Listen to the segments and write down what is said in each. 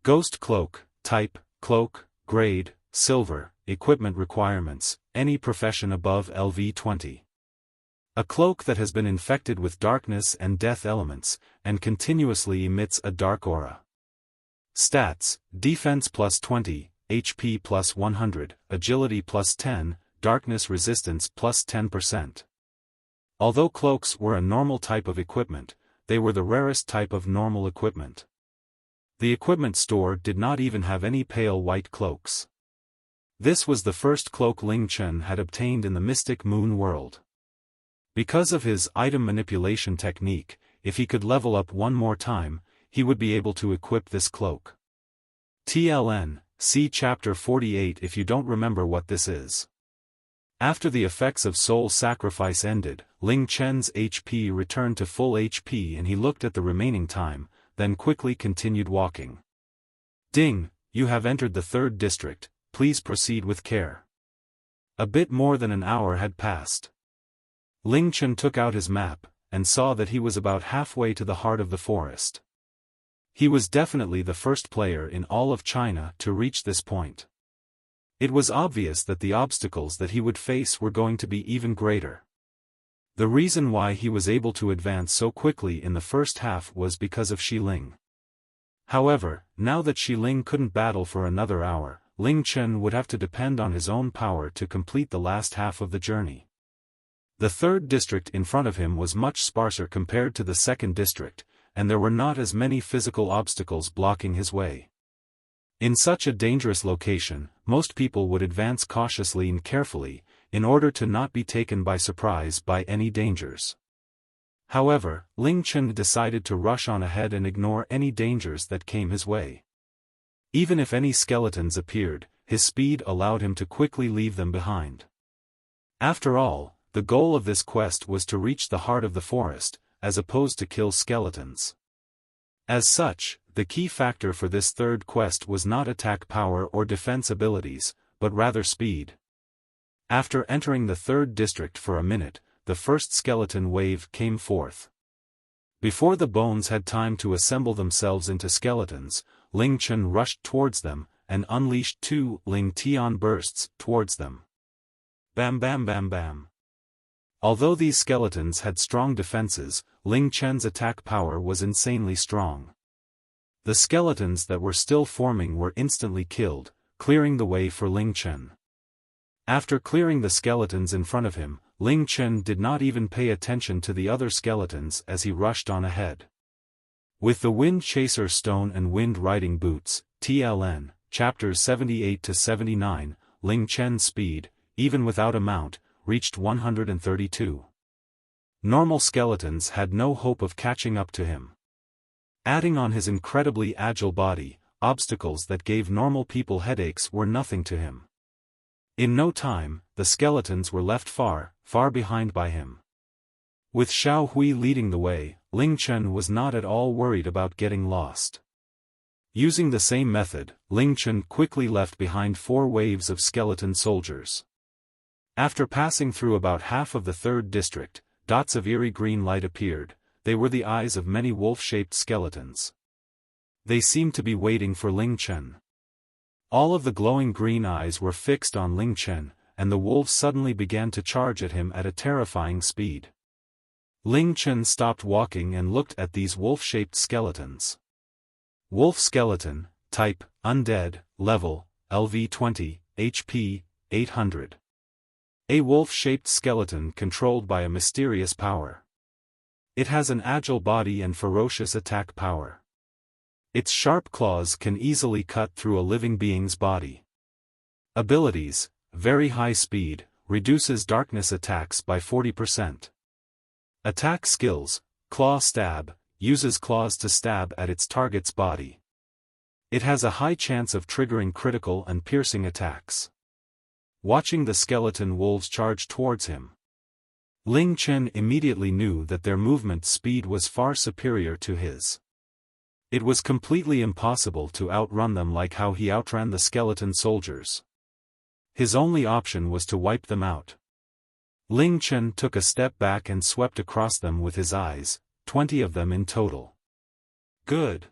Ghost cloak, type, cloak, grade, silver, equipment requirements, any profession above LV20. A cloak that has been infected with darkness and death elements, and continuously emits a dark aura. Stats: defense plus 20, HP plus 100, agility plus 10, darkness resistance plus 10%. Although cloaks were a normal type of equipment, they were the rarest type of normal equipment. The equipment store did not even have any pale white cloaks. This was the first cloak Ling Chen had obtained in the Mystic Moon world. Because of his item manipulation technique, if he could level up one more time, he would be able to equip this cloak. TLN, see Chapter 48 if you don't remember what this is. After the effects of soul sacrifice ended, Ling Chen's HP returned to full HP and he looked at the remaining time, then quickly continued walking. Ding, you have entered the 3rd district, please proceed with care. A bit more than an hour had passed. Ling Chen took out his map, and saw that he was about halfway to the heart of the forest. He was definitely the first player in all of China to reach this point. It was obvious that the obstacles that he would face were going to be even greater. The reason why he was able to advance so quickly in the first half was because of Shi Ling. However, now that Shi Ling couldn't battle for another hour, Ling Chen would have to depend on his own power to complete the last half of the journey. The 3rd district in front of him was much sparser compared to the 2nd district, and there were not as many physical obstacles blocking his way. In such a dangerous location, most people would advance cautiously and carefully, in order to not be taken by surprise by any dangers. However, Ling Chen decided to rush on ahead and ignore any dangers that came his way. Even if any skeletons appeared, his speed allowed him to quickly leave them behind. After all, the goal of this quest was to reach the heart of the forest, as opposed to kill skeletons. As such, the key factor for this 3rd quest was not attack power or defense abilities, but rather speed. After entering the 3rd district for a minute, the first skeleton wave came forth. Before the bones had time to assemble themselves into skeletons, Ling Chen rushed towards them, and unleashed 2 Ling Tian bursts towards them. Bam bam bam bam. Although these skeletons had strong defenses, Ling Chen's attack power was insanely strong. The skeletons that were still forming were instantly killed, clearing the way for Ling Chen. After clearing the skeletons in front of him, Ling Chen did not even pay attention to the other skeletons as he rushed on ahead. With the Wind Chaser Stone and Wind Riding Boots, TLN, Chapters 78 to 79, Ling Chen's speed, even without a mount, reached 132. Normal skeletons had no hope of catching up to him. Adding on his incredibly agile body, obstacles that gave normal people headaches were nothing to him. In no time, the skeletons were left far, far behind by him. With Xiao Hui leading the way, Ling Chen was not at all worried about getting lost. Using the same method, Ling Chen quickly left behind 4 waves of skeleton soldiers. After passing through about half of the 3rd district, dots of eerie green light appeared. They were the eyes of many wolf-shaped skeletons. They seemed to be waiting for Ling Chen. All of the glowing green eyes were fixed on Ling Chen, and the wolves suddenly began to charge at him at a terrifying speed. Ling Chen stopped walking and looked at these wolf-shaped skeletons. Wolf skeleton, type, undead, level, LV20, HP, 800. A wolf-shaped skeleton controlled by a mysterious power. It has an agile body and ferocious attack power. Its sharp claws can easily cut through a living being's body. Abilities: very high speed, reduces darkness attacks by 40%. Attack skills: claw stab, uses claws to stab at its target's body. It has a high chance of triggering critical and piercing attacks. Watching the skeleton wolves charge towards him, Ling Chen immediately knew that their movement speed was far superior to his. It was completely impossible to outrun them like how he outran the skeleton soldiers. His only option was to wipe them out. Ling Chen took a step back and swept across them with his eyes, 20 of them in total. Good.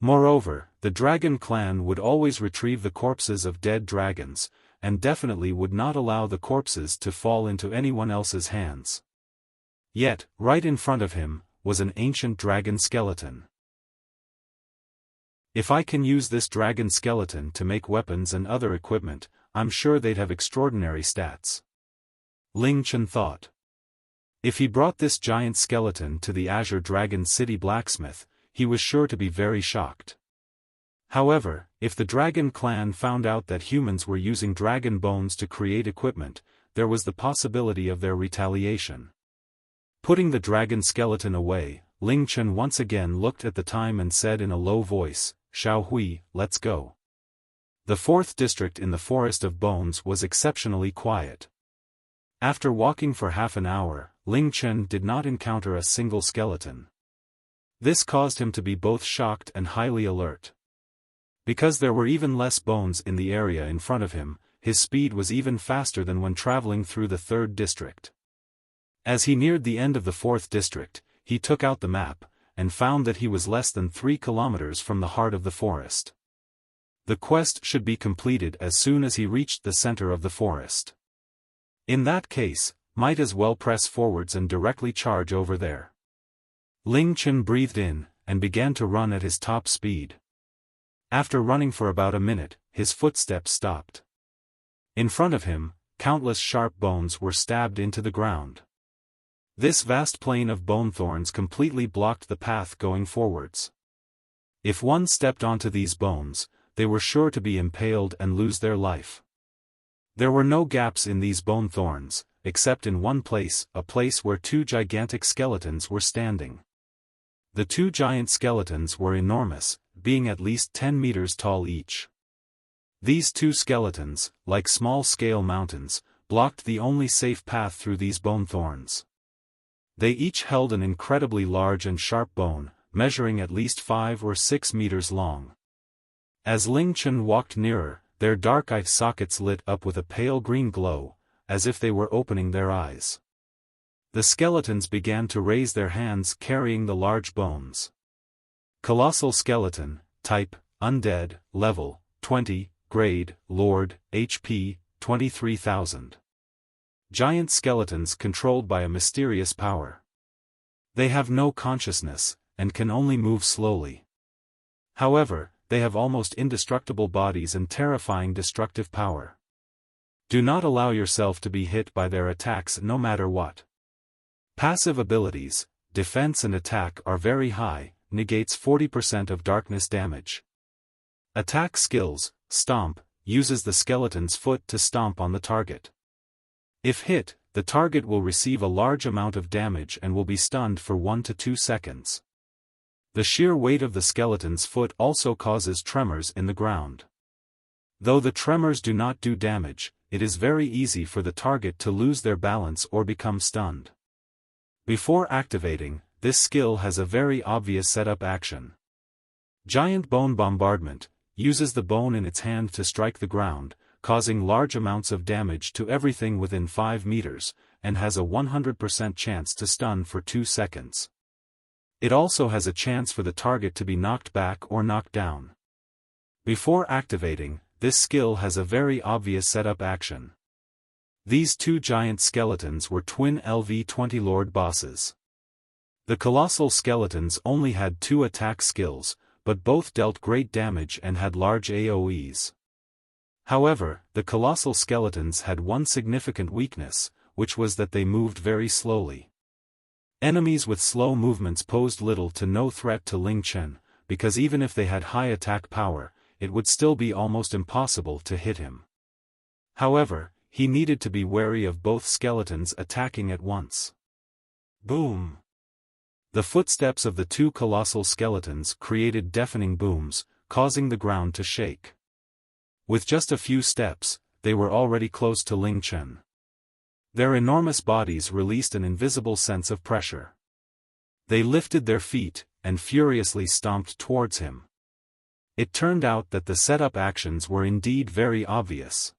Moreover, the dragon clan would always retrieve the corpses of dead dragons, and definitely would not allow the corpses to fall into anyone else's hands. Yet, right in front of him, was an ancient dragon skeleton. If I can use this dragon skeleton to make weapons and other equipment, I'm sure they'd have extraordinary stats. Ling Chen thought. If he brought this giant skeleton to the Azure Dragon City blacksmith, he was sure to be very shocked. However, if the dragon clan found out that humans were using dragon bones to create equipment, there was the possibility of their retaliation. Putting the dragon skeleton away, Ling Chen once again looked at the time and said in a low voice, "Xiao Hui, let's go." The 4th district in the Forest of Bones was exceptionally quiet. After walking for half an hour, Ling Chen did not encounter a single skeleton. This caused him to be both shocked and highly alert. Because there were even less bones in the area in front of him, his speed was even faster than when traveling through the 3rd district. As he neared the end of the 4th district, he took out the map, and found that he was less than 3 kilometers from the heart of the forest. The quest should be completed as soon as he reached the center of the forest. In that case, might as well press forwards and directly charge over there. Ling Chen breathed in, and began to run at his top speed. After running for about a minute, his footsteps stopped. In front of him, countless sharp bones were stabbed into the ground. This vast plain of bone thorns completely blocked the path going forwards. If one stepped onto these bones, they were sure to be impaled and lose their life. There were no gaps in these bone thorns, except in one place, a place where 2 gigantic skeletons were standing. The 2 giant skeletons were enormous, being at least 10 meters tall each. These 2 skeletons, like small-scale mountains, blocked the only safe path through these bone thorns. They each held an incredibly large and sharp bone, measuring at least 5 or 6 meters long. As Ling Chen walked nearer, their dark eye sockets lit up with a pale green glow, as if they were opening their eyes. The skeletons began to raise their hands carrying the large bones. Colossal skeleton, type, undead, level, 20, grade, Lord, HP, 23,000. Giant skeletons controlled by a mysterious power. They have no consciousness, and can only move slowly. However, they have almost indestructible bodies and terrifying destructive power. Do not allow yourself to be hit by their attacks no matter what. Passive abilities, defense and attack are very high, negates 40% of darkness damage. Attack skills, stomp, uses the skeleton's foot to stomp on the target. If hit, the target will receive a large amount of damage and will be stunned for 1 to 2 seconds. The sheer weight of the skeleton's foot also causes tremors in the ground. Though the tremors do not do damage, it is very easy for the target to lose their balance or become stunned. Before activating, this skill has a very obvious setup action. Giant Bone Bombardment uses the bone in its hand to strike the ground, causing large amounts of damage to everything within 5 meters, and has a 100% chance to stun for 2 seconds. It also has a chance for the target to be knocked back or knocked down. Before activating, this skill has a very obvious setup action. These 2 giant skeletons were twin LV-20 Lord bosses. The colossal skeletons only had 2 attack skills, but both dealt great damage and had large AoEs. However, the colossal skeletons had one significant weakness, which was that they moved very slowly. Enemies with slow movements posed little to no threat to Ling Chen, because even if they had high attack power, it would still be almost impossible to hit him. However, he needed to be wary of both skeletons attacking at once. Boom! The footsteps of the 2 colossal skeletons created deafening booms, causing the ground to shake. With just a few steps, they were already close to Ling Chen. Their enormous bodies released an invisible sense of pressure. They lifted their feet, and furiously stomped towards him. It turned out that the setup actions were indeed very obvious.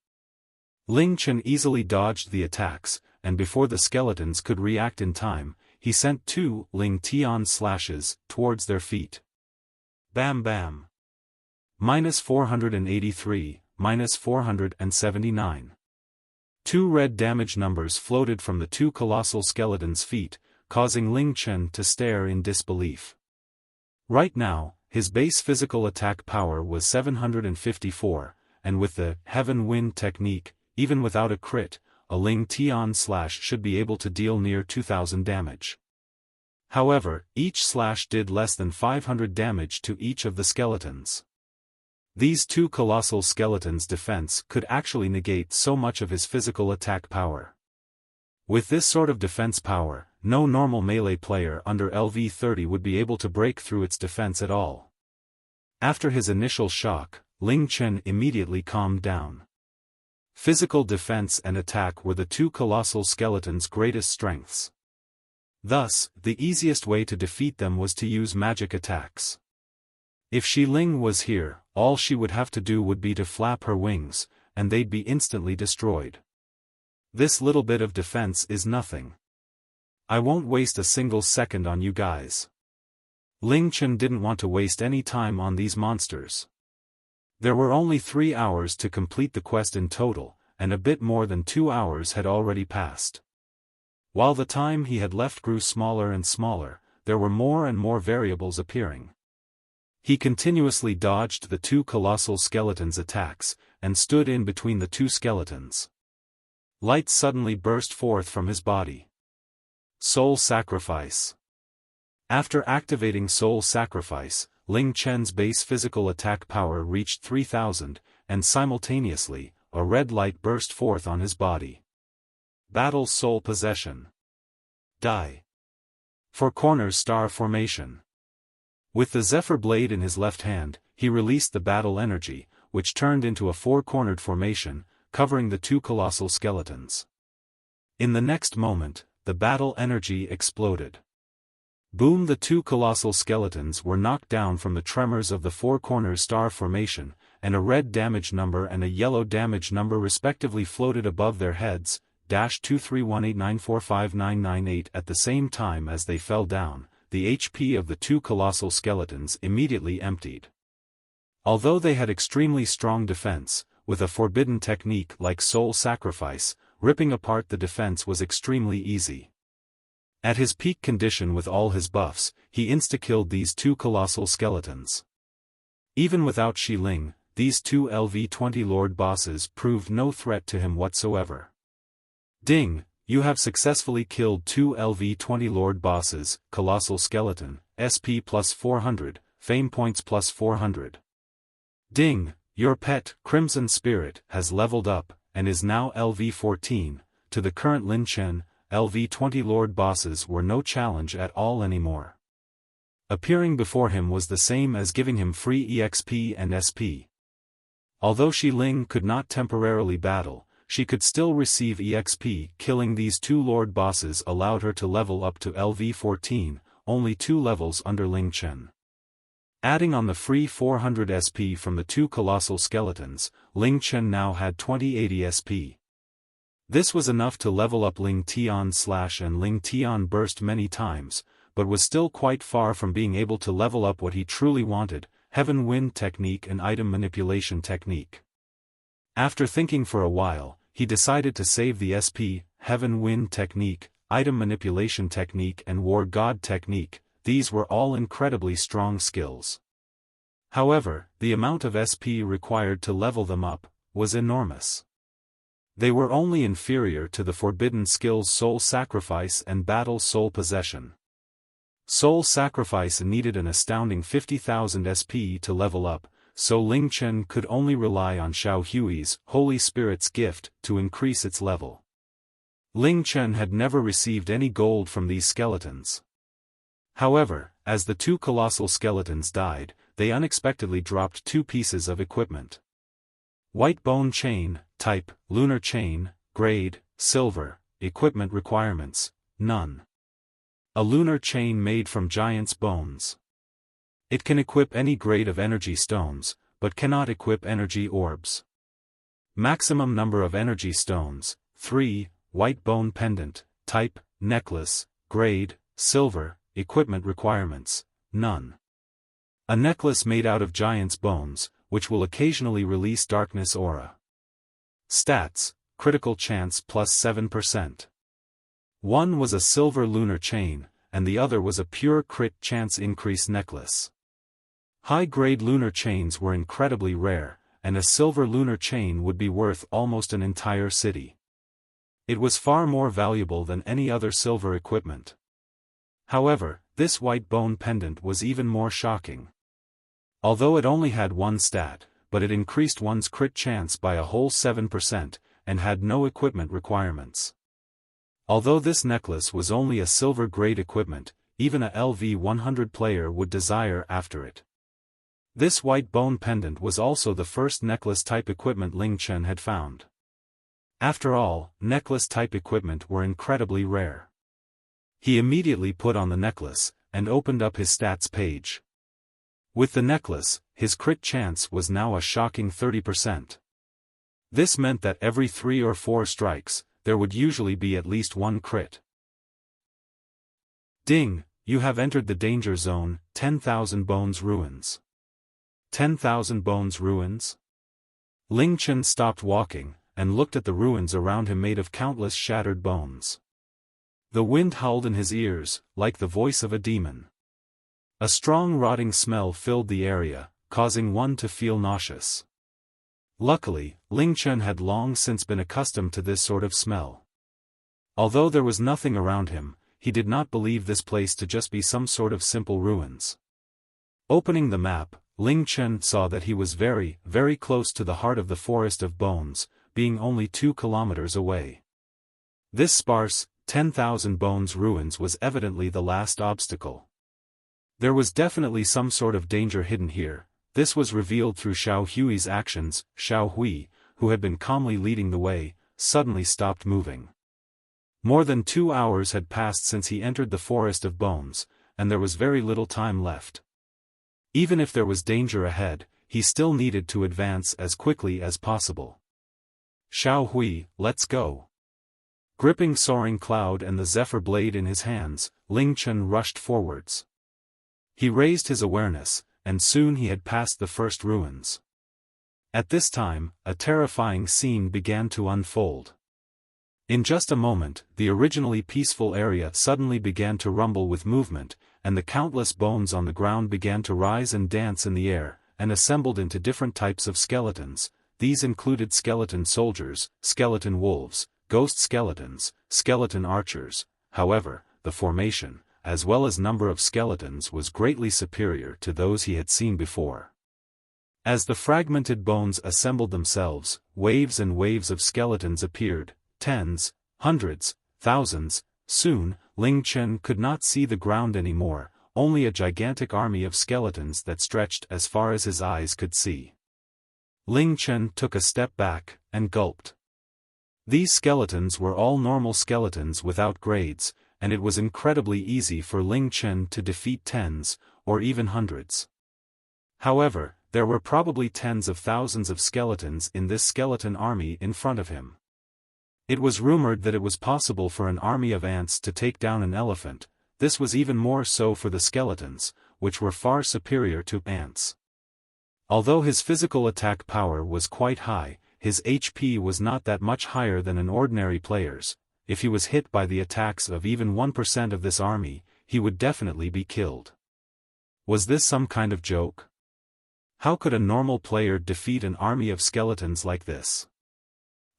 Ling Chen easily dodged the attacks, and before the skeletons could react in time, he sent 2 Ling Tian slashes towards their feet. Bam bam. -483, -479. Two red damage numbers floated from the two colossal skeletons' feet, causing Ling Chen to stare in disbelief. Right now, his base physical attack power was 754, and with the Heaven Wind technique, even without a crit, a Ling Tian slash should be able to deal near 2000 damage. However, each slash did less than 500 damage to each of the skeletons. These two colossal skeletons' defense could actually negate so much of his physical attack power. With this sort of defense power, no normal melee player under LV30 would be able to break through its defense at all. After his initial shock, Ling Chen immediately calmed down. Physical defense and attack were the two colossal skeletons' greatest strengths. Thus, the easiest way to defeat them was to use magic attacks. If Shi Ling was here, all she would have to do would be to flap her wings, and they'd be instantly destroyed. This little bit of defense is nothing. I won't waste a single second on you guys. Ling Chen didn't want to waste any time on these monsters. There were only 3 hours to complete the quest in total, and a bit more than 2 hours had already passed. While the time he had left grew smaller and smaller, there were more and more variables appearing. He continuously dodged the two colossal skeletons' attacks, and stood in between the two skeletons. Light suddenly burst forth from his body. Soul Sacrifice. After activating Soul Sacrifice, Ling Chen's base physical attack power reached 3000, and simultaneously, a red light burst forth on his body. Battle Soul Possession. Die. Four Corners Star Formation. With the Zephyr Blade in his left hand, he released the battle energy, which turned into a four-cornered formation, covering the two colossal skeletons. In the next moment, the battle energy exploded. Boom! The two colossal skeletons were knocked down from the tremors of the Four Corners Star Formation, and a red damage number and a yellow damage number respectively floated above their heads, -23189459998 at the same time as they fell down. The HP of the two colossal skeletons immediately emptied. Although they had extremely strong defense, with a forbidden technique like Soul Sacrifice, ripping apart the defense was extremely easy. At his peak condition with all his buffs, he insta-killed these two colossal skeletons. Even without Shi Ling, these two LV20 Lord bosses proved no threat to him whatsoever. Ding! You have successfully killed two LV20 Lord bosses, Colossal Skeleton, SP plus 400, Fame Points plus 400. Ding! Your pet, Crimson Spirit, has leveled up, and is now LV14, to the current Ling Chen, LV20 Lord bosses were no challenge at all anymore. Appearing before him was the same as giving him free EXP and SP. Although Shi Ling could not temporarily battle, she could still receive EXP. Killing these two Lord bosses allowed her to level up to LV14, only 2 levels under Ling Chen. Adding on the free 400 SP from the two colossal skeletons, Ling Chen now had 2080 SP. This was enough to level up Ling Tian Slash and Ling Tian Burst many times, but was still quite far from being able to level up what he truly wanted, Heaven Wind Technique and Item Manipulation Technique. After thinking for a while, he decided to save the SP, Heaven Wind Technique, Item Manipulation Technique and War God Technique. These were all incredibly strong skills. However, the amount of SP required to level them up was enormous. They were only inferior to the forbidden skills Soul Sacrifice and Battle Soul Possession. Soul Sacrifice needed an astounding 50,000 SP to level up, so Ling Chen could only rely on Xiao Hui's Holy Spirit's gift to increase its level. Ling Chen had never received any gold from these skeletons. However, as the two colossal skeletons died, they unexpectedly dropped 2 pieces of equipment. White Bone Chain, Type, Lunar Chain, Grade, Silver, Equipment Requirements, None. A lunar chain made from giant's bones. It can equip any grade of energy stones, but cannot equip energy orbs. Maximum number of energy stones, 3, White Bone Pendant, Type, Necklace, Grade, Silver, Equipment Requirements, None. A necklace made out of giant's bones, which will occasionally release darkness aura. Stats, critical chance plus 7%. One was a silver lunar chain, and the other was a pure crit chance increase necklace. High-grade lunar chains were incredibly rare, and a silver lunar chain would be worth almost an entire city. It was far more valuable than any other silver equipment. However, this white bone pendant was even more shocking. Although it only had one stat, but it increased one's crit chance by a whole 7%, and had no equipment requirements. Although this necklace was only a silver-grade equipment, even a LV100 player would desire after it. This white bone pendant was also the first necklace-type equipment Ling Chen had found. After all, necklace-type equipment were incredibly rare. He immediately put on the necklace, and opened up his stats page. With the necklace, his crit chance was now a shocking 30%. This meant that every 3 or 4 strikes, there would usually be at least one crit. Ding, you have entered the danger zone, 10,000 bones ruins. 10,000 bones ruins? Ling Chen stopped walking, and looked at the ruins around him made of countless shattered bones. The wind howled in his ears, like the voice of a demon. A strong rotting smell filled the area, causing one to feel nauseous. Luckily, Ling Chen had long since been accustomed to this sort of smell. Although there was nothing around him, he did not believe this place to just be some sort of simple ruins. Opening the map, Ling Chen saw that he was very, very close to the heart of the Forest of Bones, being only 2 kilometers away. This sparse, 10,000 bones ruins was evidently the last obstacle. There was definitely some sort of danger hidden here. This was revealed through Xiao Hui's actions. Xiao Hui, who had been calmly leading the way, suddenly stopped moving. More than 2 hours had passed since he entered the Forest of Bones, and there was very little time left. Even if there was danger ahead, he still needed to advance as quickly as possible. Xiao Hui, let's go. Gripping Soaring Cloud and the Zephyr Blade in his hands, Ling Chen rushed forwards. He raised his awareness, and soon he had passed the first ruins. At this time, a terrifying scene began to unfold. In just a moment, the originally peaceful area suddenly began to rumble with movement, and the countless bones on the ground began to rise and dance in the air, and assembled into different types of skeletons. These included skeleton soldiers, skeleton wolves, ghost skeletons, skeleton archers. However, the formation, as well as number of skeletons, was greatly superior to those he had seen before. As the fragmented bones assembled themselves, waves and waves of skeletons appeared, tens, hundreds, thousands. Soon, Ling Chen could not see the ground anymore, only a gigantic army of skeletons that stretched as far as his eyes could see. Ling Chen took a step back, and gulped. These skeletons were all normal skeletons without grades, and it was incredibly easy for Ling Chen to defeat tens, or even hundreds. However, there were probably tens of thousands of skeletons in this skeleton army in front of him. It was rumored that it was possible for an army of ants to take down an elephant. This was even more so for the skeletons, which were far superior to ants. Although his physical attack power was quite high, his HP was not that much higher than an ordinary player's. If he was hit by the attacks of even 1% of this army, he would definitely be killed. Was this some kind of joke? How could a normal player defeat an army of skeletons like this?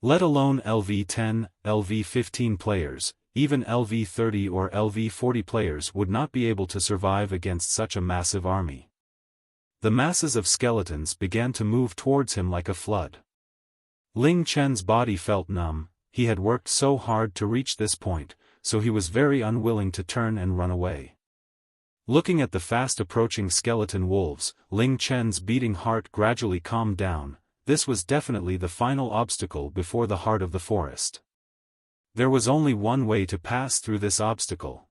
Let alone LV10, LV15 players, even LV30 or LV40 players would not be able to survive against such a massive army. The masses of skeletons began to move towards him like a flood. Ling Chen's body felt numb. He had worked so hard to reach this point, so he was very unwilling to turn and run away. Looking at the fast-approaching skeleton wolves, Ling Chen's beating heart gradually calmed down. This was definitely the final obstacle before the heart of the forest. There was only one way to pass through this obstacle.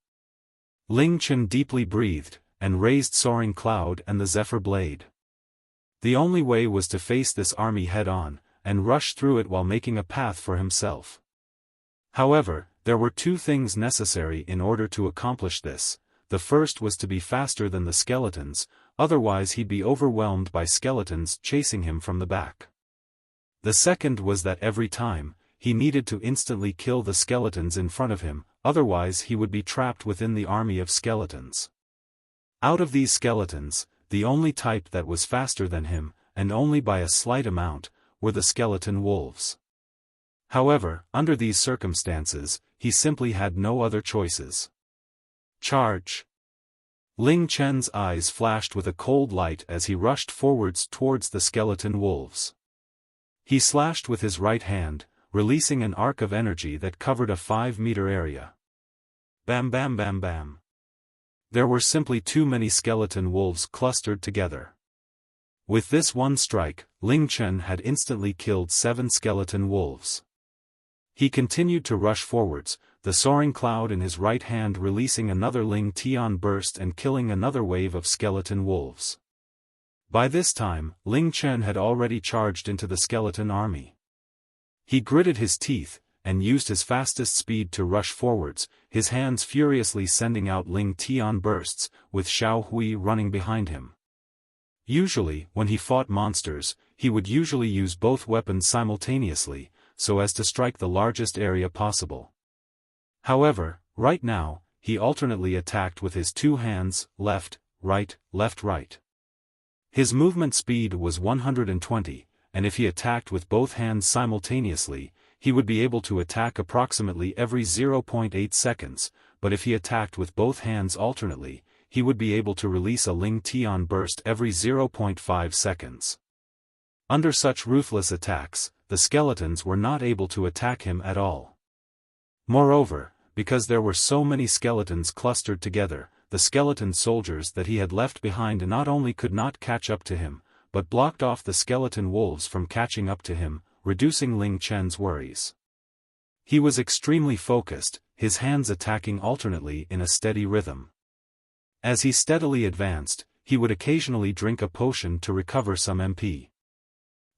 Ling Chen deeply breathed, and raised Soaring Cloud and the Zephyr Blade. The only way was to face this army head-on, and rush through it while making a path for himself. However, there were 2 things necessary in order to accomplish this. the first was to be faster than the skeletons, otherwise he'd be overwhelmed by skeletons chasing him from the back. The second was that every time, he needed to instantly kill the skeletons in front of him, otherwise he would be trapped within the army of skeletons. Out of these skeletons, the only type that was faster than him, and only by a slight amount, were the skeleton wolves. However, under these circumstances, he simply had no other choices. Charge! Ling Chen's eyes flashed with a cold light as he rushed forwards towards the skeleton wolves. He slashed with his right hand, releasing an arc of energy that covered a 5-meter area. Bam bam bam bam. There were simply too many skeleton wolves clustered together. With this one strike, Ling Chen had instantly killed 7 skeleton wolves. He continued to rush forwards, the soaring cloud in his right hand releasing another Ling Tian burst and killing another wave of skeleton wolves. By this time, Ling Chen had already charged into the skeleton army. He gritted his teeth, and used his fastest speed to rush forwards, his hands furiously sending out Ling Tian bursts, with Xiao Hui running behind him. Usually, when he fought monsters, he would usually use both weapons simultaneously, so as to strike the largest area possible. However, right now, he alternately attacked with his 2 hands, left, right. His movement speed was 120, and if he attacked with both hands simultaneously, he would be able to attack approximately every 0.8 seconds, but if he attacked with both hands alternately, he would be able to release a Ling Tian burst every 0.5 seconds. Under such ruthless attacks, the skeletons were not able to attack him at all. Moreover, because there were so many skeletons clustered together, the skeleton soldiers that he had left behind not only could not catch up to him, but blocked off the skeleton wolves from catching up to him, reducing Ling Chen's worries. He was extremely focused, his hands attacking alternately in a steady rhythm. As he steadily advanced, he would occasionally drink a potion to recover some MP.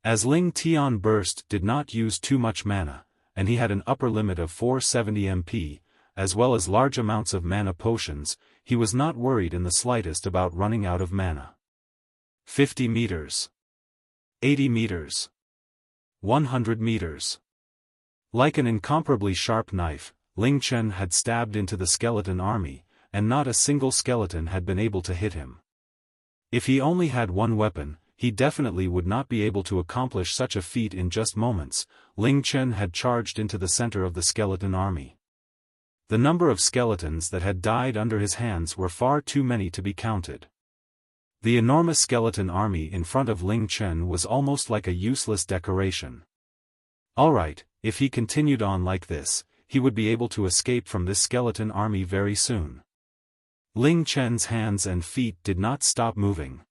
As Ling Tian burst did not use too much mana, and he had an upper limit of 470 MP, as well as large amounts of mana potions, he was not worried in the slightest about running out of mana. 50 meters. 80 meters. 100 meters. Like an incomparably sharp knife, Ling Chen had stabbed into the skeleton army, and not a single skeleton had been able to hit him. If he only had one weapon, he definitely would not be able to accomplish such a feat in just moments. Ling Chen had charged into the center of the skeleton army. The number of skeletons that had died under his hands were far too many to be counted. The enormous skeleton army in front of Ling Chen was almost like a useless decoration. Alright, if he continued on like this, he would be able to escape from this skeleton army very soon. Ling Chen's hands and feet did not stop moving.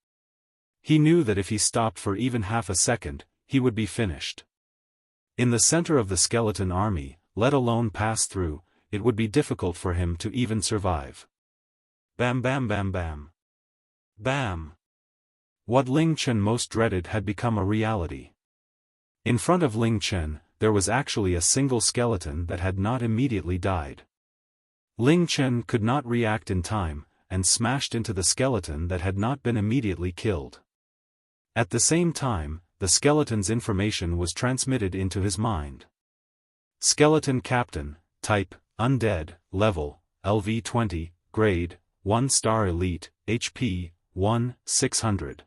He knew that if he stopped for even half a second, he would be finished. In the center of the skeleton army, let alone pass through, it would be difficult for him to even survive. Bam bam bam bam. Bam! What Ling Chen most dreaded had become a reality. In front of Ling Chen, there was actually a single skeleton that had not immediately died. Ling Chen could not react in time, and smashed into the skeleton that had not been immediately killed. At the same time, the skeleton's information was transmitted into his mind. Skeleton Captain, Type, Undead, Level, LV20, Grade, 1-star Elite, HP, 1,600.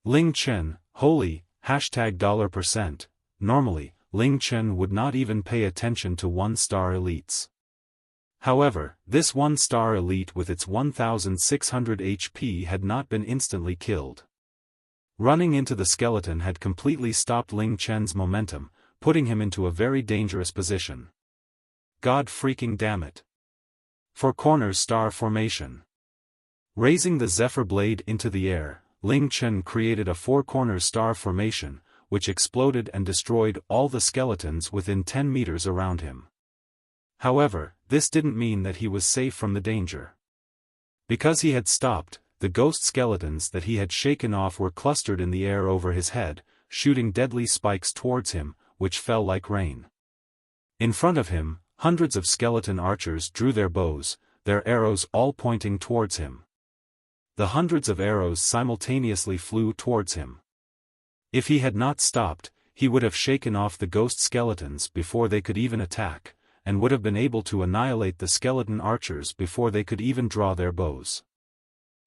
Ling Chen, Holy, $%. Normally, Ling Chen would not even pay attention to 1-star elites. However, this 1-star elite with its 1,600 HP had not been instantly killed. Running into the skeleton had completely stopped Ling Chen's momentum, putting him into a very dangerous position. God freaking damn it. 4 corners star formation. Raising the Zephyr Blade into the air, Ling Chen created a 4 corners star formation, which exploded and destroyed all the skeletons within 10 meters around him. However, this didn't mean that he was safe from the danger. Because he had stopped, the ghost skeletons that he had shaken off were clustered in the air over his head, shooting deadly spikes towards him, which fell like rain. In front of him, hundreds of skeleton archers drew their bows, their arrows all pointing towards him. The hundreds of arrows simultaneously flew towards him. If he had not stopped, he would have shaken off the ghost skeletons before they could even attack, and would have been able to annihilate the skeleton archers before they could even draw their bows.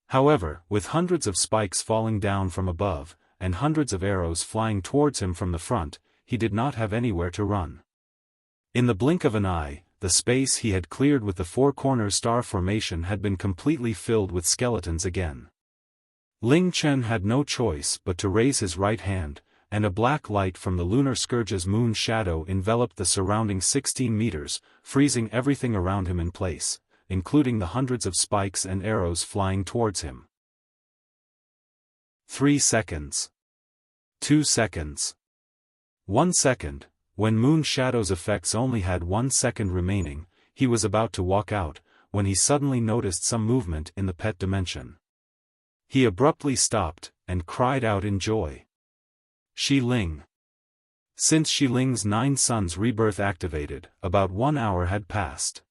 However, with hundreds of spikes falling down from above, and hundreds of arrows flying towards him from the front, he did not have anywhere to run. In the blink of an eye, the space he had cleared with the four-corner star formation had been completely filled with skeletons again. Ling Chen had no choice but to raise his right hand, and a black light from the lunar scourge's moon shadow enveloped the surrounding 16 meters, freezing everything around him in place, including the hundreds of spikes and arrows flying towards him. 3 seconds. 2 seconds. 1 second. When Moon Shadow's effects only had 1 second remaining, he was about to walk out, when he suddenly noticed some movement in the pet dimension. He abruptly stopped, and cried out in joy. Shi Ling. Since Shi Ling's 9 Suns rebirth activated, about 1 hour had passed.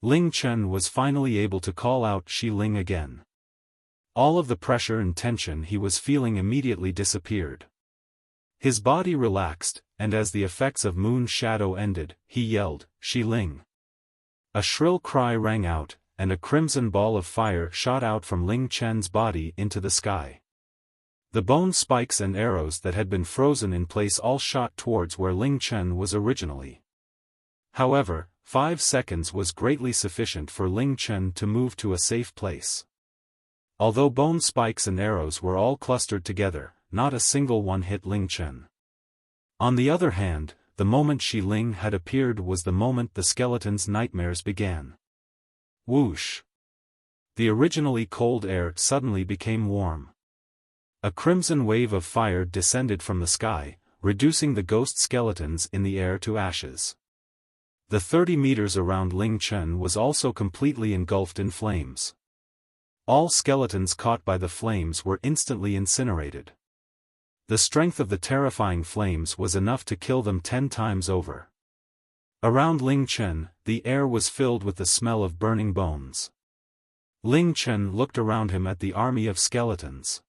Ling Chen was finally able to call out Shi Ling again. All of the pressure and tension he was feeling immediately disappeared. His body relaxed, and as the effects of Moon Shadow ended, he yelled, "Shi Ling!" A shrill cry rang out, and a crimson ball of fire shot out from Ling Chen's body into the sky. The bone spikes and arrows that had been frozen in place all shot towards where Ling Chen was originally. However, 5 seconds was greatly sufficient for Ling Chen to move to a safe place. Although bone spikes and arrows were all clustered together, not a single one hit Ling Chen. On the other hand, the moment Shi Ling had appeared was the moment the skeleton's nightmares began. Whoosh! The originally cold air suddenly became warm. A crimson wave of fire descended from the sky, reducing the ghost skeletons in the air to ashes. The 30 meters around Ling Chen was also completely engulfed in flames. All skeletons caught by the flames were instantly incinerated. The strength of the terrifying flames was enough to kill them 10 times over. Around Ling Chen, the air was filled with the smell of burning bones. Ling Chen looked around him at the army of skeletons.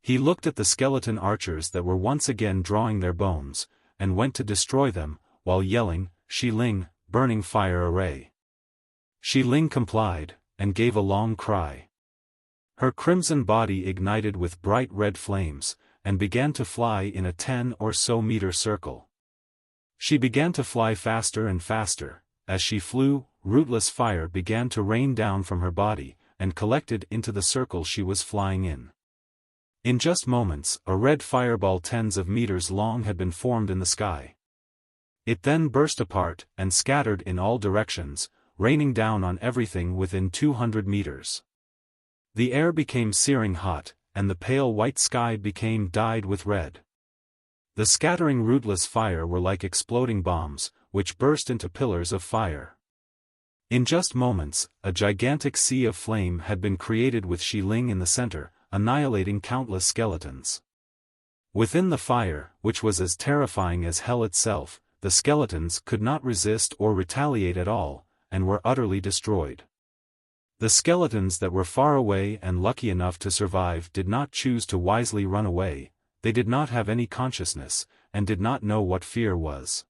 He looked at the skeleton archers that were once again drawing their bones, and went to destroy them, while yelling, "Shi Ling, burning fire array." Shi Ling complied, and gave a long cry. Her crimson body ignited with bright red flames, and began to fly in a 10 or so meter circle. She began to fly faster and faster. As she flew, rootless fire began to rain down from her body, and collected into the circle she was flying in. In just moments, a red fireball tens of meters long had been formed in the sky. It then burst apart, and scattered in all directions, raining down on everything within 200 meters. The air became searing hot, and the pale white sky became dyed with red. The scattering rootless fire were like exploding bombs, which burst into pillars of fire. In just moments, a gigantic sea of flame had been created with Shi Ling in the center, annihilating countless skeletons. Within the fire, which was as terrifying as hell itself, the skeletons could not resist or retaliate at all, and were utterly destroyed. The skeletons that were far away and lucky enough to survive did not choose to wisely run away. They did not have any consciousness, and did not know what fear was.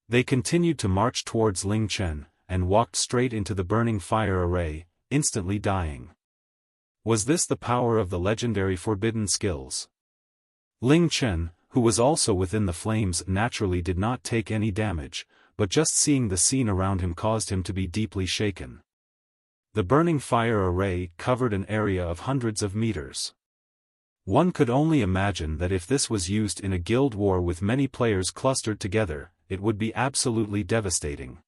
They continued to march towards Ling Chen, and walked straight into the burning fire array, instantly dying. Was this the power of the legendary forbidden skills? Ling Chen, who was also within the flames, naturally did not take any damage, but just seeing the scene around him caused him to be deeply shaken. The burning fire array covered an area of hundreds of meters. One could only imagine that if this was used in a guild war with many players clustered together, it would be absolutely devastating.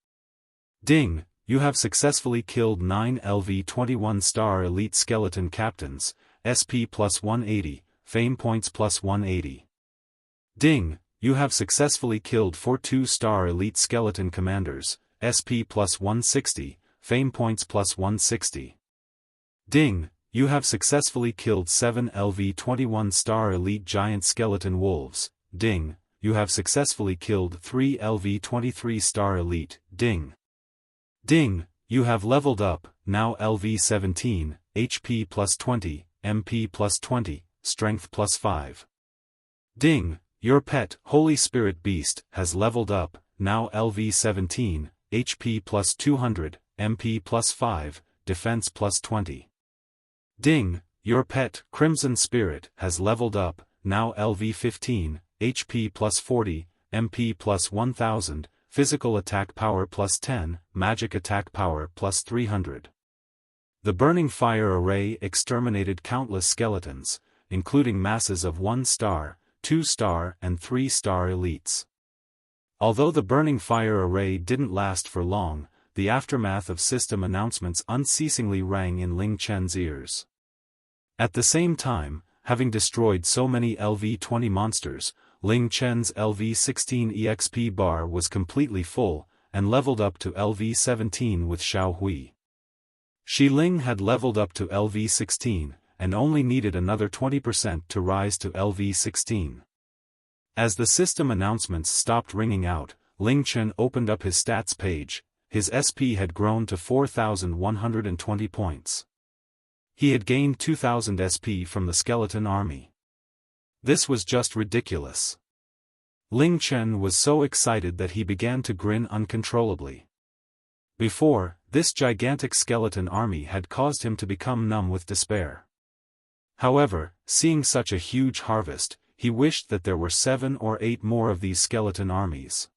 Ding! You have successfully killed 9 LV-21 star elite skeleton captains, SP plus 180, fame points plus 180. Ding! You have successfully killed 4 2-star elite skeleton commanders, SP plus 160, fame points plus 160. Ding! You have successfully killed 7 LV-21 star elite giant skeleton wolves. Ding! You have successfully killed 3 LV-23 star elite. Ding! Ding! you have leveled up, now LV17, HP plus 20, MP plus 20, Strength plus 5. Ding, your pet, Holy Spirit Beast, has leveled up, now LV17, HP plus 200, MP plus 5, Defense plus 20. Ding, your pet, Crimson Spirit, has leveled up, now LV15, HP plus 40, MP plus 1000, Physical Attack Power plus 10, Magic Attack Power plus 300. The Burning Fire Array exterminated countless skeletons, including masses of 1-star, 2-star and 3-star elites. Although the Burning Fire Array didn't last for long, the aftermath of system announcements unceasingly rang in Ling Chen's ears. At the same time, having destroyed so many LV-20 monsters, Ling Chen's LV-16 EXP bar was completely full, and leveled up to LV-17 with Xiao Hui. Shi Ling had leveled up to LV-16, and only needed another 20% to rise to LV-16. As the system announcements stopped ringing out, Ling Chen opened up his stats page. His SP had grown to 4,120 points. He had gained 2,000 SP from the skeleton army. This was just ridiculous. Ling Chen was so excited that he began to grin uncontrollably. Before, this gigantic skeleton army had caused him to become numb with despair. However, seeing such a huge harvest, he wished that there were 7 or 8 more of these skeleton armies.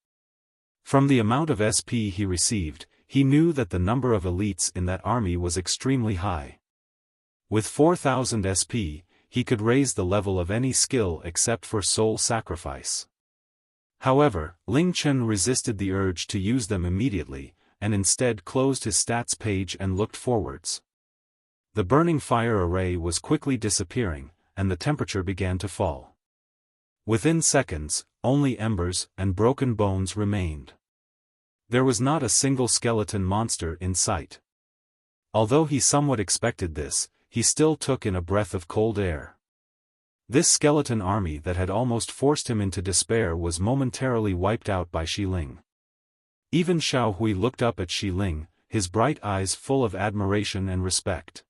From the amount of SP he received, he knew that the number of elites in that army was extremely high. With 4,000 SP, he could raise the level of any skill except for soul sacrifice. However, Ling Chen resisted the urge to use them immediately, and instead closed his stats page and looked forwards. The Burning Fire Array was quickly disappearing, and the temperature began to fall. Within seconds, only embers and broken bones remained. There was not a single skeleton monster in sight. Although he somewhat expected this, he still took in a breath of cold air. This skeleton army that had almost forced him into despair was momentarily wiped out by Shi Ling. Even Xiao Hui looked up at Shi Ling, his bright eyes full of admiration and respect.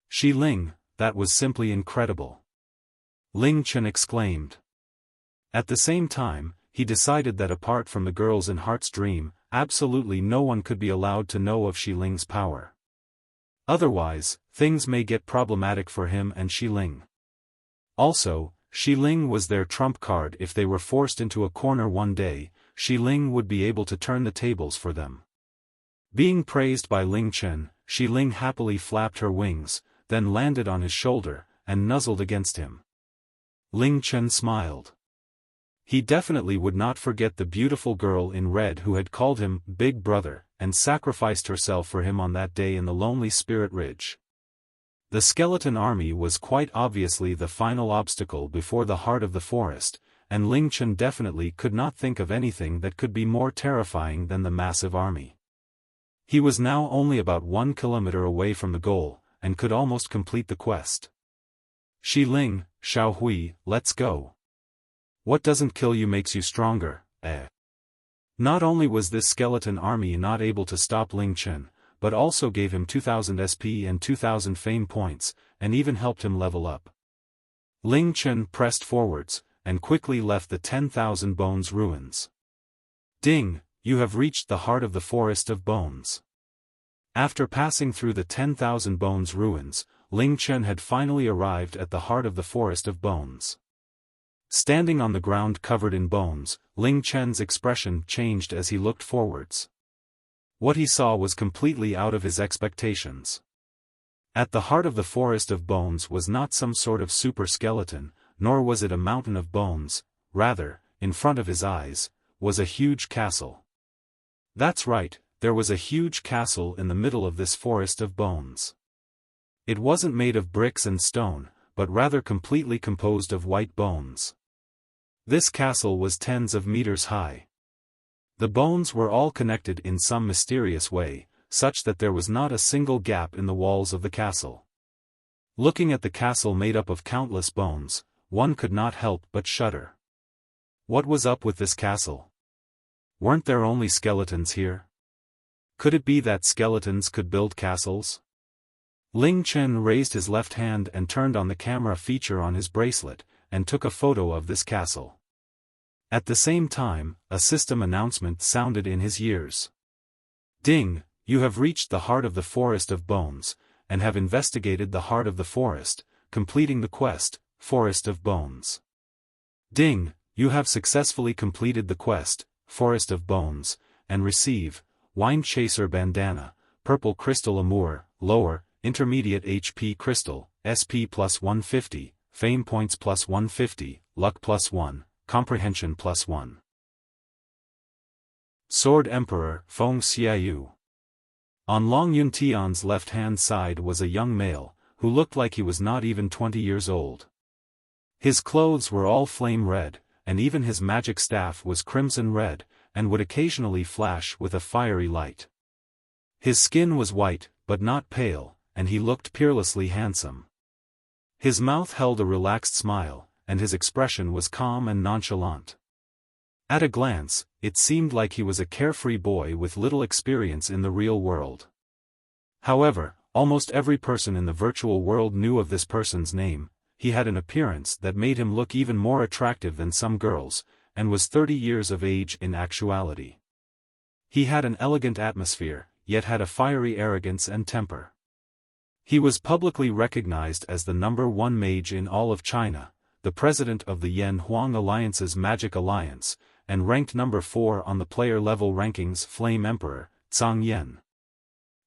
Shi Ling, that was simply incredible. Ling Chen exclaimed. At the same time, he decided that apart from the girls in Heart's Dream, absolutely no one could be allowed to know of Shi Ling's power. Otherwise, things may get problematic for him and Shi Ling. Also, Shi Ling was their trump card. If they were forced into a corner one day, Shi Ling would be able to turn the tables for them. Being praised by Ling Chen, Shi Ling happily flapped her wings, then landed on his shoulder, and nuzzled against him. Ling Chen smiled. He definitely would not forget the beautiful girl in red who had called him Big Brother, and sacrificed herself for him on that day in the lonely Spirit Ridge. The skeleton army was quite obviously the final obstacle before the heart of the forest, and Ling Chen definitely could not think of anything that could be more terrifying than the massive army. He was now only about 1 kilometer away from the goal, and could almost complete the quest. Shi Ling, Xiao Hui, let's go. What doesn't kill you makes you stronger, eh? Not only was this skeleton army not able to stop Ling Chen, but also gave him 2,000 SP and 2,000 fame points, and even helped him level up. Ling Chen pressed forwards, and quickly left the 10,000 Bones ruins. Ding, you have reached the heart of the Forest of Bones. After passing through the 10,000 Bones ruins, Ling Chen had finally arrived at the heart of the Forest of Bones. Standing on the ground covered in bones, Ling Chen's expression changed as he looked forwards. What he saw was completely out of his expectations. At the heart of the Forest of Bones was not some sort of super skeleton, nor was it a mountain of bones, rather, in front of his eyes, was a huge castle. That's right, there was a huge castle in the middle of this Forest of Bones. It wasn't made of bricks and stone, but rather completely composed of white bones. This castle was tens of meters high. The bones were all connected in some mysterious way, such that there was not a single gap in the walls of the castle. Looking at the castle made up of countless bones, one could not help but shudder. What was up with this castle? Weren't there only skeletons here? Could it be that skeletons could build castles? Ling Chen raised his left hand and turned on the camera feature on his bracelet, and took a photo of this castle. At the same time, a system announcement sounded in his ears. Ding, you have reached the heart of the Forest of Bones, and have investigated the heart of the forest, completing the quest, Forest of Bones. Ding, you have successfully completed the quest, Forest of Bones, and receive, Wine Chaser Bandana, Purple Crystal Amour, Lower, Intermediate HP Crystal, SP plus 150, Fame Points plus 150, Luck plus 1, Comprehension plus 1. Sword Emperor, Feng Xiaoyu. On Long Yuntian's left-hand side was a young male, who looked like he was not even 20 years old. His clothes were all flame red, and even his magic staff was crimson red, and would occasionally flash with a fiery light. His skin was white, but not pale, and he looked peerlessly handsome. His mouth held a relaxed smile, and his expression was calm and nonchalant. At a glance, it seemed like he was a carefree boy with little experience in the real world. However, almost every person in the virtual world knew of this person's name. He had an appearance that made him look even more attractive than some girls, and was 30 years of age in actuality. He had an elegant atmosphere, yet had a fiery arrogance and temper. He was publicly recognized as the #1 mage in all of China, the president of the Yan Huang Alliance's Magic Alliance, and ranked #4 on the player-level rankings Flame Emperor, Zhang Yan.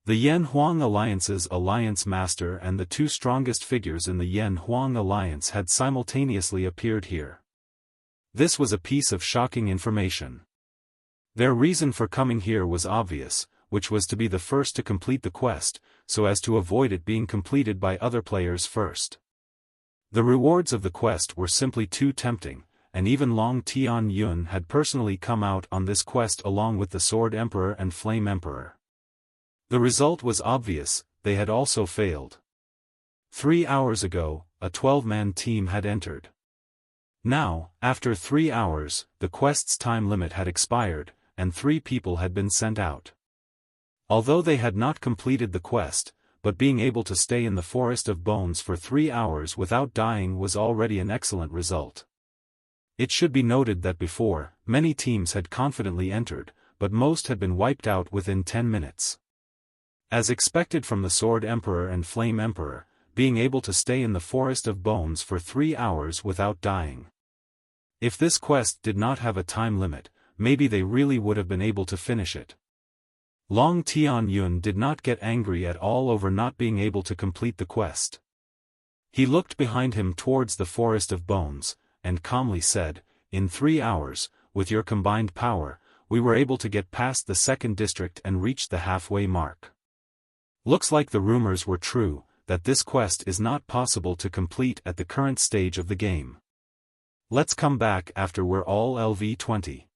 The Yan Huang Alliance's Alliance Master and the two strongest figures in the Yan Huang Alliance had simultaneously appeared here. This was a piece of shocking information. Their reason for coming here was obvious, which was to be the first to complete the quest, so as to avoid it being completed by other players first. The rewards of the quest were simply too tempting, and even Long Tianyun had personally come out on this quest along with the Sword Emperor and Flame Emperor. The result was obvious, they had also failed. 3 hours ago, a 12-man team had entered. Now, after 3 hours, the quest's time limit had expired, and 3 people had been sent out. Although they had not completed the quest, but being able to stay in the Forest of Bones for 3 hours without dying was already an excellent result. It should be noted that before, many teams had confidently entered, but most had been wiped out within 10 minutes. As expected from the Sword Emperor and Flame Emperor, being able to stay in the Forest of Bones for 3 hours without dying. If this quest did not have a time limit, maybe they really would have been able to finish it. Long Tianyun did not get angry at all over not being able to complete the quest. He looked behind him towards the Forest of Bones, and calmly said, "In 3 hours, with your combined power, we were able to get past the second district and reach the halfway mark. Looks like the rumors were true, that this quest is not possible to complete at the current stage of the game. Let's come back after we're all LV20.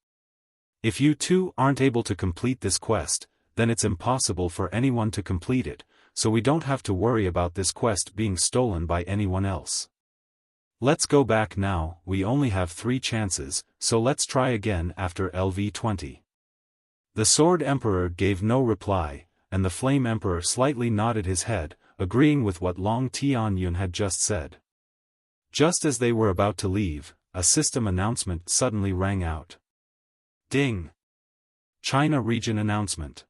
If you two aren't able to complete this quest, then it's impossible for anyone to complete it, so we don't have to worry about this quest being stolen by anyone else. Let's go back now, we only have 3 chances, so let's try again after LV20. The Sword Emperor gave no reply, and the Flame Emperor slightly nodded his head, agreeing with what Long Tianyun had just said. Just as they were about to leave, a system announcement suddenly rang out. Ding! China Region Announcement.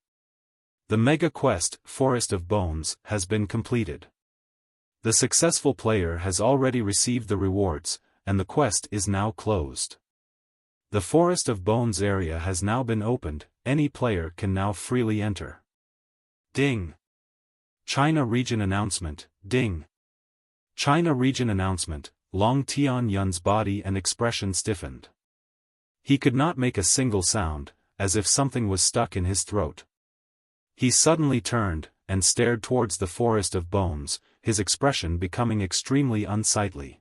The Mega Quest, Forest of Bones, has been completed. The successful player has already received the rewards, and the quest is now closed. The Forest of Bones area has now been opened, any player can now freely enter. Ding! China Region Announcement, ding! China Region Announcement, Long Tianyun's body and expression stiffened. He could not make a single sound, as if something was stuck in his throat. He suddenly turned, and stared towards the Forest of Bones, his expression becoming extremely unsightly.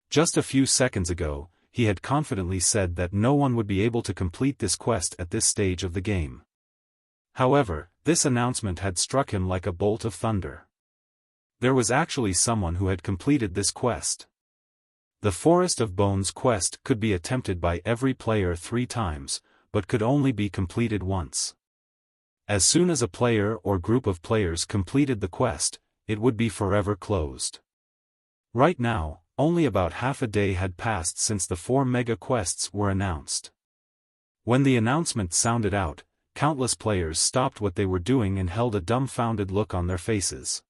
Just a few seconds ago, he had confidently said that no one would be able to complete this quest at this stage of the game. However, this announcement had struck him like a bolt of thunder. There was actually someone who had completed this quest. The Forest of Bones quest could be attempted by every player 3 times, but could only be completed once. As soon as a player or group of players completed the quest, it would be forever closed. Right now, only about half a day had passed since the 4 mega quests were announced. When the announcement sounded out, countless players stopped what they were doing and held a dumbfounded look on their faces.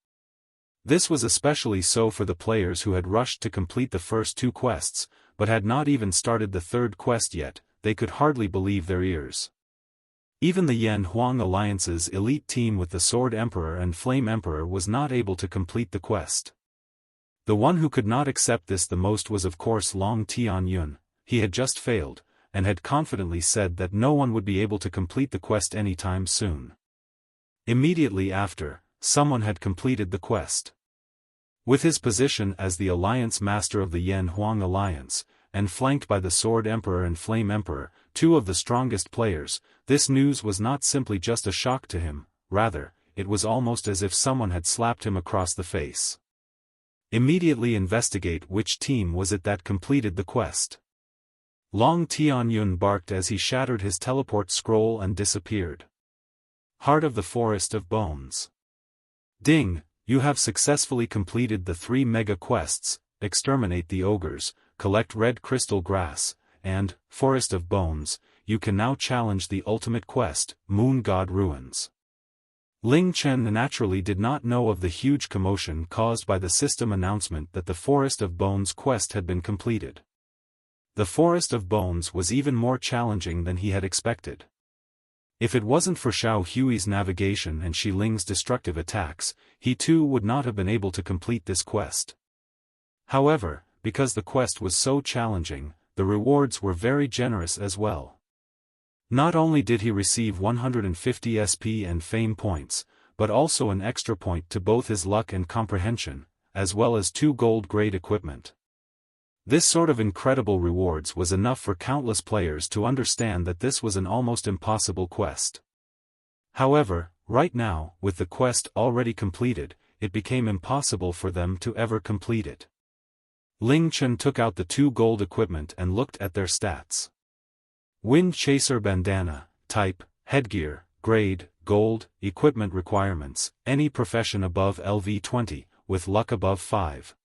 This was especially so for the players who had rushed to complete the first 2 quests, but had not even started the 3rd quest yet. They could hardly believe their ears. Even the Yan Huang Alliance's elite team with the Sword Emperor and Flame Emperor was not able to complete the quest. The one who could not accept this the most was of course Long Tianyun. He had just failed, and had confidently said that no one would be able to complete the quest anytime soon. Immediately after, someone had completed the quest. With his position as the Alliance Master of the Yan Huang Alliance, and flanked by the Sword Emperor and Flame Emperor, 2 of the strongest players, this news was not simply just a shock to him, rather, it was almost as if someone had slapped him across the face. Immediately investigate which team was it that completed the quest. Long Tianyun barked as he shattered his teleport scroll and disappeared. Heart of the Forest of Bones. Ding, you have successfully completed the 3 mega quests, Exterminate the Ogres, Collect Red Crystal Grass, and Forest of Bones. You can now challenge the ultimate quest, Moon God Ruins. Ling Chen naturally did not know of the huge commotion caused by the system announcement that the Forest of Bones quest had been completed. The Forest of Bones was even more challenging than he had expected. If it wasn't for Xiao Hui's navigation and Shi Ling's destructive attacks, he too would not have been able to complete this quest. However, because the quest was so challenging, the rewards were very generous as well. Not only did he receive 150 SP and fame points, but also an extra point to both his luck and comprehension, as well as 2 gold-grade equipment. This sort of incredible rewards was enough for countless players to understand that this was an almost impossible quest. However, right now, with the quest already completed, it became impossible for them to ever complete it. Ling Chen took out the 2 gold equipment and looked at their stats. Wind Chaser Bandana, Type, Headgear, Grade, Gold, Equipment Requirements, any profession above LV20, with luck above 5.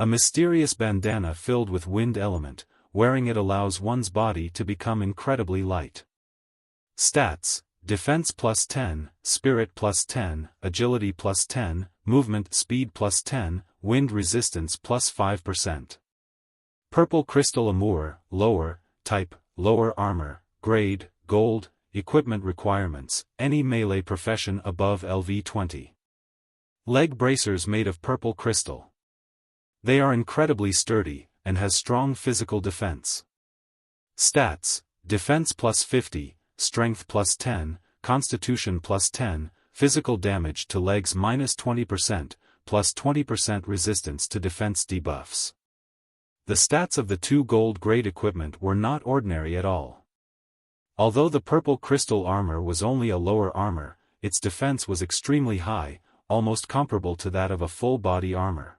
A mysterious bandana filled with wind element, wearing it allows one's body to become incredibly light. Stats, Defense plus 10, Spirit plus 10, Agility plus 10, Movement Speed plus 10, Wind Resistance plus 5%. Purple Crystal Amour, Lower, Type, Lower Armor, Grade, Gold, Equipment Requirements, any melee profession above LV20. Leg Bracers made of purple crystal. They are incredibly sturdy, and has strong physical defense. Stats, Defense plus 50, Strength plus 10, Constitution plus 10, Physical damage to legs minus 20%, plus 20% resistance to defense debuffs. The stats of the 2 gold-grade equipment were not ordinary at all. Although the purple crystal armor was only a lower armor, its defense was extremely high, almost comparable to that of a full-body armor.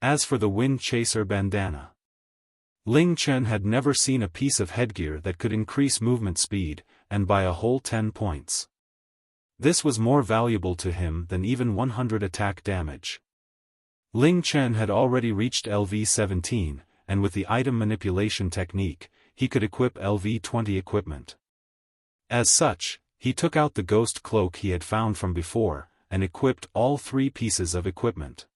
As for the Wind Chaser bandana, Ling Chen had never seen a piece of headgear that could increase movement speed, and by a whole 10 points. This was more valuable to him than even 100 attack damage. Ling Chen had already reached LV17, and with the item manipulation technique, he could equip LV20 equipment. As such, he took out the ghost cloak he had found from before, and equipped all 3 pieces of equipment.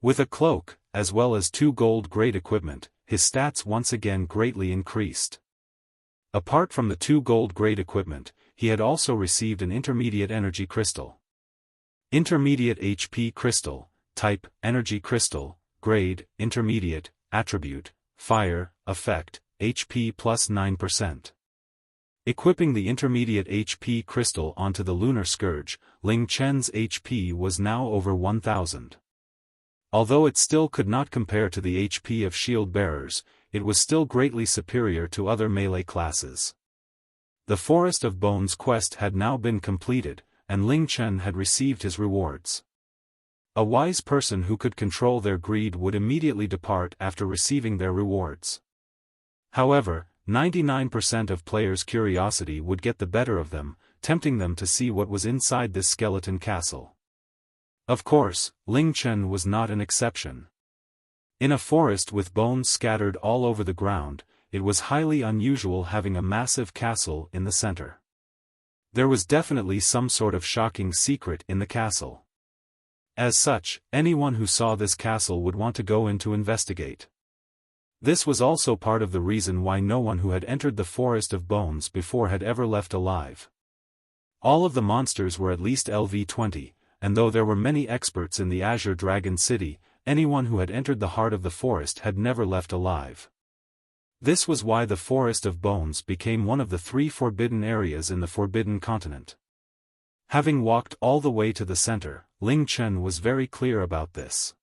With a cloak, as well as 2 gold-grade equipment, his stats once again greatly increased. Apart from the 2 gold-grade equipment, he had also received an intermediate energy crystal. Intermediate HP crystal, type, energy crystal, grade, intermediate, attribute, fire, effect, HP plus 9%. Equipping the intermediate HP crystal onto the lunar scourge, Ling Chen's HP was now over 1000. Although it still could not compare to the HP of shield bearers, it was still greatly superior to other melee classes. The Forest of Bones quest had now been completed, and Ling Chen had received his rewards. A wise person who could control their greed would immediately depart after receiving their rewards. However, 99% of players' curiosity would get the better of them, tempting them to see what was inside this skeleton castle. Of course, Ling Chen was not an exception. In a forest with bones scattered all over the ground, it was highly unusual having a massive castle in the center. There was definitely some sort of shocking secret in the castle. As such, anyone who saw this castle would want to go in to investigate. This was also part of the reason why no one who had entered the Forest of Bones before had ever left alive. All of the monsters were at least LV-20, and though there were many experts in the Azure Dragon City, anyone who had entered the heart of the forest had never left alive. This was why the Forest of Bones became one of the 3 forbidden areas in the Forbidden Continent. Having walked all the way to the center, Ling Chen was very clear about this.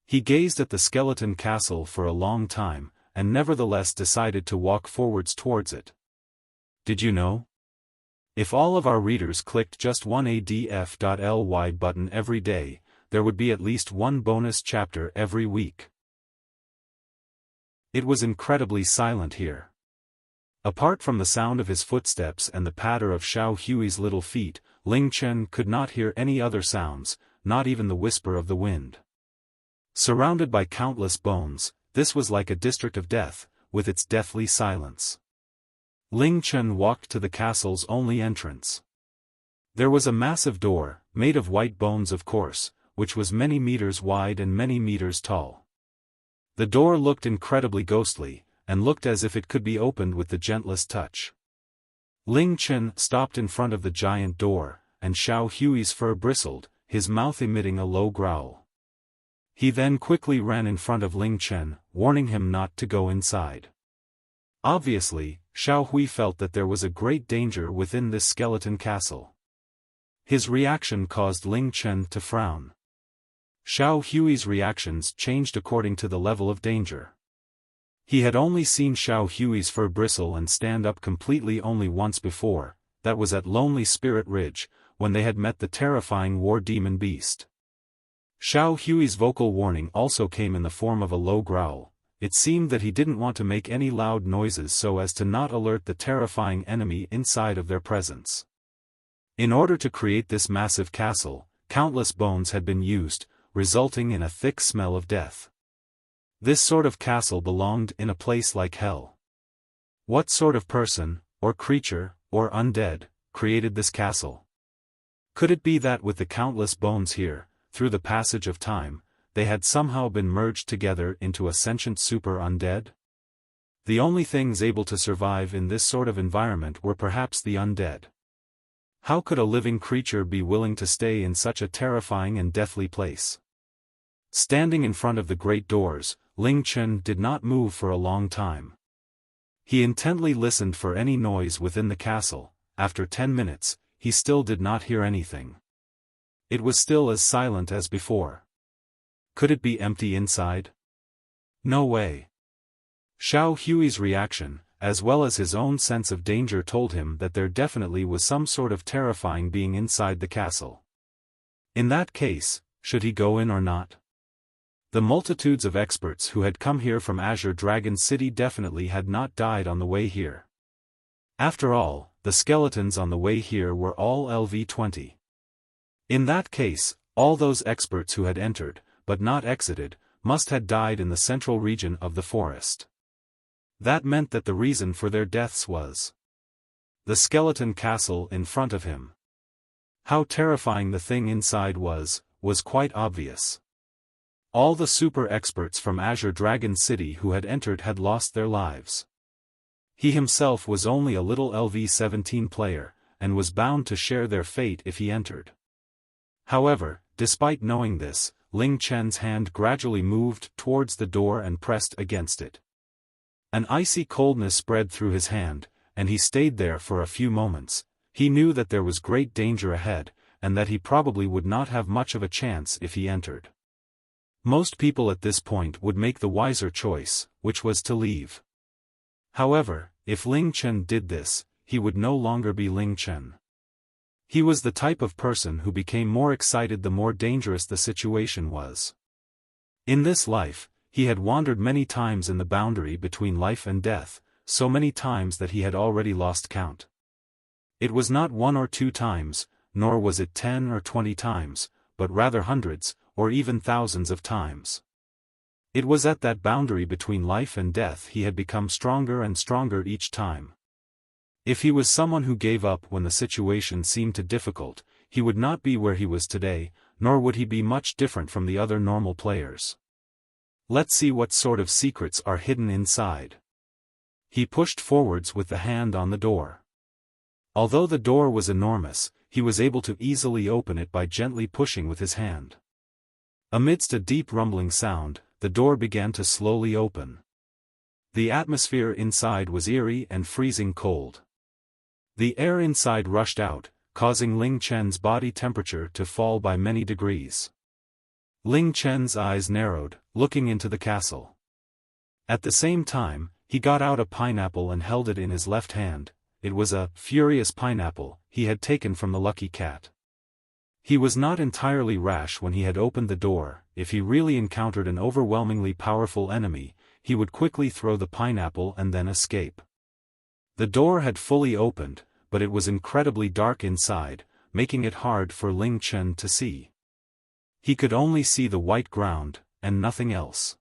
He gazed at the skeleton castle for a long time, and nevertheless decided to walk forwards towards it. Did you know? If all of our readers clicked just one ADF.ly button every day, there would be at least one bonus chapter every week. It was incredibly silent here. Apart from the sound of his footsteps and the patter of Xiao Hui's little feet, Ling Chen could not hear any other sounds, not even the whisper of the wind. Surrounded by countless bones, this was like a district of death, with its deathly silence. Ling Chen walked to the castle's only entrance. There was a massive door, made of white bones of course, which was many meters wide and many meters tall. The door looked incredibly ghostly, and looked as if it could be opened with the gentlest touch. Ling Chen stopped in front of the giant door, and Xiao Hui's fur bristled, his mouth emitting a low growl. He then quickly ran in front of Ling Chen, warning him not to go inside. Obviously, Xiao Hui felt that there was a great danger within this skeleton castle. His reaction caused Ling Chen to frown. Xiao Hui's reactions changed according to the level of danger. He had only seen Xiao Hui's fur bristle and stand up completely only once before, that was at Lonely Spirit Ridge, when they had met the terrifying war demon beast. Xiao Hui's vocal warning also came in the form of a low growl. It seemed that he didn't want to make any loud noises so as to not alert the terrifying enemy inside of their presence. In order to create this massive castle, countless bones had been used, resulting in a thick smell of death. This sort of castle belonged in a place like hell. What sort of person, or creature, or undead, created this castle? Could it be that with the countless bones here, through the passage of time, they had somehow been merged together into a sentient super undead? The only things able to survive in this sort of environment were perhaps the undead. How could a living creature be willing to stay in such a terrifying and deathly place? Standing in front of the great doors, Ling Chen did not move for a long time. He intently listened for any noise within the castle. After 10 minutes, he still did not hear anything. It was still as silent as before. Could it be empty inside? No way. Xiao Hui's reaction, as well as his own sense of danger, told him that there definitely was some sort of terrifying being inside the castle. In that case, should he go in or not? The multitudes of experts who had come here from Azure Dragon City definitely had not died on the way here. After all, the skeletons on the way here were all LV-20. In that case, all those experts who had entered, but not exited, must have died in the central region of the forest. That meant that the reason for their deaths was the skeleton castle in front of him. How terrifying the thing inside was quite obvious. All the super experts from Azure Dragon City who had entered had lost their lives. He himself was only a little LV-17 player, and was bound to share their fate if he entered. However, despite knowing this, Ling Chen's hand gradually moved towards the door and pressed against it. An icy coldness spread through his hand, and he stayed there for a few moments. He knew that there was great danger ahead, and that he probably would not have much of a chance if he entered. Most people at this point would make the wiser choice, which was to leave. However, if Ling Chen did this, he would no longer be Ling Chen. He was the type of person who became more excited the more dangerous the situation was. In this life, he had wandered many times in the boundary between life and death, so many times that he had already lost count. It was not 1 or 2 times, nor was it 10 or 20 times, but rather hundreds, or even thousands of times. It was at that boundary between life and death he had become stronger and stronger each time. If he was someone who gave up when the situation seemed too difficult, he would not be where he was today, nor would he be much different from the other normal players. Let's see what sort of secrets are hidden inside. He pushed forwards with the hand on the door. Although the door was enormous, he was able to easily open it by gently pushing with his hand. Amidst a deep rumbling sound, the door began to slowly open. The atmosphere inside was eerie and freezing cold. The air inside rushed out, causing Ling Chen's body temperature to fall by many degrees. Ling Chen's eyes narrowed, looking into the castle. At the same time, he got out a pineapple and held it in his left hand. It was a furious pineapple he had taken from the lucky cat. He was not entirely rash when he had opened the door. If he really encountered an overwhelmingly powerful enemy, he would quickly throw the pineapple and then escape. The door had fully opened, but it was incredibly dark inside, making it hard for Ling Chen to see. He could only see the white ground, and nothing else.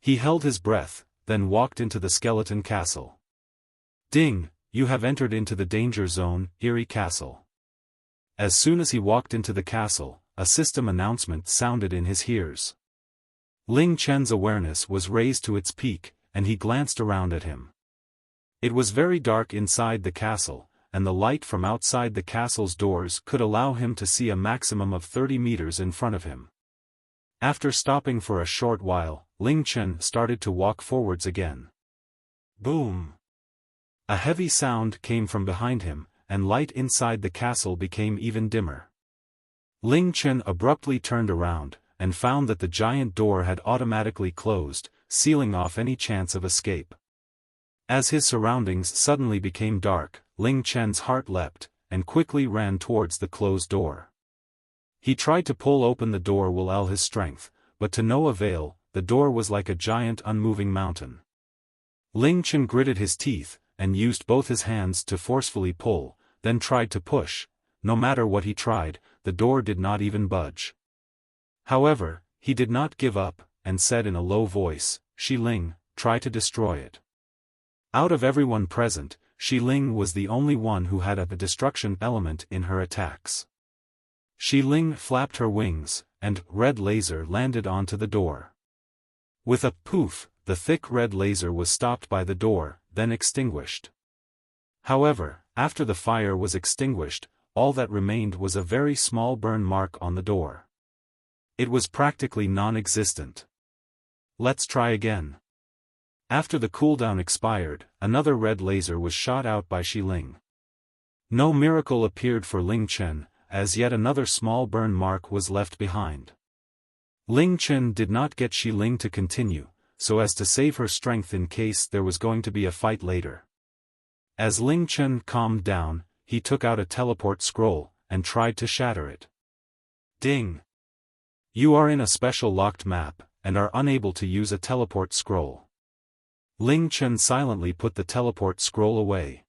He held his breath, then walked into the skeleton castle. Ding! You have entered into the danger zone, Eerie Castle. As soon as he walked into the castle, a system announcement sounded in his ears. Ling Chen's awareness was raised to its peak, and he glanced around at him. It was very dark inside the castle, and the light from outside the castle's doors could allow him to see a maximum of 30 meters in front of him. After stopping for a short while, Ling Chen started to walk forwards again. Boom! A heavy sound came from behind him, and light inside the castle became even dimmer. Ling Chen abruptly turned around, and found that the giant door had automatically closed, sealing off any chance of escape. As his surroundings suddenly became dark, Ling Chen's heart leapt, and quickly ran towards the closed door. He tried to pull open the door with all his strength, but to no avail. The door was like a giant unmoving mountain. Ling Chen gritted his teeth, and used both his hands to forcefully pull, then tried to push. No matter what he tried, the door did not even budge. However, he did not give up, and said in a low voice, "Shi Ling, try to destroy it." Out of everyone present, Shi Ling was the only one who had a destruction element in her attacks. Shi Ling flapped her wings, and red laser landed onto the door. With a poof, the thick red laser was stopped by the door, then extinguished. However, after the fire was extinguished, all that remained was a very small burn mark on the door. It was practically non-existent. Let's try again. After the cooldown expired, another red laser was shot out by Shi Ling. No miracle appeared for Ling Chen, as yet another small burn mark was left behind. Ling Chen did not get Shi Ling to continue, so as to save her strength in case there was going to be a fight later. As Ling Chen calmed down, he took out a teleport scroll, and tried to shatter it. Ding! You are in a special locked map, and are unable to use a teleport scroll. Ling Chen silently put the teleport scroll away.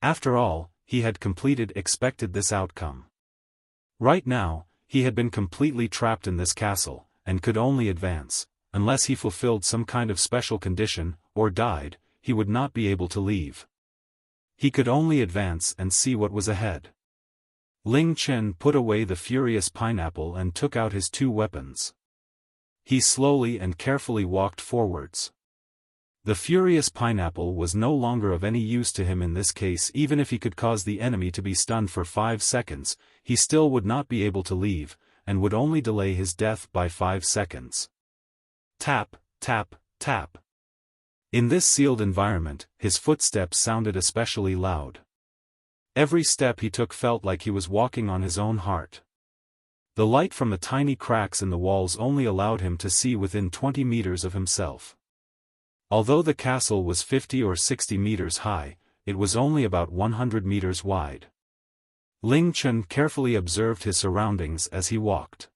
After all, he had expected this outcome. Right now, he had been completely trapped in this castle, and could only advance. Unless he fulfilled some kind of special condition, or died, he would not be able to leave. He could only advance and see what was ahead. Ling Chen put away the furious pineapple and took out his two weapons. He slowly and carefully walked forwards. The furious pineapple was no longer of any use to him in this case. Even if he could cause the enemy to be stunned for 5 seconds, he still would not be able to leave, and would only delay his death by 5 seconds. Tap, tap, tap. In this sealed environment, his footsteps sounded especially loud. Every step he took felt like he was walking on his own heart. The light from the tiny cracks in the walls only allowed him to see within 20 meters of himself. Although the castle was 50 or 60 meters high, it was only about 100 meters wide. Ling Chen carefully observed his surroundings as he walked.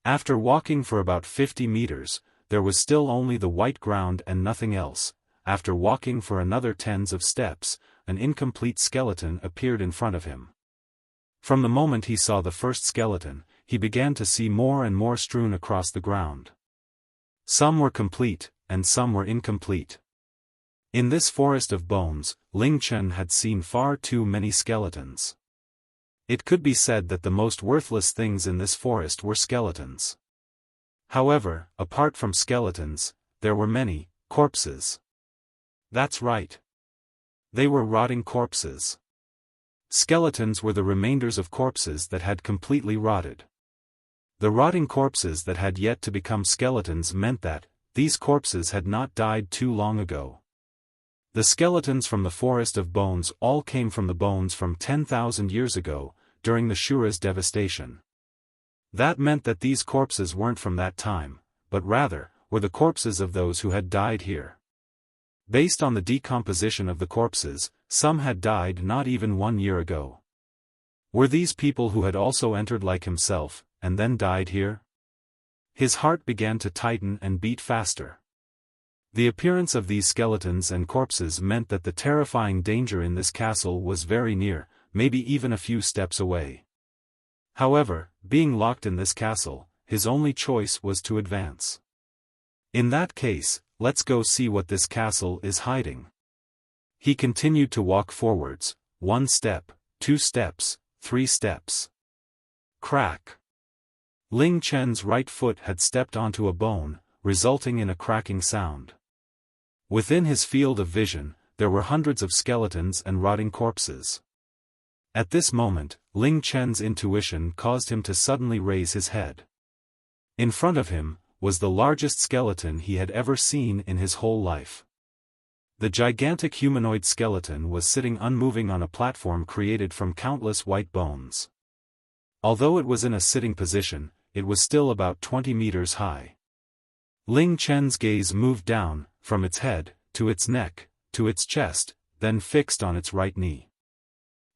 After walking for about 50 meters, there was still only the white ground and nothing else. after walking for another tens of steps, an incomplete skeleton appeared in front of him. From the moment he saw the first skeleton, he began to see more and more strewn across the ground. Some were complete, and some were incomplete. In this forest of bones, Ling Chen had seen far too many skeletons. It could be said that the most worthless things in this forest were skeletons. However, apart from skeletons, there were many corpses. That's right. They were rotting corpses. Skeletons were the remainders of corpses that had completely rotted. The rotting corpses that had yet to become skeletons meant that these corpses had not died too long ago. The skeletons from the forest of bones all came from the bones from 10,000 years ago, during the Shura's devastation. That meant that these corpses weren't from that time, but rather, were the corpses of those who had died here. Based on the decomposition of the corpses, some had died not even 1 year ago. Were these people who had also entered like himself, and then died here? His heart began to tighten and beat faster. The appearance of these skeletons and corpses meant that the terrifying danger in this castle was very near, maybe even a few steps away. However, being locked in this castle, his only choice was to advance. In that case, let's go see what this castle is hiding. He continued to walk forwards, 1 step, 2 steps, 3 steps. Crack. Ling Chen's right foot had stepped onto a bone, resulting in a cracking sound. Within his field of vision, there were hundreds of skeletons and rotting corpses. At this moment, Ling Chen's intuition caused him to suddenly raise his head. In front of him was the largest skeleton he had ever seen in his whole life. The gigantic humanoid skeleton was sitting unmoving on a platform created from countless white bones. Although it was in a sitting position, it was still about 20 meters high. Ling Chen's gaze moved down, from its head, to its neck, to its chest, then fixed on its right knee.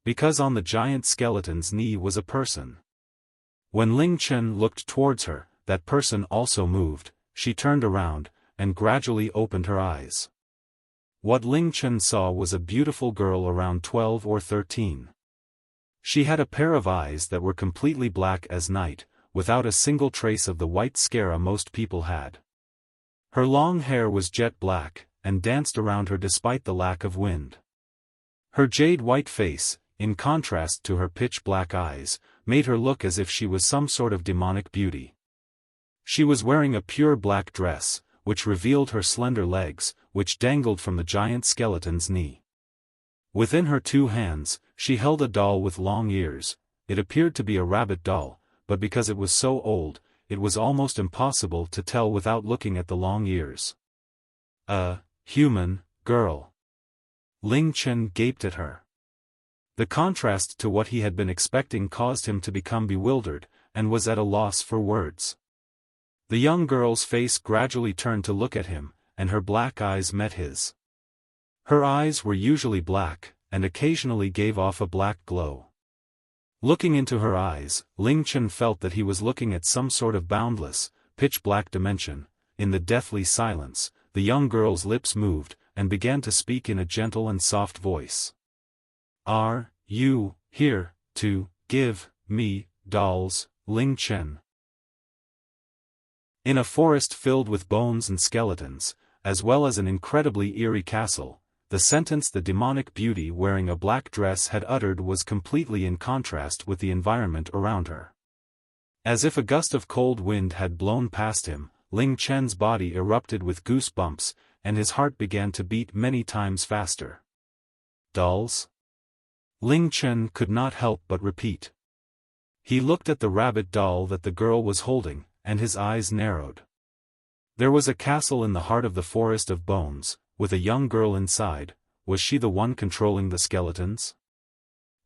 Because on the giant skeleton's knee was a person. When Ling Chen looked towards her, that person also moved. She turned around, and gradually opened her eyes. What Ling Chen saw was a beautiful girl around 12 or 13. She had a pair of eyes that were completely black as night, without a single trace of the white scara most people had. Her long hair was jet black, and danced around her despite the lack of wind. Her jade-white face, in contrast to her pitch-black eyes, made her look as if she was some sort of demonic beauty. She was wearing a pure black dress, which revealed her slender legs, which dangled from the giant skeleton's knee. Within her 2 hands, she held a doll with long ears. It appeared to be a rabbit doll, but because it was so old, it was almost impossible to tell without looking at the long ears. A human girl. Ling Chen gaped at her. The contrast to what he had been expecting caused him to become bewildered, and was at a loss for words. The young girl's face gradually turned to look at him, and her black eyes met his. Her eyes were usually black, and occasionally gave off a black glow. Looking into her eyes, Ling Chen felt that he was looking at some sort of boundless, pitch-black dimension. In the deathly silence, the young girl's lips moved, and began to speak in a gentle and soft voice. "Are you here to give me dolls, Ling Chen?" In a forest filled with bones and skeletons, as well as an incredibly eerie castle, the sentence the demonic beauty wearing a black dress had uttered was completely in contrast with the environment around her. As if a gust of cold wind had blown past him, Ling Chen's body erupted with goosebumps, and his heart began to beat many times faster. "Dolls?" Ling Chen could not help but repeat. He looked at the rabbit doll that the girl was holding, and his eyes narrowed. There was a castle in the heart of the forest of bones, with a young girl inside. Was she the one controlling the skeletons?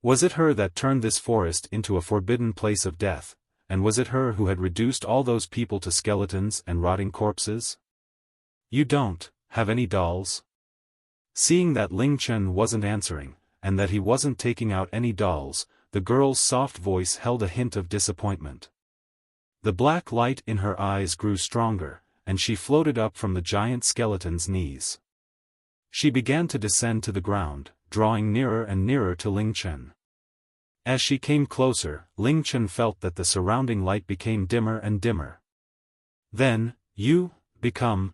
Was it her that turned this forest into a forbidden place of death, and was it her who had reduced all those people to skeletons and rotting corpses? "You don't have any dolls?" Seeing that Ling Chen wasn't answering, and that he wasn't taking out any dolls, the girl's soft voice held a hint of disappointment. The black light in her eyes grew stronger, and she floated up from the giant skeleton's knees. She began to descend to the ground, drawing nearer and nearer to Ling Chen. As she came closer, Ling Chen felt that the surrounding light became dimmer and dimmer. Then, you become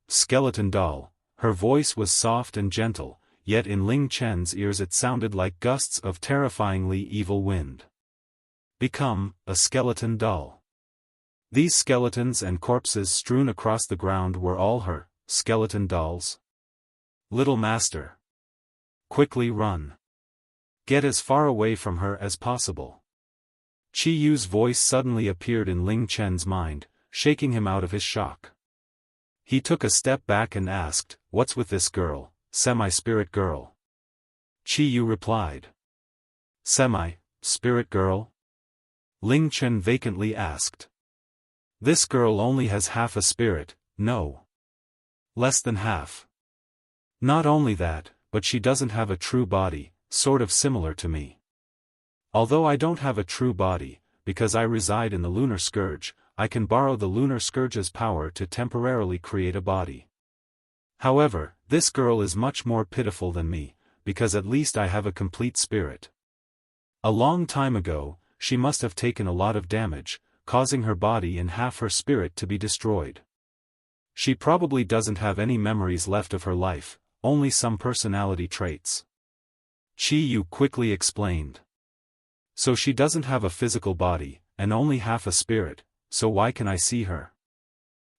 skeleton doll. Her voice was soft and gentle, yet in Ling Chen's ears it sounded like gusts of terrifyingly evil wind. Become a skeleton doll. These skeletons and corpses strewn across the ground were all her skeleton dolls. Little master. Quickly run. Get as far away from her as possible. Chi Yu's voice suddenly appeared in Ling Chen's mind, shaking him out of his shock. He took a step back and asked, "What's with this girl, semi-spirit girl?" Chi Yu replied. Semi-spirit girl? Ling Chen vacantly asked. This girl only has half a spirit, no. Less than half. Not only that, but she doesn't have a true body, sort of similar to me. Although I don't have a true body, because I reside in the lunar scourge, I can borrow the lunar scourge's power to temporarily create a body. However, this girl is much more pitiful than me, because at least I have a complete spirit. A long time ago, she must have taken a lot of damage, causing her body and half her spirit to be destroyed. She probably doesn't have any memories left of her life, only some personality traits. Chi Yu quickly explained. So she doesn't have a physical body, and only half a spirit, so why can I see her?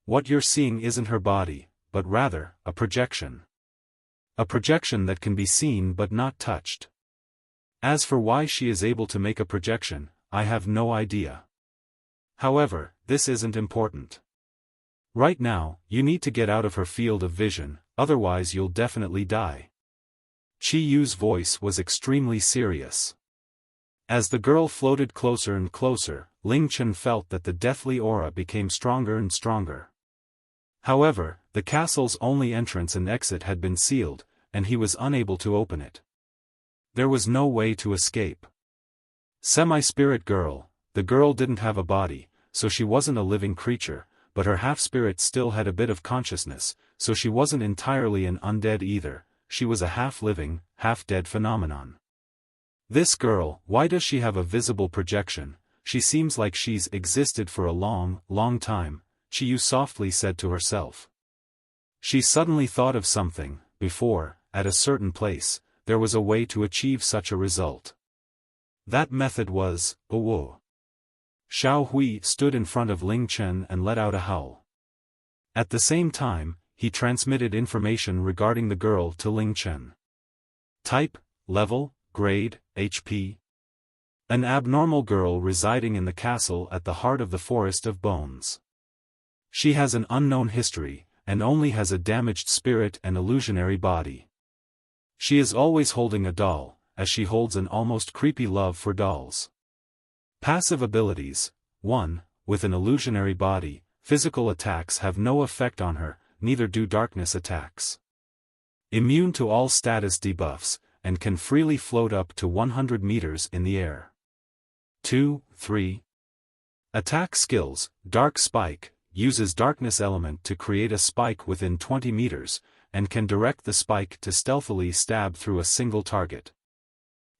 What you're seeing isn't her body, but rather, a projection. A projection that can be seen but not touched. As for why she is able to make a projection, I have no idea. However, this isn't important. Right now, you need to get out of her field of vision, otherwise you'll definitely die. Chi Yu's voice was extremely serious. As the girl floated closer and closer, Ling Chen felt that the deathly aura became stronger and stronger. However, the castle's only entrance and exit had been sealed, and he was unable to open it. There was no way to escape. Semi-spirit girl, the girl didn't have a body, so she wasn't a living creature, but her half-spirit still had a bit of consciousness, so she wasn't entirely an undead either, she was a half-living, half-dead phenomenon. This girl, why does she have a visible projection? She seems like she's existed for a long, long time, Chi Yu softly said to herself. She suddenly thought of something. Before, at a certain place, there was a way to achieve such a result. That method was, Owo. Xiao Hui stood in front of Ling Chen and let out a howl. At the same time, he transmitted information regarding the girl to Ling Chen. Type, level, grade, HP. An abnormal girl residing in the castle at the heart of the Forest of Bones. She has an unknown history, and only has a damaged spirit and illusionary body. She is always holding a doll, as she holds an almost creepy love for dolls. Passive abilities: 1. With an illusionary body, physical attacks have no effect on her, neither do darkness attacks. Immune to all status debuffs, and can freely float up to 100 meters in the air. 2, 3. Attack skills: Dark Spike, uses darkness element to create a spike within 20 meters, and can direct the spike to stealthily stab through a single target.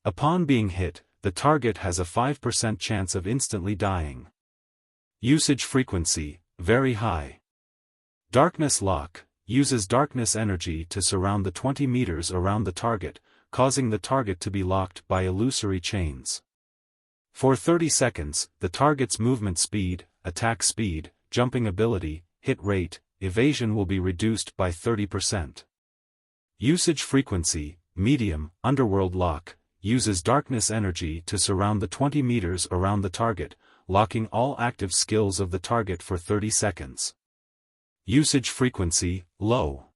Upon being hit, the target has a 5% chance of instantly dying. Usage frequency: very high. Darkness Lock, uses darkness energy to surround the 20 meters around the target, causing the target to be locked by illusory chains. For 30 seconds, the target's movement speed, attack speed, jumping ability, hit rate, evasion will be reduced by 30%. Usage frequency: medium. Underworld Lock, uses darkness energy to surround the 20 meters around the target, locking all active skills of the target for 30 seconds. Usage frequency: low.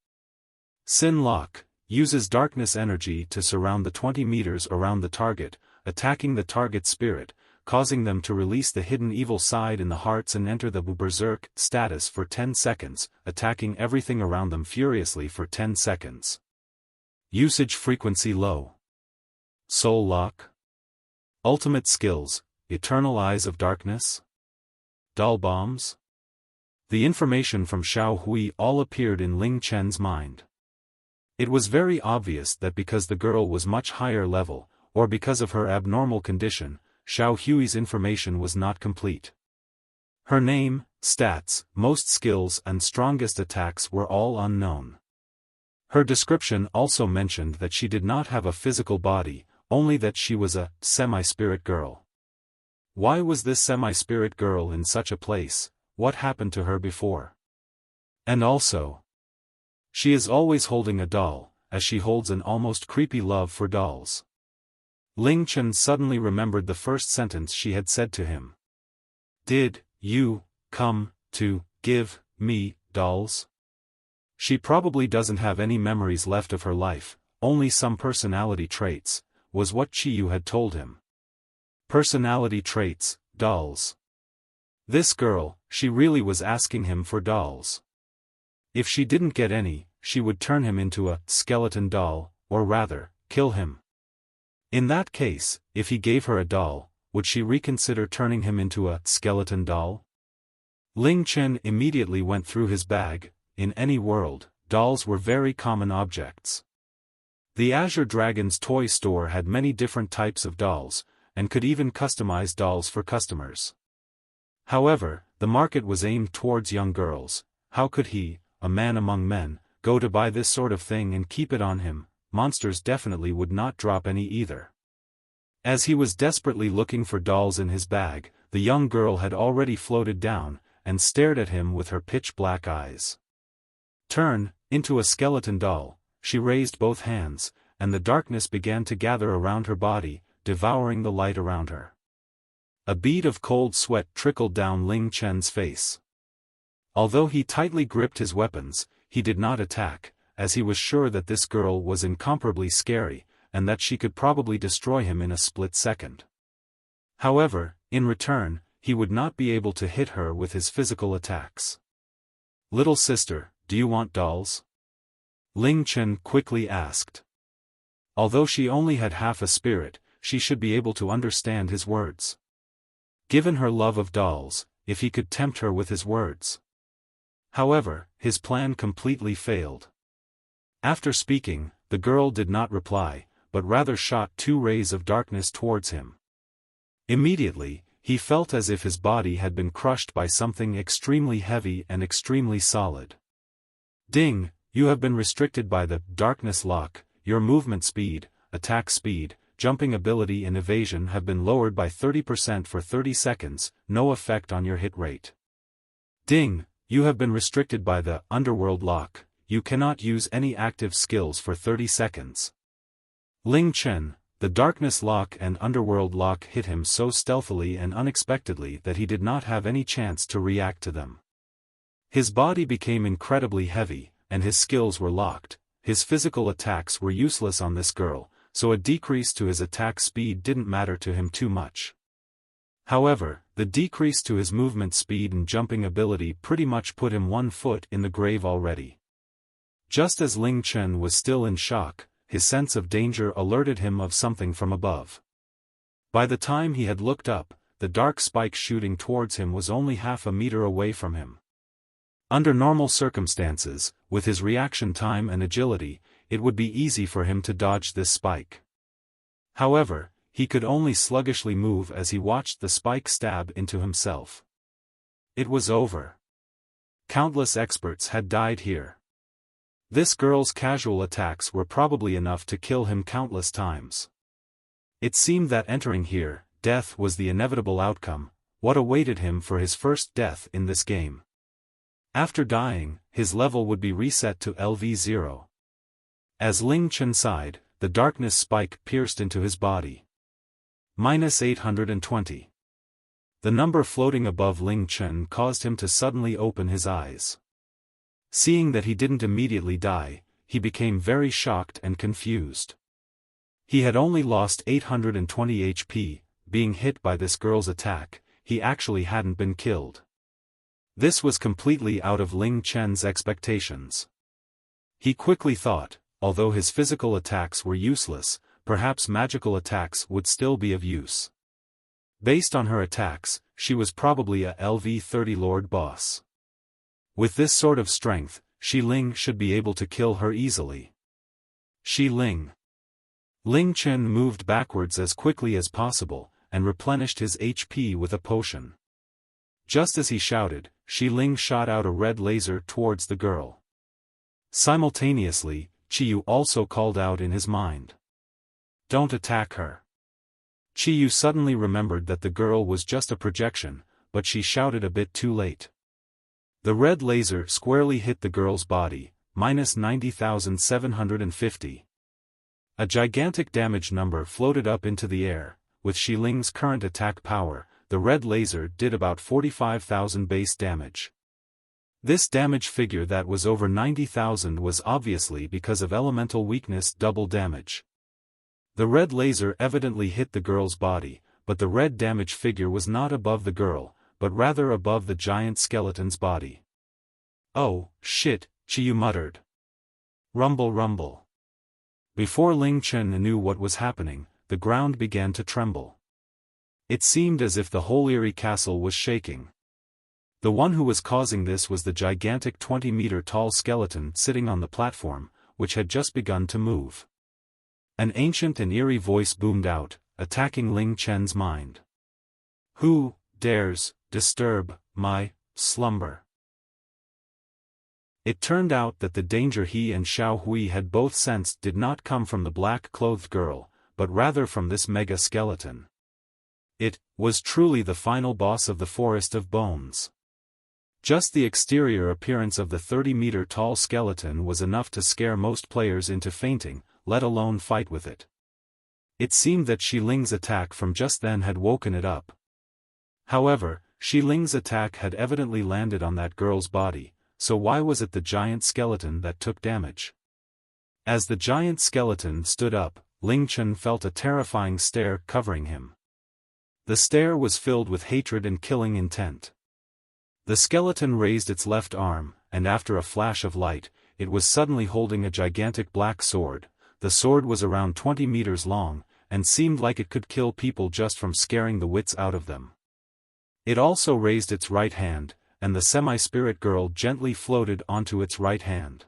Sin Lock, uses darkness energy to surround the 20 meters around the target, attacking the target spirit, causing them to release the hidden evil side in the hearts and enter the Berserk status for 10 seconds, attacking everything around them furiously for 10 seconds. Usage frequency low. Soul Lock. Ultimate skills: Eternal Eyes of Darkness. Doll Bombs. The information from Xiao Hui all appeared in Ling Chen's mind. It was very obvious that because the girl was much higher level, or because of her abnormal condition, Xiao Hui's information was not complete. Her name, stats, most skills and strongest attacks were all unknown. Her description also mentioned that she did not have a physical body, only that she was a semi-spirit girl. Why was this semi-spirit girl in such a place? What happened to her before? And also, she is always holding a doll, as she holds an almost creepy love for dolls. Ling Chen suddenly remembered the first sentence she had said to him. Did you come to give me dolls? She probably doesn't have any memories left of her life, only some personality traits, was what Qiyu had told him. Personality traits, dolls. This girl, she really was asking him for dolls. If she didn't get any, she would turn him into a skeleton doll, or rather, kill him. In that case, if he gave her a doll, would she reconsider turning him into a skeleton doll? Ling Chen immediately went through his bag. In any world, dolls were very common objects. The Azure Dragon's toy store had many different types of dolls, and could even customize dolls for customers. However, the market was aimed towards young girls. How could he, a man among men, go to buy this sort of thing and keep it on him? Monsters definitely would not drop any either. As he was desperately looking for dolls in his bag, the young girl had already floated down, and stared at him with her pitch-black eyes. Turn into a skeleton doll, she raised both hands, and the darkness began to gather around her body, devouring the light around her. A bead of cold sweat trickled down Ling Chen's face. Although he tightly gripped his weapons, he did not attack, as he was sure that this girl was incomparably scary, and that she could probably destroy him in a split second. However, in return, he would not be able to hit her with his physical attacks. Little sister, do you want dolls? Ling Chen quickly asked. Although she only had half a spirit, she should be able to understand his words. Given her love of dolls, if he could tempt her with his words. However, his plan completely failed. After speaking, the girl did not reply, but rather shot 2 rays of darkness towards him. Immediately, he felt as if his body had been crushed by something extremely heavy and extremely solid. Ding, you have been restricted by the darkness lock. Your movement speed, attack speed, jumping ability and evasion have been lowered by 30% for 30 seconds, no effect on your hit rate. Ding, you have been restricted by the underworld lock. You cannot use any active skills for 30 seconds. Ling Chen, the darkness lock and underworld lock hit him so stealthily and unexpectedly that he did not have any chance to react to them. His body became incredibly heavy, and his skills were locked. His physical attacks were useless on this girl, so a decrease to his attack speed didn't matter to him too much. However, the decrease to his movement speed and jumping ability pretty much put him 1 foot in the grave already. Just as Ling Chen was still in shock, his sense of danger alerted him of something from above. By the time he had looked up, the dark spike shooting towards him was only half a meter away from him. Under normal circumstances, with his reaction time and agility, it would be easy for him to dodge this spike. However, he could only sluggishly move as he watched the spike stab into himself. It was over. Countless experts had died here. This girl's casual attacks were probably enough to kill him countless times. It seemed that entering here, death was the inevitable outcome. What awaited him for his first death in this game? After dying, his level would be reset to LV0. As Ling Chen sighed, the darkness spike pierced into his body. -820. The number floating above Ling Chen caused him to suddenly open his eyes. Seeing that he didn't immediately die, he became very shocked and confused. He had only lost 820 HP, being hit by this girl's attack. He actually hadn't been killed. This was completely out of Ling Chen's expectations. He quickly thought, although his physical attacks were useless, perhaps magical attacks would still be of use. Based on her attacks, she was probably a LV30 Lord boss. With this sort of strength, Ling should be able to kill her easily. Shi Ling. Ling Chen moved backwards as quickly as possible, and replenished his HP with a potion. Just as he shouted, Shi Ling shot out a red laser towards the girl. Simultaneously, Qiyu also called out in his mind. Don't attack her. Qiyu suddenly remembered that the girl was just a projection, but she shouted a bit too late. The red laser squarely hit the girl's body, minus 90,750. A gigantic damage number floated up into the air. With Shi Ling's current attack power, the red laser did about 45,000 base damage. This damage figure that was over 90,000 was obviously because of elemental weakness double damage. The red laser evidently hit the girl's body, but the red damage figure was not above the girl, but rather above the giant skeleton's body. Oh, shit, Qiyu muttered. Rumble rumble. Before Ling Chen knew what was happening, the ground began to tremble. It seemed as if the whole Eerie castle was shaking. The one who was causing this was the gigantic 20-meter-tall skeleton sitting on the platform, which had just begun to move. An ancient and eerie voice boomed out, attacking Ling Chen's mind. Who dares disturb my slumber? It turned out that the danger he and Xiao Hui had both sensed did not come from the black-clothed girl, but rather from this mega-skeleton. It was truly the final boss of the Forest of Bones. Just the exterior appearance of the 30-meter-tall skeleton was enough to scare most players into fainting, let alone fight with it. It seemed that Shi Ling's attack from just then had woken it up. However, Shi Ling's attack had evidently landed on that girl's body, so why was it the giant skeleton that took damage? As the giant skeleton stood up, Ling Chen felt a terrifying stare covering him. The stare was filled with hatred and killing intent. The skeleton raised its left arm, and after a flash of light, it was suddenly holding a gigantic black sword. The sword was around 20 meters long, and seemed like it could kill people just from scaring the wits out of them. It also raised its right hand, and the semi-spirit girl gently floated onto its right hand.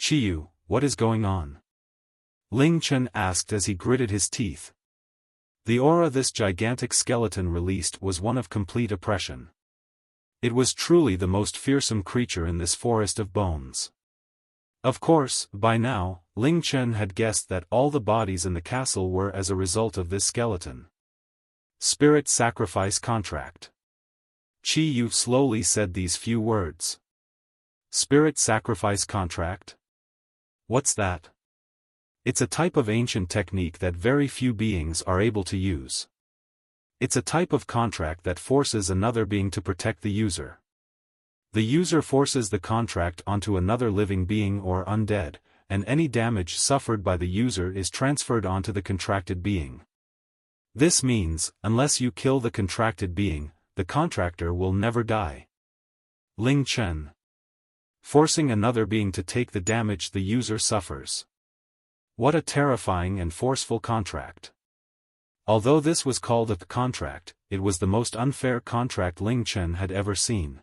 Qiyu, what is going on? Ling Chen asked as he gritted his teeth. The aura this gigantic skeleton released was one of complete oppression. It was truly the most fearsome creature in this forest of bones. Of course, by now, Ling Chen had guessed that all the bodies in the castle were as a result of this skeleton. Spirit sacrifice contract. Qiyu slowly said these few words. Spirit sacrifice contract? What's that? It's a type of ancient technique that very few beings are able to use. It's a type of contract that forces another being to protect the user. The user forces the contract onto another living being or undead, and any damage suffered by the user is transferred onto the contracted being. This means, unless you kill the contracted being, the contractor will never die. Ling Chen. Forcing another being to take the damage the user suffers. What a terrifying and forceful contract. Although this was called a contract, it was the most unfair contract Ling Chen had ever seen.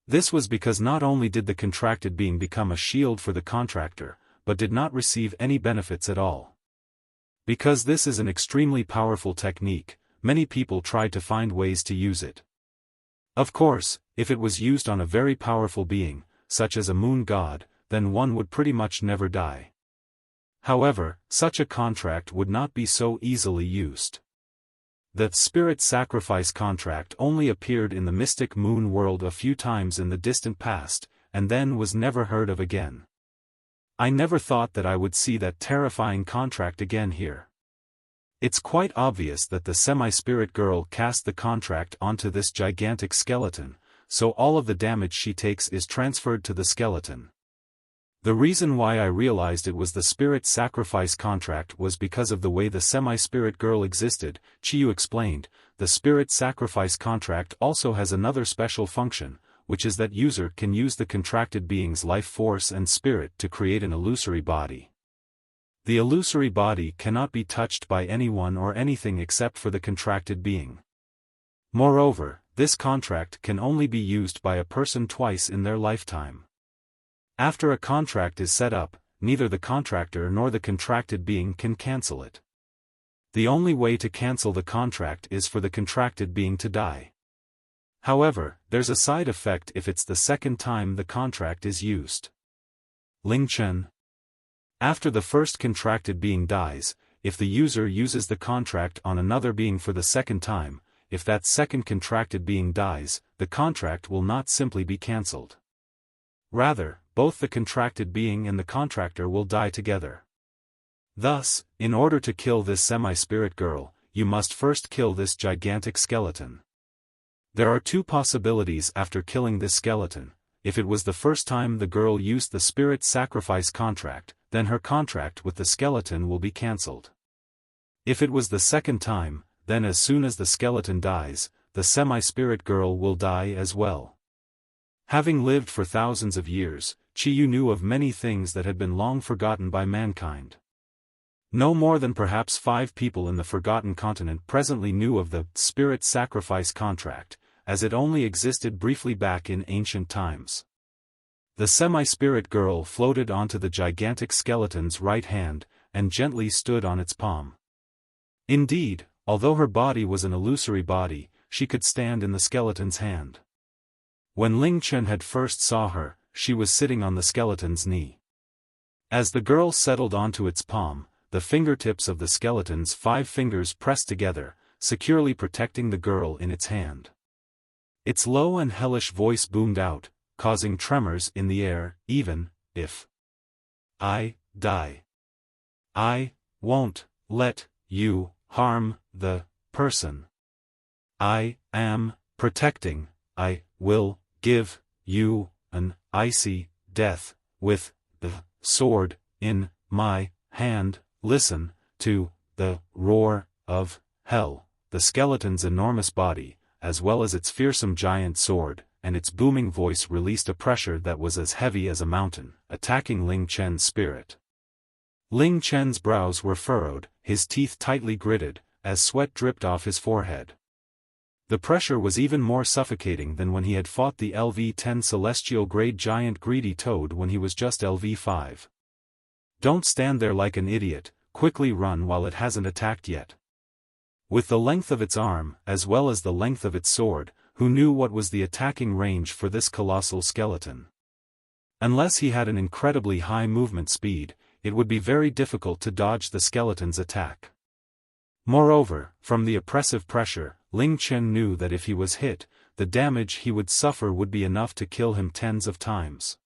This was because not only did the contracted being become a shield for the contractor, but did not receive any benefits at all. Because this is an extremely powerful technique, many people tried to find ways to use it. Of course, if it was used on a very powerful being, such as a moon god, then one would pretty much never die. However, such a contract would not be so easily used. The spirit sacrifice contract only appeared in the mystic moon world a few times in the distant past, and then was never heard of again. I never thought that I would see that terrifying contract again here. It's quite obvious that the semi-spirit girl cast the contract onto this gigantic skeleton, so all of the damage she takes is transferred to the skeleton. The reason why I realized it was the spirit sacrifice contract was because of the way the semi-spirit girl existed, Qiyu explained. The spirit sacrifice contract also has another special function, which is that user can use the contracted being's life force and spirit to create an illusory body. The illusory body cannot be touched by anyone or anything except for the contracted being. Moreover, this contract can only be used by a person twice in their lifetime. After a contract is set up, neither the contractor nor the contracted being can cancel it. The only way to cancel the contract is for the contracted being to die. However, there's a side effect if it's the second time the contract is used. Ling Chen. After the first contracted being dies, if the user uses the contract on another being for the second time, if that second contracted being dies, the contract will not simply be cancelled. Rather, both the contracted being and the contractor will die together. Thus, in order to kill this semi-spirit girl, you must first kill this gigantic skeleton. There are two possibilities after killing this skeleton. If it was the first time the girl used the spirit sacrifice contract, then her contract with the skeleton will be cancelled. If it was the second time, then as soon as the skeleton dies, the semi-spirit girl will die as well. Having lived for thousands of years, Qiyu knew of many things that had been long forgotten by mankind. No more than perhaps 5 people in the Forgotten Continent presently knew of the spirit sacrifice contract, as it only existed briefly back in ancient times. The semi-spirit girl floated onto the gigantic skeleton's right hand, and gently stood on its palm. Indeed, although her body was an illusory body, she could stand in the skeleton's hand. When Ling Chen had first saw her, she was sitting on the skeleton's knee. As the girl settled onto its palm, the fingertips of the skeleton's 5 fingers pressed together, securely protecting the girl in its hand. Its low and hellish voice boomed out, causing tremors in the air. Even if I die, I won't let you harm the person I am protecting. I will give you an icy death with the sword in my hand. Listen to the roar of hell. The skeleton's enormous body, as well as its fearsome giant sword, and its booming voice released a pressure that was as heavy as a mountain, attacking Ling Chen's spirit. Ling Chen's brows were furrowed, his teeth tightly gritted, as sweat dripped off his forehead. The pressure was even more suffocating than when he had fought the LV-10 celestial-grade giant greedy toad when he was just LV-5. Don't stand there like an idiot, quickly run while it hasn't attacked yet. With the length of its arm, as well as the length of its sword, who knew what was the attacking range for this colossal skeleton? Unless he had an incredibly high movement speed, it would be very difficult to dodge the skeleton's attack. Moreover, from the oppressive pressure, Ling Chen knew that if he was hit, the damage he would suffer would be enough to kill him tens of times.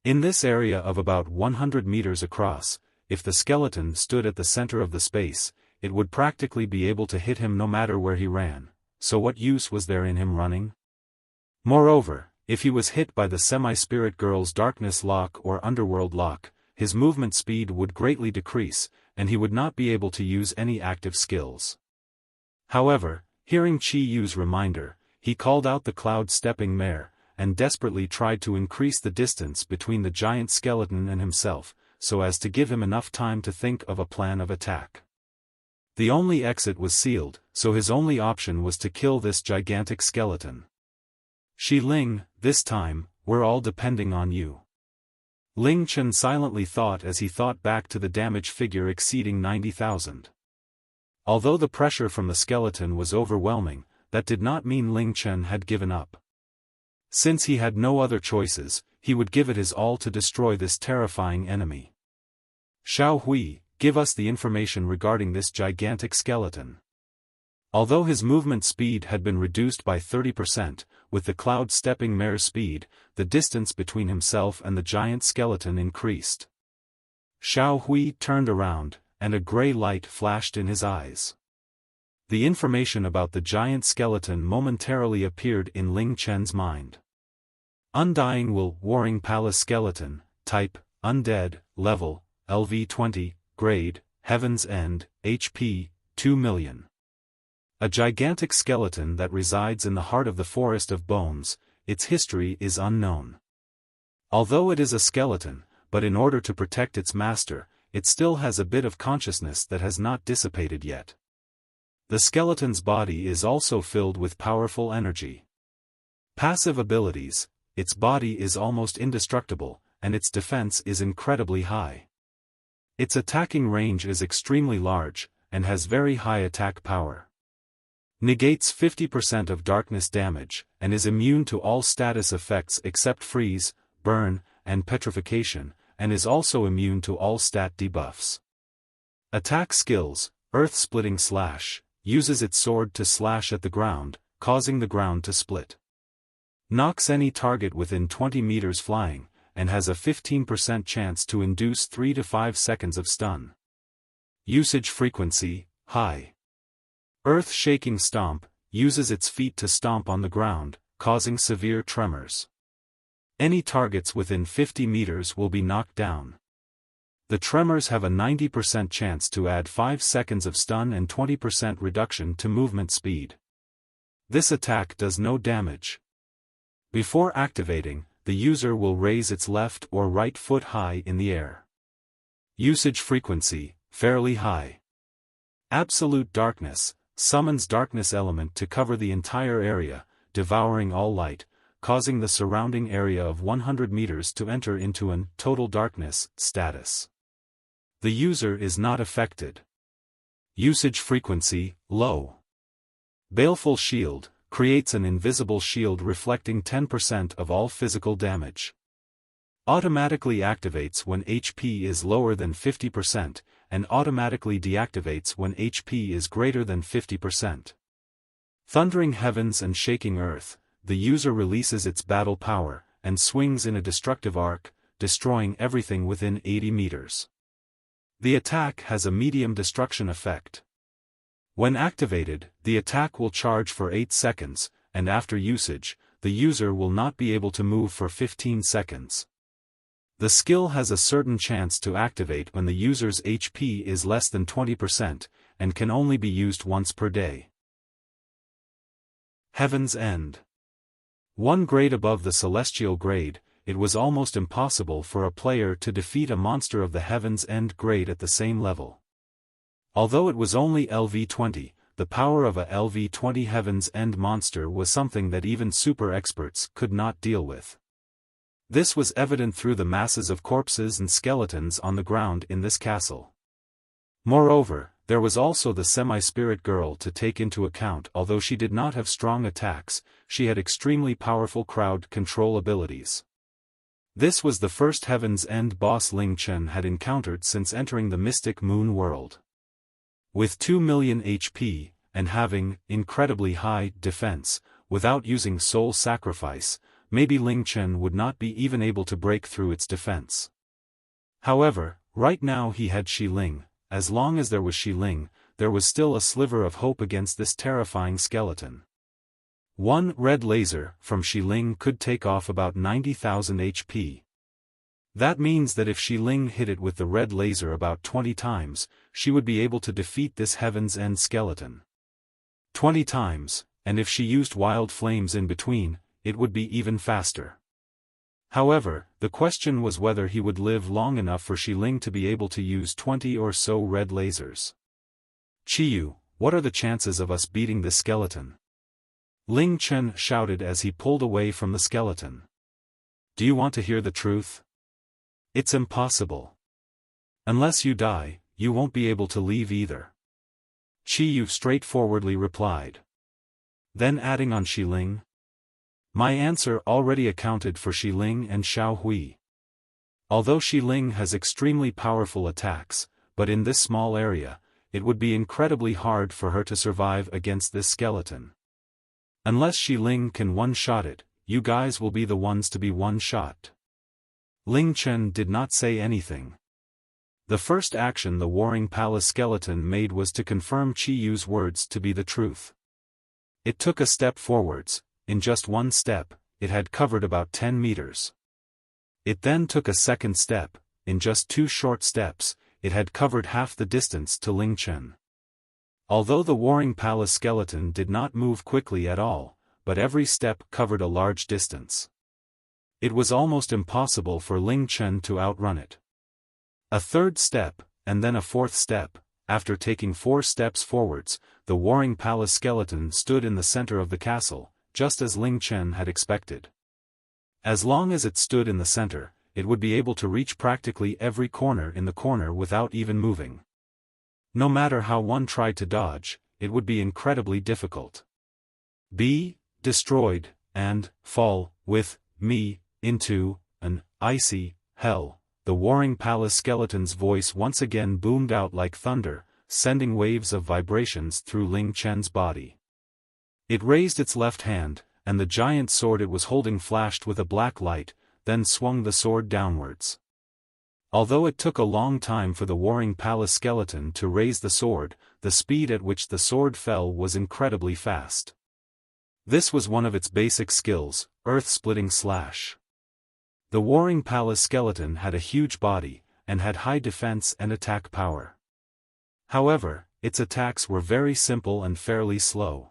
In this area of about 100 meters across, if the skeleton stood at the center of the space, it would practically be able to hit him no matter where he ran, so what use was there in him running? Moreover, if he was hit by the semi-spirit girl's darkness lock or underworld lock, his movement speed would greatly decrease, and he would not be able to use any active skills. However, hearing Qiyu's reminder, he called out the cloud-stepping mare, and desperately tried to increase the distance between the giant skeleton and himself, so as to give him enough time to think of a plan of attack. The only exit was sealed, so his only option was to kill this gigantic skeleton. Shi Ling, this time, we're all depending on you. Ling Chen silently thought as he thought back to the damage figure exceeding 90,000. Although the pressure from the skeleton was overwhelming, that did not mean Ling Chen had given up. Since he had no other choices, he would give it his all to destroy this terrifying enemy. Xiao Hui, give us the information regarding this gigantic skeleton. Although his movement speed had been reduced by 30%, with the cloud-stepping mare's speed, the distance between himself and the giant skeleton increased. Xiao Hui turned around, and a gray light flashed in his eyes. The information about the giant skeleton momentarily appeared in Ling Chen's mind. Undying will Warring Palace Skeleton, Type, Undead, Level, LV-20, Grade, Heaven's End, HP, 2 million. A gigantic skeleton that resides in the heart of the Forest of Bones, its history is unknown. Although it is a skeleton, but in order to protect its master, it still has a bit of consciousness that has not dissipated yet. The skeleton's body is also filled with powerful energy. Passive abilities, its body is almost indestructible, and its defense is incredibly high. Its attacking range is extremely large, and has very high attack power. Negates 50% of darkness damage, and is immune to all status effects except freeze, burn, and petrification, and is also immune to all stat debuffs. Attack skills: Earth-Splitting Slash, uses its sword to slash at the ground, causing the ground to split. Knocks any target within 20 meters flying, and has a 15% chance to induce 3 to 5 seconds of stun. Usage frequency: high. Earth-Shaking Stomp, uses its feet to stomp on the ground, causing severe tremors. Any targets within 50 meters will be knocked down. The tremors have a 90% chance to add 5 seconds of stun and 20% reduction to movement speed. This attack does no damage. Before activating, the user will raise its left or right foot high in the air. Usage frequency: fairly high. Absolute Darkness, summons darkness element to cover the entire area, devouring all light, causing the surrounding area of 100 meters to enter into an total darkness status. The user is not affected. Usage frequency: low. Baleful Shield, creates an invisible shield reflecting 10% of all physical damage. Automatically activates when HP is lower than 50%, and automatically deactivates when HP is greater than 50%. Thundering Heavens and Shaking Earth, the user releases its battle power, and swings in a destructive arc, destroying everything within 80 meters. The attack has a medium destruction effect. When activated, the attack will charge for 8 seconds, and after usage, the user will not be able to move for 15 seconds. The skill has a certain chance to activate when the user's HP is less than 20%, and can only be used once per day. Heaven's End. One grade above the Celestial grade, it was almost impossible for a player to defeat a monster of the Heaven's End grade at the same level. Although it was only LV20, the power of a LV20 Heaven's End monster was something that even super experts could not deal with. This was evident through the masses of corpses and skeletons on the ground in this castle. Moreover, there was also the semi-spirit girl to take into account. Although she did not have strong attacks, she had extremely powerful crowd control abilities. This was the first Heaven's End boss Ling Chen had encountered since entering the Mystic Moon world. With 2 million HP, and having incredibly high defense, without using soul sacrifice, maybe Ling Chen would not be even able to break through its defense. However, right now he had Shi Ling. As long as there was Shi Ling, there was still a sliver of hope against this terrifying skeleton. One red laser from Shi Ling could take off about 90,000 HP. That means that if Shi Ling hit it with the red laser about 20 times, she would be able to defeat this Heaven's End skeleton. 20 times, and if she used wild flames in between, it would be even faster. However, the question was whether he would live long enough for Shi Ling to be able to use 20 or so red lasers. "Chiyu, what are the chances of us beating this skeleton?" Ling Chen shouted as he pulled away from the skeleton. "Do you want to hear the truth? It's impossible. Unless you die, you won't be able to leave either." Chiyu straightforwardly replied. Then adding on Shi Ling, "My answer already accounted for Shi Ling and Xiao Hui. Although Shi Ling has extremely powerful attacks, but in this small area, it would be incredibly hard for her to survive against this skeleton. Unless Shi Ling can one-shot it, you guys will be the ones to be one-shot." Ling Chen did not say anything. The first action the Warring Palace skeleton made was to confirm Chiyu's words to be the truth. It took a step forwards. In just one step, it had covered about 10 meters. It then took a second step. In just 2 short steps, it had covered half the distance to Ling Chen. Although the Warring Palace skeleton did not move quickly at all, but every step covered a large distance. It was almost impossible for Ling Chen to outrun it. A third step, and then a fourth step. After taking 4 steps forwards, the Warring Palace skeleton stood in the center of the castle, just as Ling Chen had expected. As long as it stood in the center, it would be able to reach practically every corner in the corner without even moving. No matter how one tried to dodge, it would be incredibly difficult. Be destroyed, and fall, with me, into an icy hell. The warring palace skeleton's voice once again boomed out like thunder, sending waves of vibrations through Ling Chen's body. It raised its left hand, and the giant sword it was holding flashed with a black light, then swung the sword downwards. Although it took a long time for the warring palace skeleton to raise the sword, the speed at which the sword fell was incredibly fast. This was one of its basic skills, earth-splitting slash. The warring palace skeleton had a huge body, and had high defense and attack power. However, its attacks were very simple and fairly slow.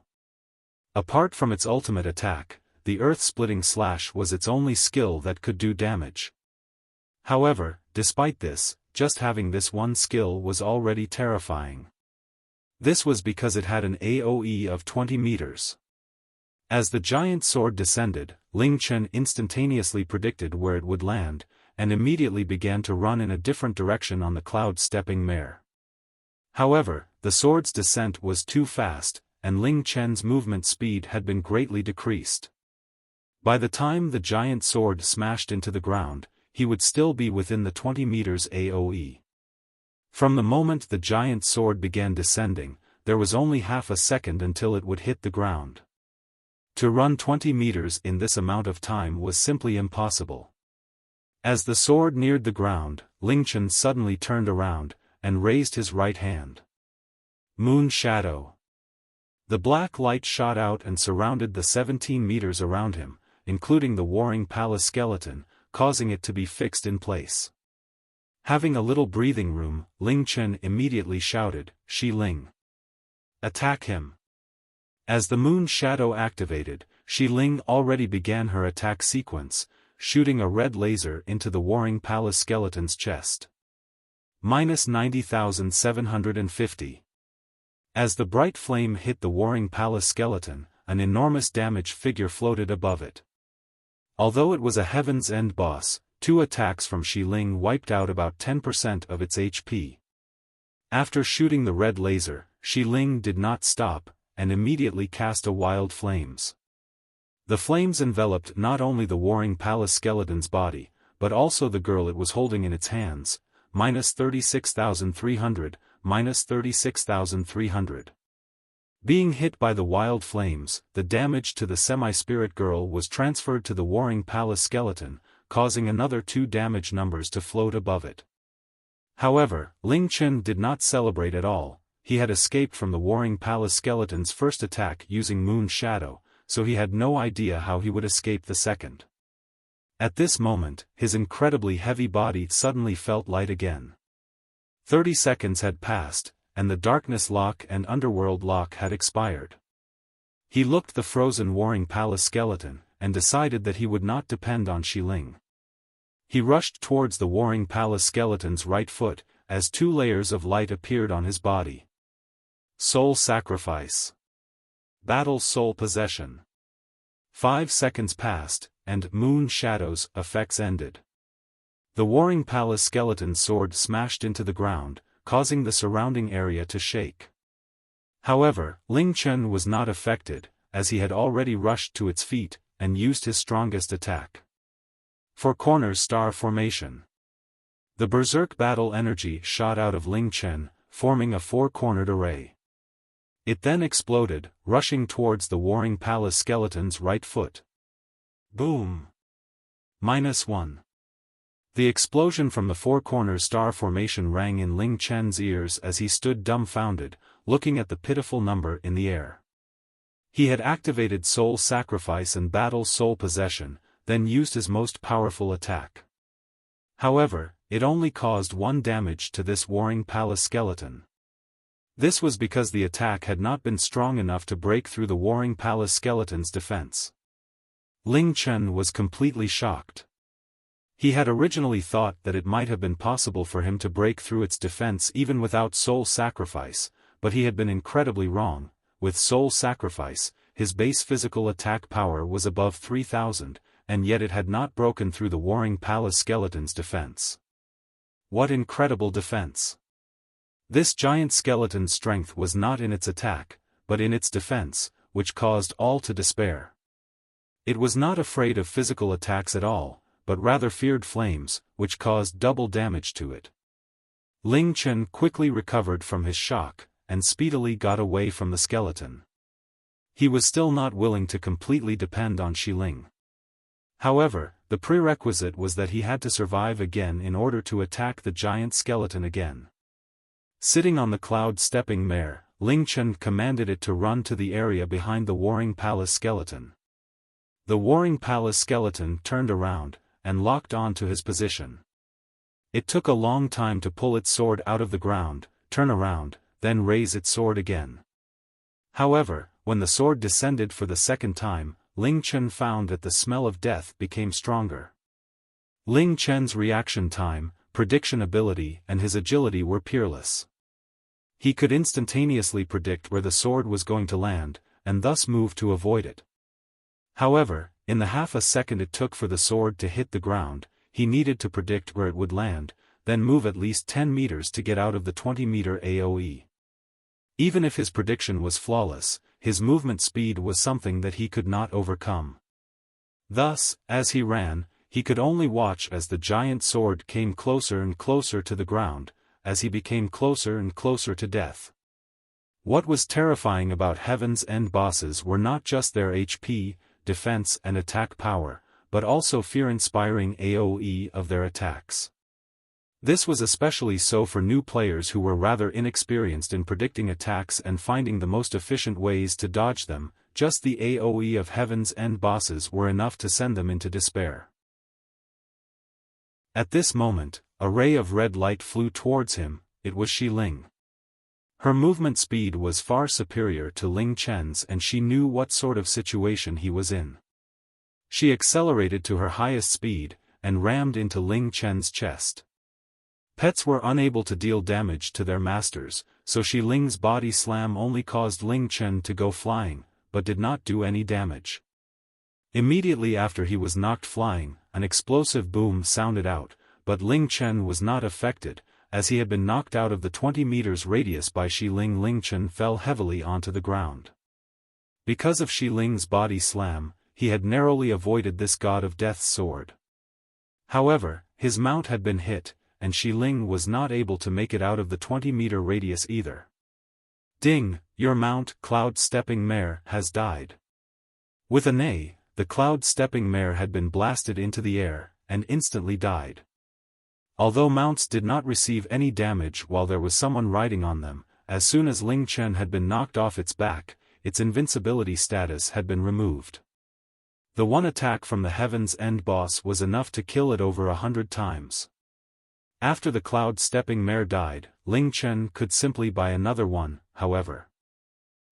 Apart from its ultimate attack, the earth-splitting slash was its only skill that could do damage. However, despite this, just having this one skill was already terrifying. This was because it had an AoE of 20 meters. As the giant sword descended, Ling Chen instantaneously predicted where it would land, and immediately began to run in a different direction on the cloud-stepping mare. However, the sword's descent was too fast, and Ling Chen's movement speed had been greatly decreased. By the time the giant sword smashed into the ground, he would still be within the 20 meters AoE. From the moment the giant sword began descending, there was only half a second until it would hit the ground. To run 20 meters in this amount of time was simply impossible. As the sword neared the ground, Ling Chen suddenly turned around, and raised his right hand. Moon Shadow. The black light shot out and surrounded the 17 meters around him, including the warring palace skeleton, causing it to be fixed in place. Having a little breathing room, Ling Chen immediately shouted, "Shi Ling! Attack him!" As the moon shadow activated, Shi Ling already began her attack sequence, shooting a red laser into the warring palace skeleton's chest. -90,750. As the bright flame hit the warring palace skeleton, an enormous damage figure floated above it. Although it was a Heaven's End boss, 2 attacks from Shi Ling wiped out about 10% of its HP. After shooting the red laser, Shi Ling did not stop, and immediately cast a wild flames. The flames enveloped not only the warring palace skeleton's body, but also the girl it was holding in its hands, -36,300, -36,300. Being hit by the wild flames, the damage to the semi-spirit girl was transferred to the warring palace skeleton, causing another 2 damage numbers to float above it. However, Ling Chen did not celebrate at all. He had escaped from the warring palace skeleton's first attack using Moon Shadow, so he had no idea how he would escape the second. At this moment, his incredibly heavy body suddenly felt light again. 30 seconds had passed, and the Darkness Lock and Underworld Lock had expired. He looked the frozen warring palace skeleton, and decided that he would not depend on Shi Ling. He rushed towards the warring palace skeleton's right foot, as 2 layers of light appeared on his body. Soul Sacrifice. Battle Soul Possession. 5 seconds passed, and Moon Shadow's effects ended. The warring palace skeleton's sword smashed into the ground, causing the surrounding area to shake. However, Ling Chen was not affected, as he had already rushed to its feet, and used his strongest attack. 4 Corners Star Formation. The berserk battle energy shot out of Ling Chen, forming a 4-cornered array. It then exploded, rushing towards the warring palace skeleton's right foot. Boom! -1. The explosion from the 4-corner star formation rang in Ling Chen's ears as he stood dumbfounded, looking at the pitiful number in the air. He had activated Soul Sacrifice and Battle Soul Possession, then used his most powerful attack. However, it only caused 1 damage to this warring palace skeleton. This was because the attack had not been strong enough to break through the warring palace skeleton's defense. Ling Chen was completely shocked. He had originally thought that it might have been possible for him to break through its defense even without Soul Sacrifice, but he had been incredibly wrong. With Soul Sacrifice, his base physical attack power was above 3,000, and yet it had not broken through the warring palace skeleton's defense. What incredible defense! This giant skeleton's strength was not in its attack, but in its defense, which caused all to despair. It was not afraid of physical attacks at all, but rather feared flames, which caused double damage to it. Ling Chen quickly recovered from his shock, and speedily got away from the skeleton. He was still not willing to completely depend on Ling. However, the prerequisite was that he had to survive again in order to attack the giant skeleton again. Sitting on the cloud-stepping mare, Ling Chen commanded it to run to the area behind the warring palace skeleton. The warring palace skeleton turned around, and locked on to his position. It took a long time to pull its sword out of the ground, turn around, then raise its sword again. However, when the sword descended for the second time, Ling Chen found that the smell of death became stronger. Ling Chen's reaction time, prediction ability and his agility were peerless. He could instantaneously predict where the sword was going to land, and thus move to avoid it. However, in the half a second it took for the sword to hit the ground, he needed to predict where it would land, then move at least 10 meters to get out of the 20-meter AoE. Even if his prediction was flawless, his movement speed was something that he could not overcome. Thus, as he ran, he could only watch as the giant sword came closer and closer to the ground, as he became closer and closer to death. What was terrifying about Heaven's End bosses were not just their HP, defense and attack power, but also fear-inspiring AoE of their attacks. This was especially so for new players who were rather inexperienced in predicting attacks and finding the most efficient ways to dodge them. Just the AoE of Heaven's End bosses were enough to send them into despair. At this moment, a ray of red light flew towards him. It was Ling. Her movement speed was far superior to Ling Chen's and she knew what sort of situation he was in. She accelerated to her highest speed, and rammed into Ling Chen's chest. Pets were unable to deal damage to their masters, so Ling's body slam only caused Ling Chen to go flying, but did not do any damage. Immediately after he was knocked flying, an explosive boom sounded out, but Ling Chen was not affected, as he had been knocked out of the 20 meters radius by Ling. Ling Chen fell heavily onto the ground. Because of Ling's body slam, he had narrowly avoided this god of death's sword. However, his mount had been hit, and Ling was not able to make it out of the 20-meter radius either. Ding, your mount, cloud-stepping mare, has died. With a neigh, the cloud-stepping mare had been blasted into the air, and instantly died. Although mounts did not receive any damage while there was someone riding on them, as soon as Ling Chen had been knocked off its back, its invincibility status had been removed. The one attack from the Heaven's End boss was enough to kill it over 100 times. After the cloud-stepping mare died, Ling Chen could simply buy another one, however.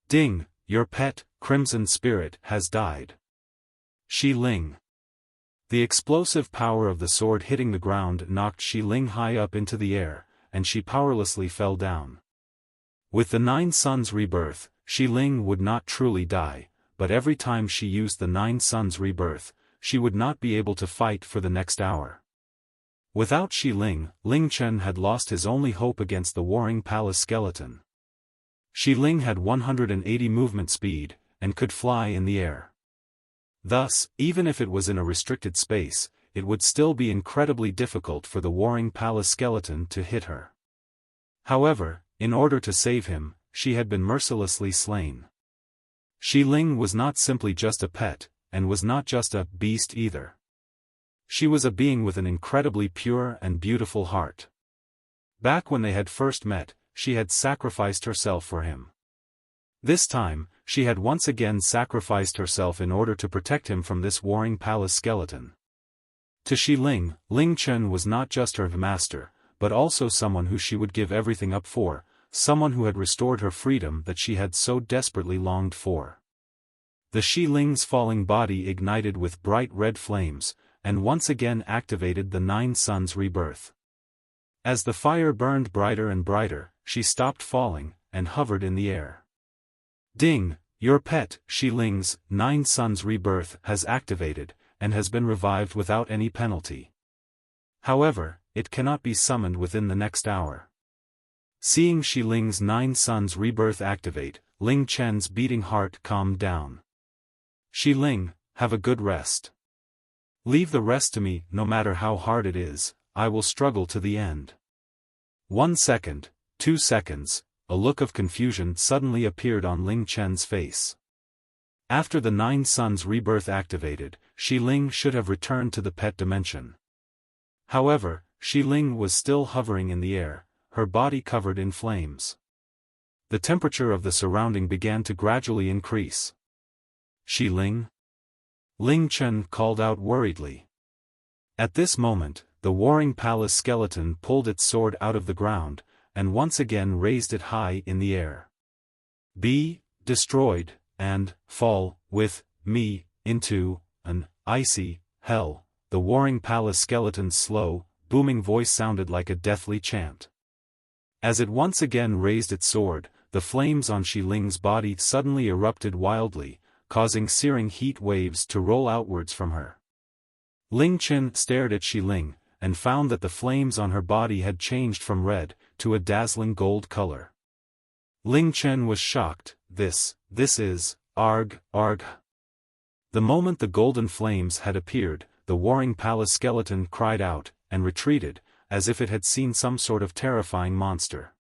Ding, your pet, Crimson Spirit, has died. Ling. The explosive power of the sword hitting the ground knocked Ling high up into the air, and she powerlessly fell down. With the Nine Suns Rebirth, Ling would not truly die, but every time she used the Nine Suns Rebirth, she would not be able to fight for the next hour. Without Ling, Ling Chen had lost his only hope against the warring palace skeleton. Ling had 180 movement speed, and could fly in the air. Thus, even if it was in a restricted space, it would still be incredibly difficult for the warring palace skeleton to hit her. However, in order to save him, she had been mercilessly slain. Ling was not simply just a pet, and was not just a beast either. She was a being with an incredibly pure and beautiful heart. Back when they had first met, she had sacrificed herself for him. This time, she had once again sacrificed herself in order to protect him from this warring palace skeleton. To Ling, Ling Chen was not just her master, but also someone who she would give everything up for, someone who had restored her freedom that she had so desperately longed for. The Ling's falling body ignited with bright red flames, and once again activated the Nine Suns Rebirth. As the fire burned brighter and brighter, she stopped falling, and hovered in the air. Ding, your pet, Ling's Nine Suns Rebirth has activated, and has been revived without any penalty. However, it cannot be summoned within the next hour. Seeing Shi Ling's 9 Suns rebirth activate, Ling Chen's beating heart calmed down. Shi Ling, have a good rest. Leave the rest to me. No matter how hard it is, I will struggle to the end. 1 second, 2 seconds, a look of confusion suddenly appeared on Ling Chen's face. After the 9 Suns rebirth activated, Shi Ling should have returned to the pet dimension. However, Shi Ling was still hovering in the air, her body covered in flames. The temperature of the surrounding began to gradually increase. Shi Ling? Ling Chen called out worriedly. At this moment, the Warring Palace skeleton pulled its sword out of the ground, and once again raised it high in the air. Be destroyed, and fall with me into an icy hell. The Warring Palace skeleton's slow, booming voice sounded like a deathly chant. As it once again raised its sword, the flames on Shi Ling's body suddenly erupted wildly, causing searing heat waves to roll outwards from her. Ling Chen stared at Shi Ling, and found that the flames on her body had changed from red to a dazzling gold color. Ling Chen was shocked. This is, arg. The moment the golden flames had appeared, the Warring Palace skeleton cried out, and retreated, as if it had seen some sort of terrifying monster.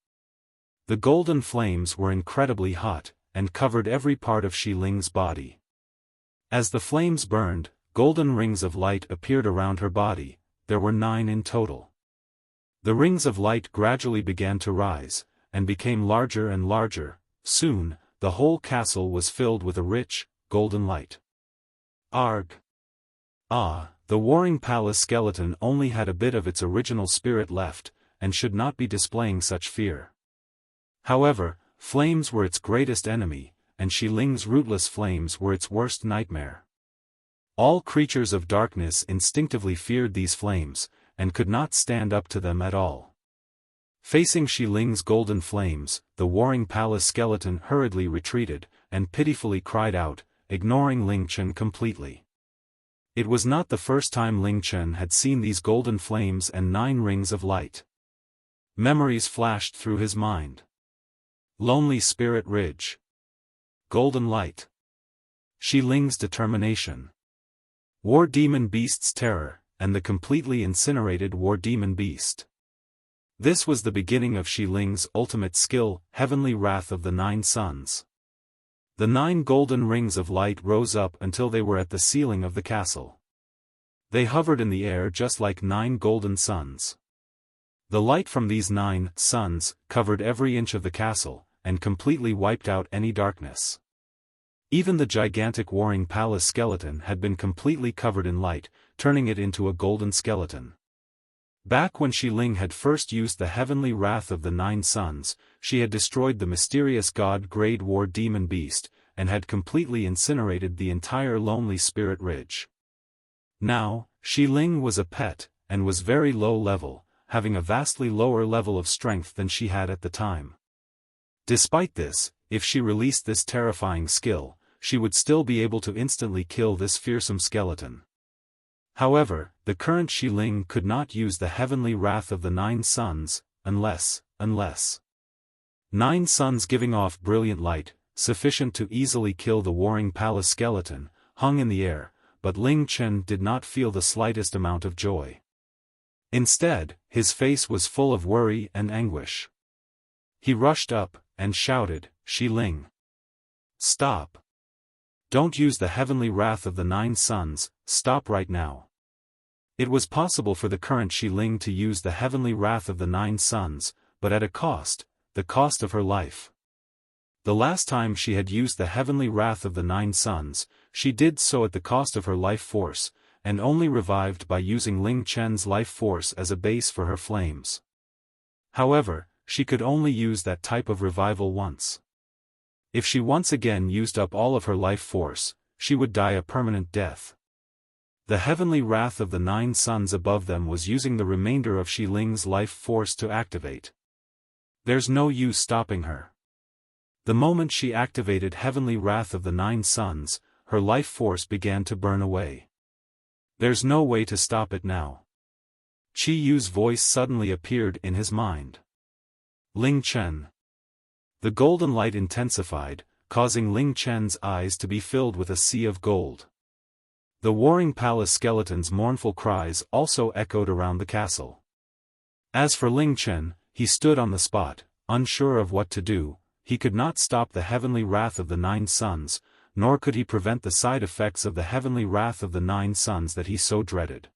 The golden flames were incredibly hot, and covered every part of Shi Ling's body. As the flames burned, golden rings of light appeared around her body. There were 9 in total. The rings of light gradually began to rise, and became larger and larger. Soon, the whole castle was filled with a rich, golden light. Arg! Ah! The Warring Palace skeleton only had a bit of its original spirit left, and should not be displaying such fear. However, flames were its greatest enemy, and Shi Ling's rootless flames were its worst nightmare. All creatures of darkness instinctively feared these flames, and could not stand up to them at all. Facing Shi Ling's golden flames, the Warring Palace skeleton hurriedly retreated, and pitifully cried out, ignoring Ling Chen completely. It was not the first time Ling Chen had seen these golden flames and 9 rings of light. Memories flashed through his mind. Lonely Spirit Ridge. Golden light. Shi Ling's determination. War Demon Beast's terror, and the completely incinerated War Demon Beast. This was the beginning of Shi Ling's ultimate skill, Heavenly Wrath of the 9 Suns. The 9 golden rings of light rose up until they were at the ceiling of the castle. They hovered in the air just like 9 golden suns. The light from these 9 suns covered every inch of the castle, and completely wiped out any darkness. Even the gigantic Warring Palace skeleton had been completely covered in light, turning it into a golden skeleton. Back when Shi Ling had first used the Heavenly Wrath of the 9 Suns, she had destroyed the mysterious God-grade War Demon Beast, and had completely incinerated the entire Lonely Spirit Ridge. Now, Shi Ling was a pet, and was very low level, having a vastly lower level of strength than she had at the time. Despite this, if she released this terrifying skill, she would still be able to instantly kill this fearsome skeleton. However, the current Shi Ling could not use the Heavenly Wrath of the 9 Suns, unless 9 suns giving off brilliant light, sufficient to easily kill the Warring Palace skeleton, hung in the air, but Ling Chen did not feel the slightest amount of joy. Instead, his face was full of worry and anguish. He rushed up, and shouted, "Shi Ling! Stop! Don't use the Heavenly Wrath of the 9 Suns, stop right now." It was possible for the current Shi Ling to use the Heavenly Wrath of the 9 Suns, but at a cost, the cost of her life. The last time she had used the Heavenly Wrath of the 9 Suns, she did so at the cost of her life force, and only revived by using Ling Chen's life force as a base for her flames. However, she could only use that type of revival once. If she once again used up all of her life force, she would die a permanent death. The Heavenly Wrath of the 9 Suns above them was using the remainder of Shi Ling's life force to activate. There's no use stopping her. The moment she activated Heavenly Wrath of the 9 Suns, her life force began to burn away. There's no way to stop it now. Qi Yu's voice suddenly appeared in his mind. Ling Chen. The golden light intensified, causing Ling Chen's eyes to be filled with a sea of gold. The warring palace skeleton's mournful cries also echoed around the castle. As for Ling Chen, he stood on the spot, unsure of what to do. He could not stop the heavenly wrath of the 9 suns, nor could he prevent the side effects of the heavenly wrath of the 9 suns that he so dreaded.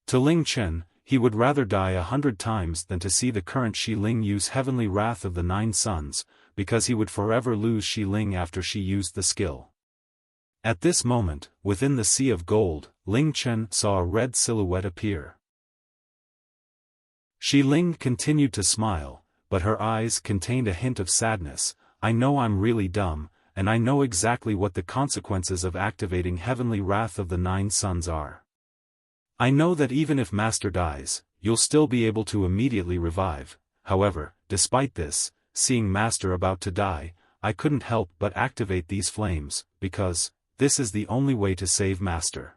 To Ling Chen, he would rather die 100 times than to see the current Shi Ling use heavenly wrath of the 9 suns, because he would forever lose Shi Ling after she used the skill. At this moment, within the sea of gold, Ling Chen saw a red silhouette appear. Shi Ling continued to smile, but her eyes contained a hint of sadness. I know I'm really dumb, and I know exactly what the consequences of activating heavenly wrath of the 9 suns are. I know that even if Master dies, you'll still be able to immediately revive. However, despite this, seeing Master about to die, I couldn't help but activate these flames, because this is the only way to save Master.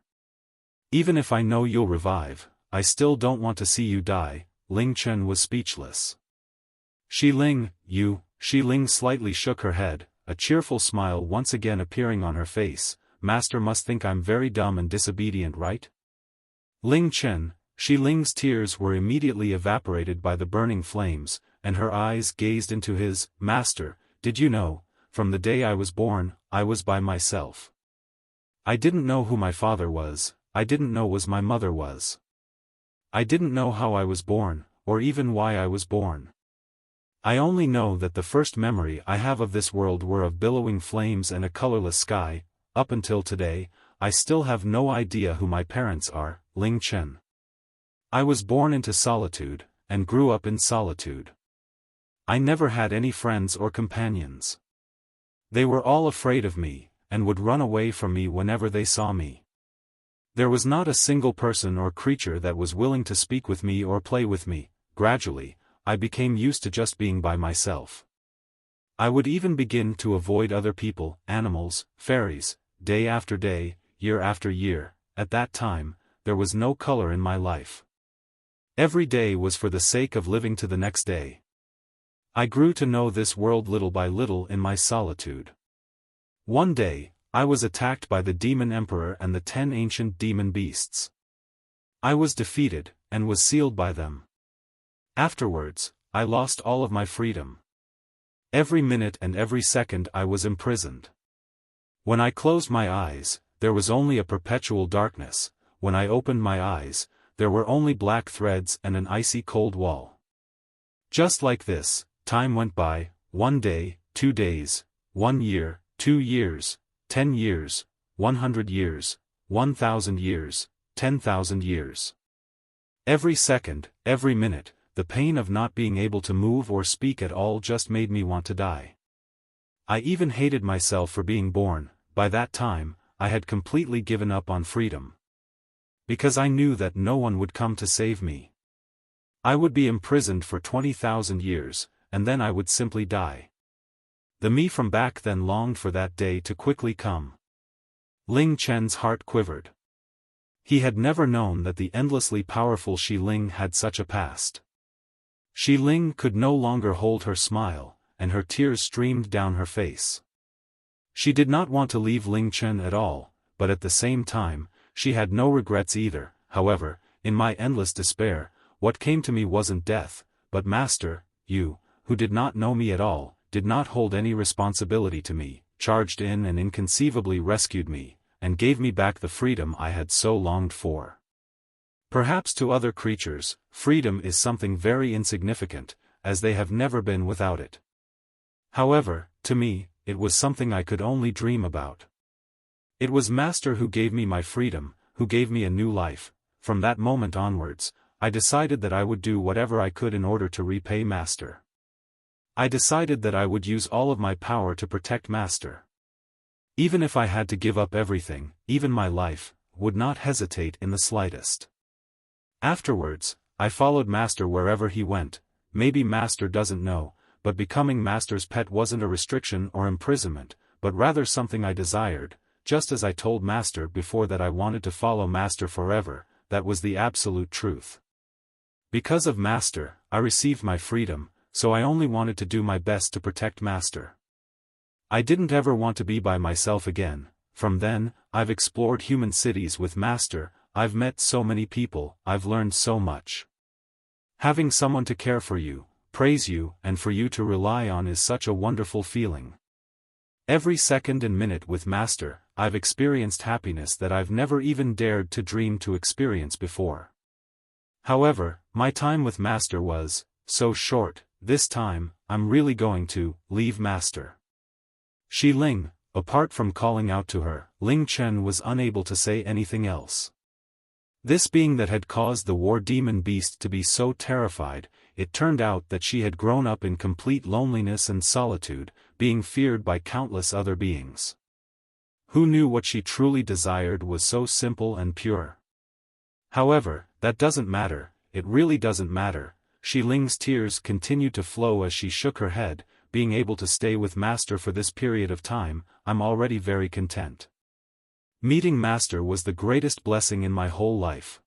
Even if I know you'll revive, I still don't want to see you die. Ling Chen was speechless. Shi Ling, you. Shi Ling slightly shook her head, a cheerful smile once again appearing on her face. Master must think I'm very dumb and disobedient, right? Ling Chen. Shi Ling's tears were immediately evaporated by the burning flames, and her eyes gazed into his. Master, did you know, from the day I was born, I was by myself. I didn't know who my father was, I didn't know who my mother was. I didn't know how I was born, or even why I was born. I only know that the first memory I have of this world were of billowing flames and a colorless sky. Up until today, I still have no idea who my parents are. Ling Chen. I was born into solitude, and grew up in solitude. I never had any friends or companions. They were all afraid of me, and would run away from me whenever they saw me. There was not a single person or creature that was willing to speak with me or play with me. Gradually, I became used to just being by myself. I would even begin to avoid other people, animals, fairies, day after day, year after year. At that time, there was no color in my life. Every day was for the sake of living to the next day. I grew to know this world little by little in my solitude. One day, I was attacked by the Demon Emperor and the 10 ancient demon beasts. I was defeated, and was sealed by them. Afterwards, I lost all of my freedom. Every minute and every second I was imprisoned. When I closed my eyes, there was only a perpetual darkness. When I opened my eyes, there were only black threads and an icy cold wall. Just like this, time went by, 1 day, 2 days, 1 year, 2 years, 10 years, 100 years, 1,000 years, 10,000 years. Every second, every minute, the pain of not being able to move or speak at all just made me want to die. I even hated myself for being born. By that time, I had completely given up on freedom. Because I knew that no one would come to save me. I would be imprisoned for 20,000 years, and then I would simply die. The me from back then longed for that day to quickly come. Ling Chen's heart quivered. He had never known that the endlessly powerful Shi Ling had such a past. Shi Ling could no longer hold her smile, and her tears streamed down her face. She did not want to leave Ling Chen at all, but at the same time, she had no regrets either. However, in my endless despair, what came to me wasn't death, but Master, you, who did not know me at all, did not hold any responsibility to me, charged in and inconceivably rescued me, and gave me back the freedom I had so longed for. Perhaps to other creatures, freedom is something very insignificant, as they have never been without it. However, to me, it was something I could only dream about. It was Master who gave me my freedom, who gave me a new life. From that moment onwards, I decided that I would do whatever I could in order to repay Master. I decided that I would use all of my power to protect Master. Even if I had to give up everything, even my life, would not hesitate in the slightest. Afterwards, I followed Master wherever he went. Maybe Master doesn't know, but becoming Master's pet wasn't a restriction or imprisonment, but rather something I desired, just as I told Master before that I wanted to follow Master forever, that was the absolute truth. Because of Master, I received my freedom, so I only wanted to do my best to protect Master. I didn't ever want to be by myself again. From then, I've explored human cities with Master, I've met so many people, I've learned so much. Having someone to care for you, praise you, and for you to rely on is such a wonderful feeling. Every second and minute with Master, I've experienced happiness that I've never even dared to dream to experience before. However, my time with Master was so short. This time, I'm really going to leave Master. Ling, apart from calling out to her, Ling Chen was unable to say anything else. This being that had caused the war demon beast to be so terrified, it turned out that she had grown up in complete loneliness and solitude, being feared by countless other beings. Who knew what she truly desired was so simple and pure? However, that doesn't matter, it really doesn't matter. Ling's tears continued to flow as she shook her head. Being able to stay with Master for this period of time, I'm already very content. Meeting Master was the greatest blessing in my whole life.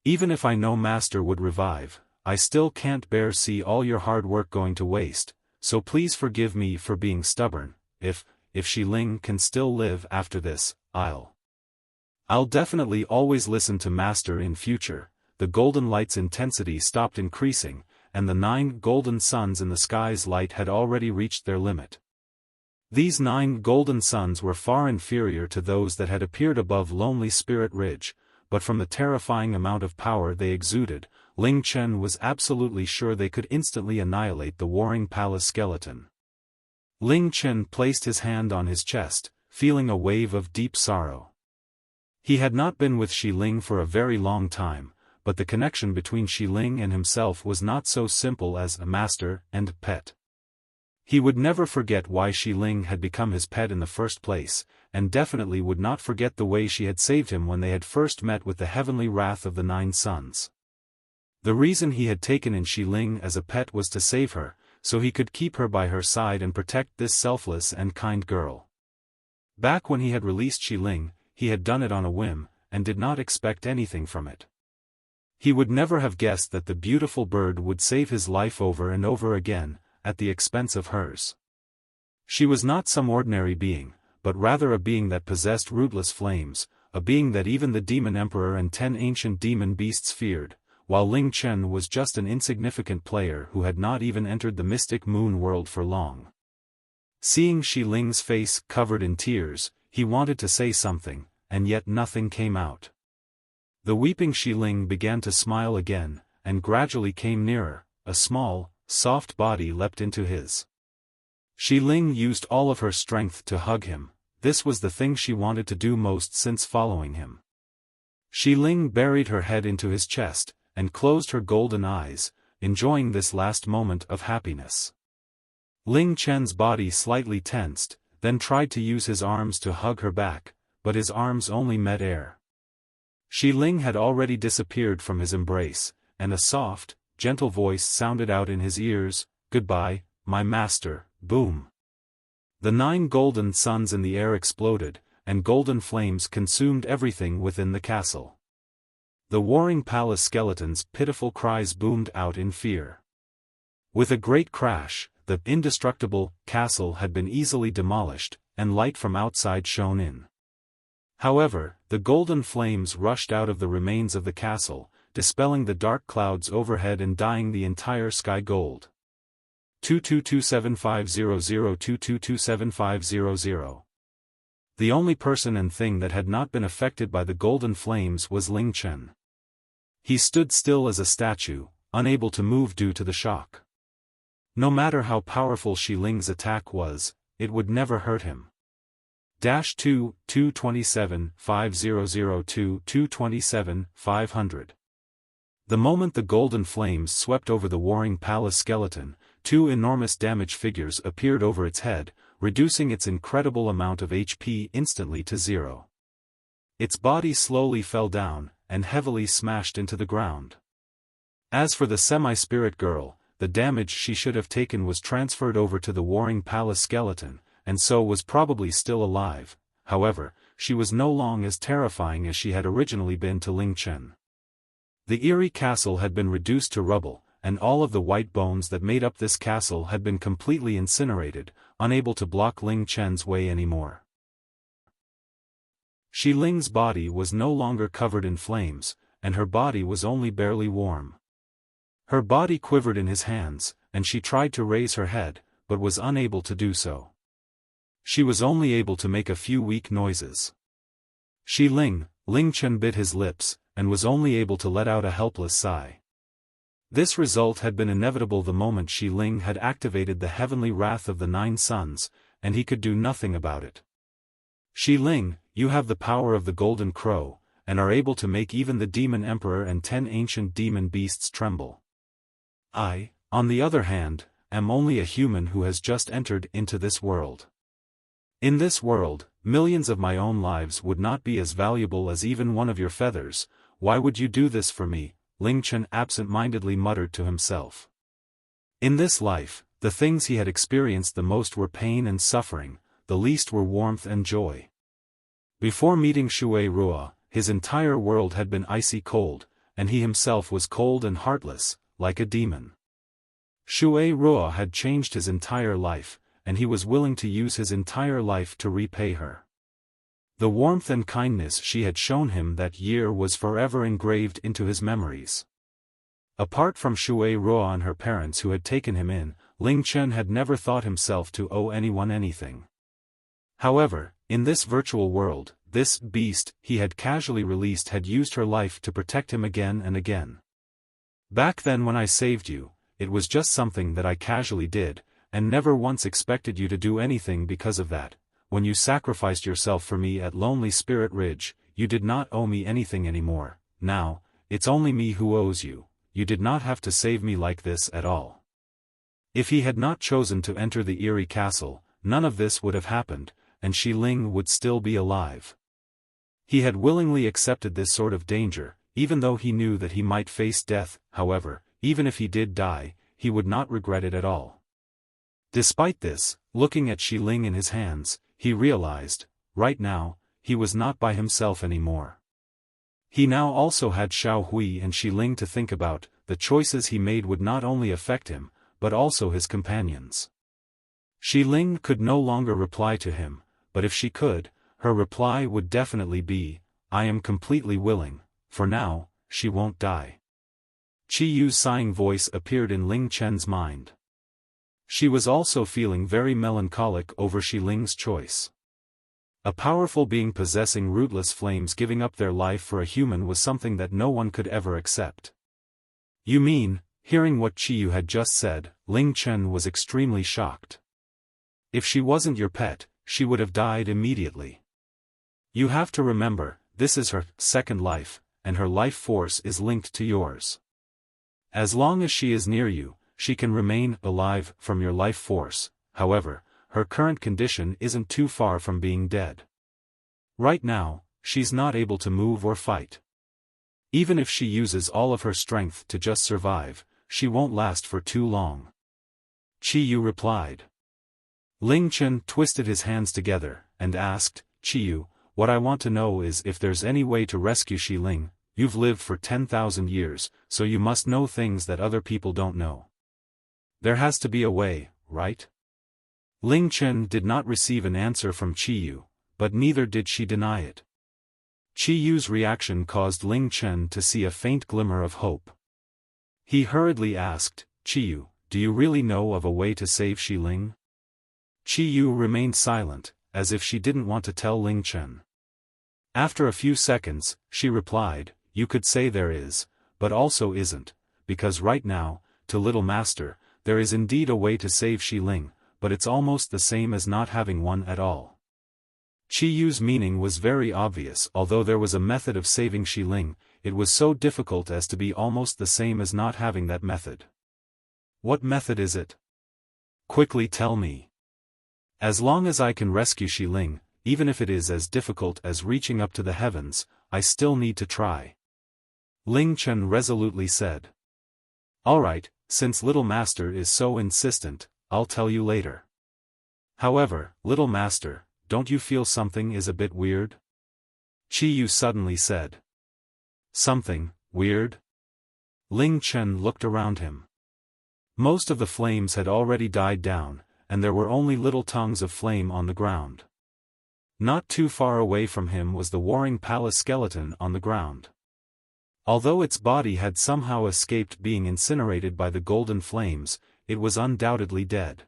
Even if I know Master would revive, I still can't bear see all your hard work going to waste, so please forgive me for being stubborn. If Ling can still live after this, I'll definitely always listen to Master in future. The golden light's intensity stopped increasing, and the 9 golden suns in the sky's light had already reached their limit. These 9 golden suns were far inferior to those that had appeared above Lonely Spirit Ridge, but from the terrifying amount of power they exuded, Ling Chen was absolutely sure they could instantly annihilate the warring palace skeleton. Ling Chen placed his hand on his chest, feeling a wave of deep sorrow. He had not been with Ling for a very long time, but the connection between Ling and himself was not so simple as a master and pet. He would never forget why Ling had become his pet in the first place, and definitely would not forget the way she had saved him when they had first met with the heavenly wrath of the 9 suns. The reason he had taken in Ling as a pet was to save her, so he could keep her by her side and protect this selfless and kind girl. Back when he had released Ling, he had done it on a whim, and did not expect anything from it. He would never have guessed that the beautiful bird would save his life over and over again, at the expense of hers. She was not some ordinary being, but rather a being that possessed rootless flames, a being that even the Demon Emperor and 10 ancient demon beasts feared, while Ling Chen was just an insignificant player who had not even entered the mystic moon world for long. Seeing Ling's face covered in tears, he wanted to say something, and yet nothing came out. The weeping Ling began to smile again, and gradually came nearer. A small, soft body leapt into his. Ling used all of her strength to hug him. This was the thing she wanted to do most since following him. Ling buried her head into his chest, and closed her golden eyes, enjoying this last moment of happiness. Ling Chen's body slightly tensed, then tried to use his arms to hug her back, but his arms only met air. Ling had already disappeared from his embrace, and a soft, gentle voice sounded out in his ears, "Goodbye, my master." Boom! The 9 golden suns in the air exploded, and golden flames consumed everything within the castle. The warring palace skeletons' pitiful cries boomed out in fear. With a great crash, the indestructible castle had been easily demolished, and light from outside shone in. However, the golden flames rushed out of the remains of the castle, dispelling the dark clouds overhead and dyeing the entire sky gold. 22275002227500. The only person and thing that had not been affected by the golden flames was Ling Chen. He stood still as a statue, unable to move due to the shock. No matter how powerful Ling's attack was, it would never hurt him. 2-227-5002-227-500. The moment the golden flames swept over the warring palace skeleton, 2 enormous damage figures appeared over its head, reducing its incredible amount of HP instantly to 0. Its body slowly fell down, and heavily smashed into the ground. As for the semi-spirit girl, the damage she should have taken was transferred over to the warring palace skeleton, and so was probably still alive. however, she was no longer as terrifying as she had originally been to Ling Chen. The Eerie castle had been reduced to rubble, and all of the white bones that made up this castle had been completely incinerated, unable to block Ling Chen's way anymore. Shi Ling's body was no longer covered in flames, and her body was only barely warm. Her body quivered in his hands, and she tried to raise her head, but was unable to do so. She was only able to make a few weak noises. Ling Chen bit his lips, and was only able to let out a helpless sigh. This result had been inevitable the moment Shi Ling had activated the heavenly wrath of the 9 suns, and he could do nothing about it. Shi Ling, you have the power of the Golden Crow, and are able to make even the Demon Emperor and 10 ancient demon beasts tremble. I, on the other hand, am only a human who has just entered into this world. In this world, millions of my own lives would not be as valuable as even one of your feathers. Why would you do this for me? Ling Chen absent-mindedly muttered to himself. In this life, the things he had experienced the most were pain and suffering, the least were warmth and joy. Before meeting Shura, his entire world had been icy cold, and he himself was cold and heartless, like a demon. Shura had changed his entire life, and he was willing to use his entire life to repay her. The warmth and kindness she had shown him that year was forever engraved into his memories. Apart from Shura and her parents who had taken him in, Ling Chen had never thought himself to owe anyone anything. However, in this virtual world, this beast he had casually released had used her life to protect him again and again. Back then when I saved you, it was just something that I casually did, and never once expected you to do anything because of that. When you sacrificed yourself for me at Lonely Spirit Ridge, you did not owe me anything anymore. Now, it's only me who owes you. You did not have to save me like this at all. If he had not chosen to enter the Eerie castle, none of this would have happened, and Shi Ling would still be alive. He had willingly accepted this sort of danger, even though he knew that he might face death. However, even if he did die, he would not regret it at all. Despite this, looking at Shi Ling in his hands, he realized, right now, he was not by himself anymore. He now also had Xiao Hui and Shi Ling to think about. The choices he made would not only affect him, but also his companions. Shi Ling could no longer reply to him, but if she could, her reply would definitely be, I am completely willing, for now, she won't die. Chi Yu's sighing voice appeared in Ling Chen's mind. She was also feeling very melancholic over Shi Ling's choice. A powerful being possessing rootless flames giving up their life for a human was something that no one could ever accept. You mean, hearing what Chi Yu had just said, Ling Chen was extremely shocked. If she wasn't your pet, she would have died immediately. You have to remember, this is her second life, and her life force is linked to yours. As long as she is near you, she can remain alive from your life force. However, her current condition isn't too far from being dead. Right now, she's not able to move or fight. Even if she uses all of her strength to just survive, she won't last for too long. Chi Yu replied. Ling Chen twisted his hands together, and asked, Chi Yu, what I want to know is if there's any way to rescue Shi Ling. You've lived for 10,000 years, so you must know things that other people don't know. There has to be a way, right? Ling Chen did not receive an answer from Chi Yu, but neither did she deny it. Chi Yu's reaction caused Ling Chen to see a faint glimmer of hope. He hurriedly asked, Chi Yu, do you really know of a way to save Shi Ling? Chi Yu remained silent, as if she didn't want to tell Ling Chen. After a few seconds, she replied, you could say there is, but also isn't, because right now, to Little Master, there is indeed a way to save Shi Ling, but it's almost the same as not having one at all. Chi Yu's meaning was very obvious. Although there was a method of saving Shi Ling, it was so difficult as to be almost the same as not having that method. What method is it? Quickly tell me. As long as I can rescue Shi Ling, even if it is as difficult as reaching up to the heavens, I still need to try. Ling Chen resolutely said. Alright, since Little Master is so insistent, I'll tell you later. However, Little Master, don't you feel something is a bit weird? Qiyu suddenly said. Something weird? Ling Chen looked around him. Most of the flames had already died down, and there were only little tongues of flame on the ground. Not too far away from him was the warring palace skeleton on the ground. Although its body had somehow escaped being incinerated by the golden flames, it was undoubtedly dead.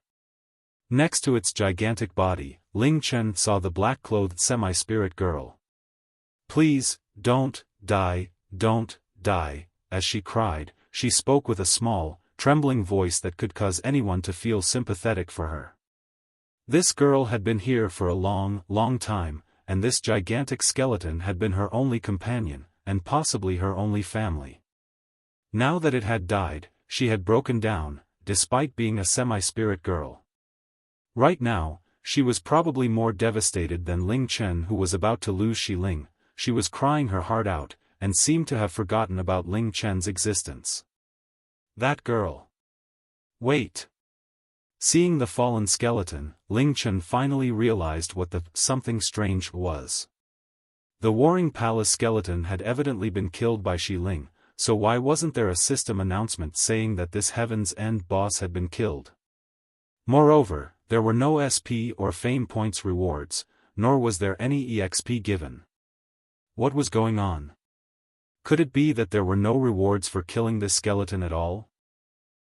Next to its gigantic body, Ling Chen saw the black-clothed semi-spirit girl. Please, don't die, as she cried, she spoke with a small, trembling voice that could cause anyone to feel sympathetic for her. This girl had been here for a long, long time, and this gigantic skeleton had been her only companion, and possibly her only family. Now that it had died, she had broken down, despite being a semi-spirit girl. Right now, she was probably more devastated than Ling Chen, who was about to lose Shi Ling. She was crying her heart out, and seemed to have forgotten about Ling Chen's existence. That girl. Wait. Seeing the fallen skeleton, Ling Chen finally realized what the something strange was. The warring palace skeleton had evidently been killed by Shi Ling, so why wasn't there a system announcement saying that this Heaven's End boss had been killed? Moreover, there were no SP or fame points rewards, nor was there any EXP given. What was going on? Could it be that there were no rewards for killing this skeleton at all?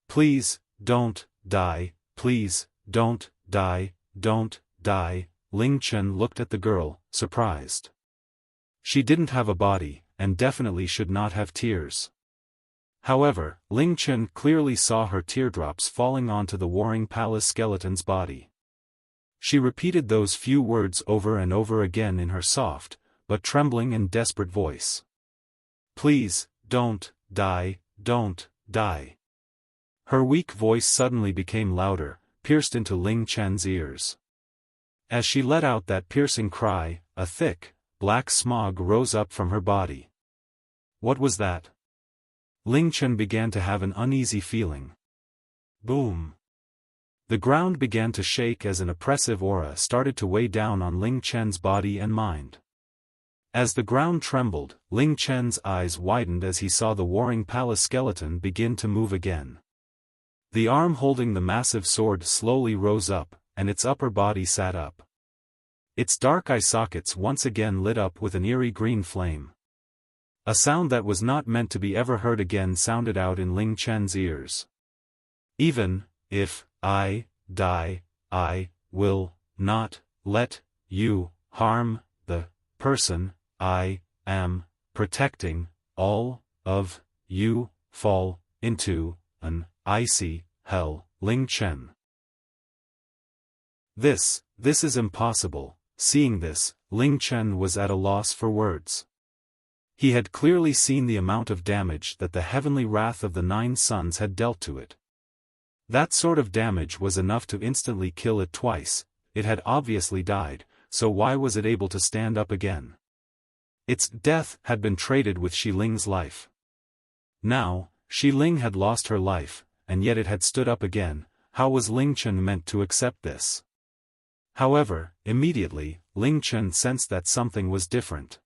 Please, don't die, please, don't die, Ling Chen looked at the girl, surprised. She didn't have a body, and definitely should not have tears. However, Ling Chen clearly saw her teardrops falling onto the warring palace skeleton's body. She repeated those few words over and over again in her soft, but trembling and desperate voice. Please, don't die. Her weak voice suddenly became louder, pierced into Ling Chen's ears. As she let out that piercing cry, a thick, black smog rose up from her body. What was that? Ling Chen began to have an uneasy feeling. Boom! The ground began to shake as an oppressive aura started to weigh down on Ling Chen's body and mind. As the ground trembled, Ling Chen's eyes widened as he saw the warring palace skeleton begin to move again. The arm holding the massive sword slowly rose up, and its upper body sat up. Its dark eye sockets once again lit up with an eerie green flame. A sound that was not meant to be ever heard again sounded out in Ling Chen's ears. Even if I die, I will not let you harm the person I am protecting. All of you fall into an icy hell. Ling Chen. This is impossible. Seeing this, Ling Chen was at a loss for words. He had clearly seen the amount of damage that the heavenly wrath of the 9 suns had dealt to it. That sort of damage was enough to instantly kill it twice. It had obviously died, so why was it able to stand up again? Its death had been traded with Shi Ling's life. Now, Shi Ling had lost her life, and yet it had stood up again. How was Ling Chen meant to accept this? However, immediately, Ling Chen sensed that something was different.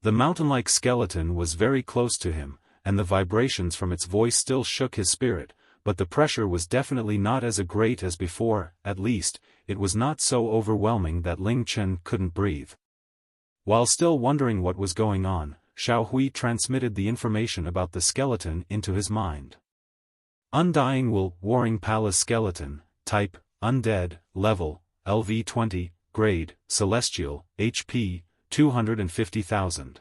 The mountain-like skeleton was very close to him, and the vibrations from its voice still shook his spirit, but the pressure was definitely not as great as before. At least, it was not so overwhelming that Ling Chen couldn't breathe. While still wondering what was going on, Xiao Hui transmitted the information about the skeleton into his mind. Undying will, Warring Palace Skeleton, Type, Undead, Level, LV20, Grade, Celestial, HP, 250,000.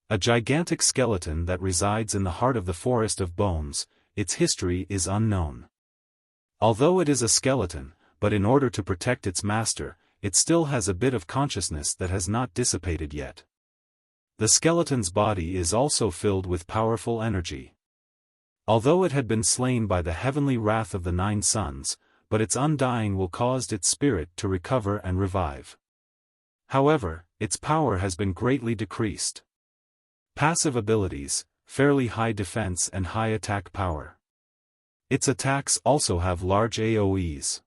A gigantic skeleton that resides in the heart of the Forest of Bones. Its history is unknown. Although it is a skeleton, but in order to protect its master, it still has a bit of consciousness that has not dissipated yet. The skeleton's body is also filled with powerful energy. Although it had been slain by the heavenly wrath of the 9 suns, but its undying will caused its spirit to recover and revive. However, its power has been greatly decreased. Passive abilities, fairly high defense and high attack power. Its attacks also have large AoEs.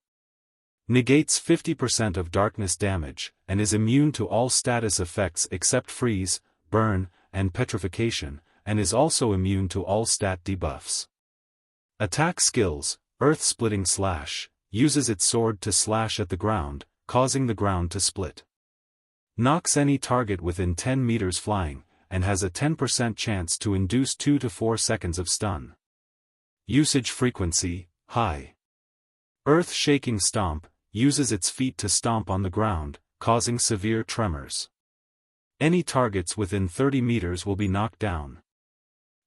Negates 50% of darkness damage, and is immune to all status effects except freeze, burn, and petrification, and is also immune to all stat debuffs. Attack skills: Earth-splitting slash, uses its sword to slash at the ground, causing the ground to split. Knocks any target within 10 meters flying, and has a 10% chance to induce 2 to 4 seconds of stun. Usage frequency: high. Earth-shaking stomp, uses its feet to stomp on the ground, causing severe tremors. Any targets within 30 meters will be knocked down.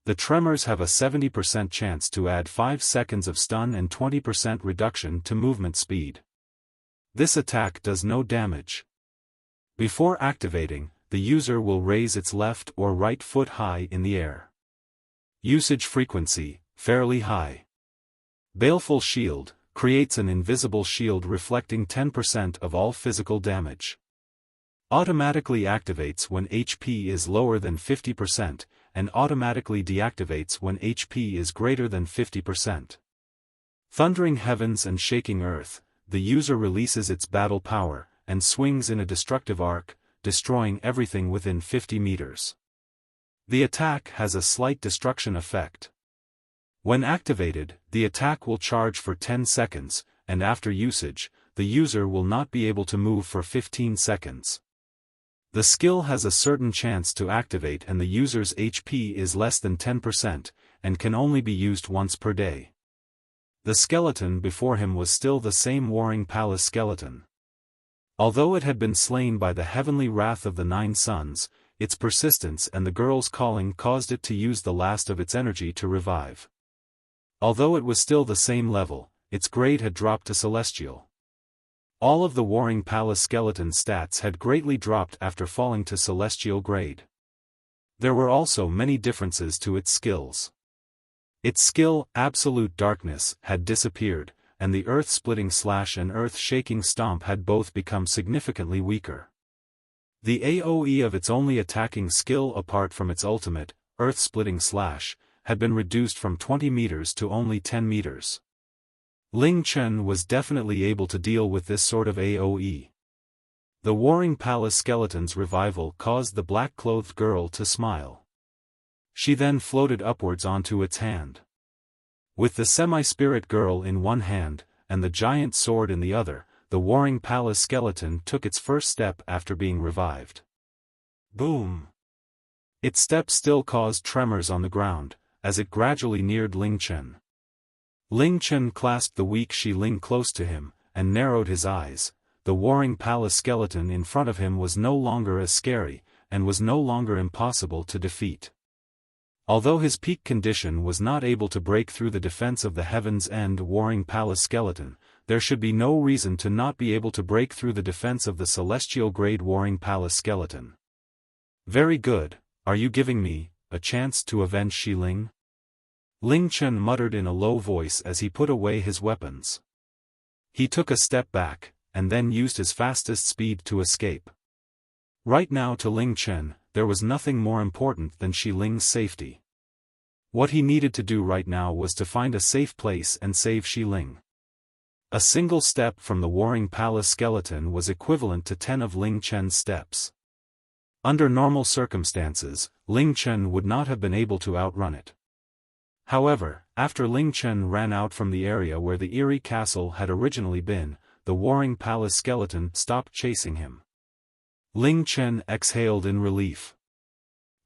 The tremors have a 70% chance to add 5 seconds of stun and 20% reduction to movement speed. This attack does no damage. Before activating, the user will raise its left or right foot high in the air. Usage frequency: fairly high. Baleful shield, creates an invisible shield reflecting 10% of all physical damage. Automatically activates when HP is lower than 50%, and automatically deactivates when HP is greater than 50%. Thundering heavens and shaking earth, the user releases its battle power, and swings in a destructive arc, destroying everything within 50 meters. The attack has a slight destruction effect. When activated, the attack will charge for 10 seconds, and after usage, the user will not be able to move for 15 seconds. The skill has a certain chance to activate and the user's HP is less than 10%, and can only be used once per day. The skeleton before him was still the same Warring Palace skeleton. Although it had been slain by the heavenly wrath of the 9 suns, its persistence and the girl's calling caused it to use the last of its energy to revive. Although it was still the same level, its grade had dropped to Celestial. All of the Warring Palace skeleton stats had greatly dropped after falling to Celestial grade. There were also many differences to its skills. Its skill, Absolute Darkness, had disappeared, and the Earth-splitting slash and Earth-shaking stomp had both become significantly weaker. The AoE of its only attacking skill apart from its ultimate, Earth-splitting slash, had been reduced from 20 meters to only 10 meters. Ling Chen was definitely able to deal with this sort of AoE. The Warring Palace skeleton's revival caused the black-clothed girl to smile. She then floated upwards onto its hand. With the semi-spirit girl in one hand, and the giant sword in the other, the Warring Palace skeleton took its first step after being revived. Boom! Its step still caused tremors on the ground, as it gradually neared Ling Chen. Ling Chen clasped the weak Shi Ling close to him, and narrowed his eyes. The Warring Palace skeleton in front of him was no longer as scary, and was no longer impossible to defeat. Although his peak condition was not able to break through the defense of the Heaven's End Warring Palace skeleton, there should be no reason to not be able to break through the defense of the Celestial Grade Warring Palace skeleton. Very good, are you giving me a chance to avenge Shi Ling? Ling Chen muttered in a low voice as he put away his weapons. He took a step back, and then used his fastest speed to escape. Right now to Ling Chen, there was nothing more important than Shi Ling's safety. What he needed to do right now was to find a safe place and save Shi Ling. A single step from the Warring Palace skeleton was equivalent to 10 of Ling Chen's steps. Under normal circumstances, Ling Chen would not have been able to outrun it. However, after Ling Chen ran out from the area where the Eerie castle had originally been, the Warring Palace skeleton stopped chasing him. Ling Chen exhaled in relief.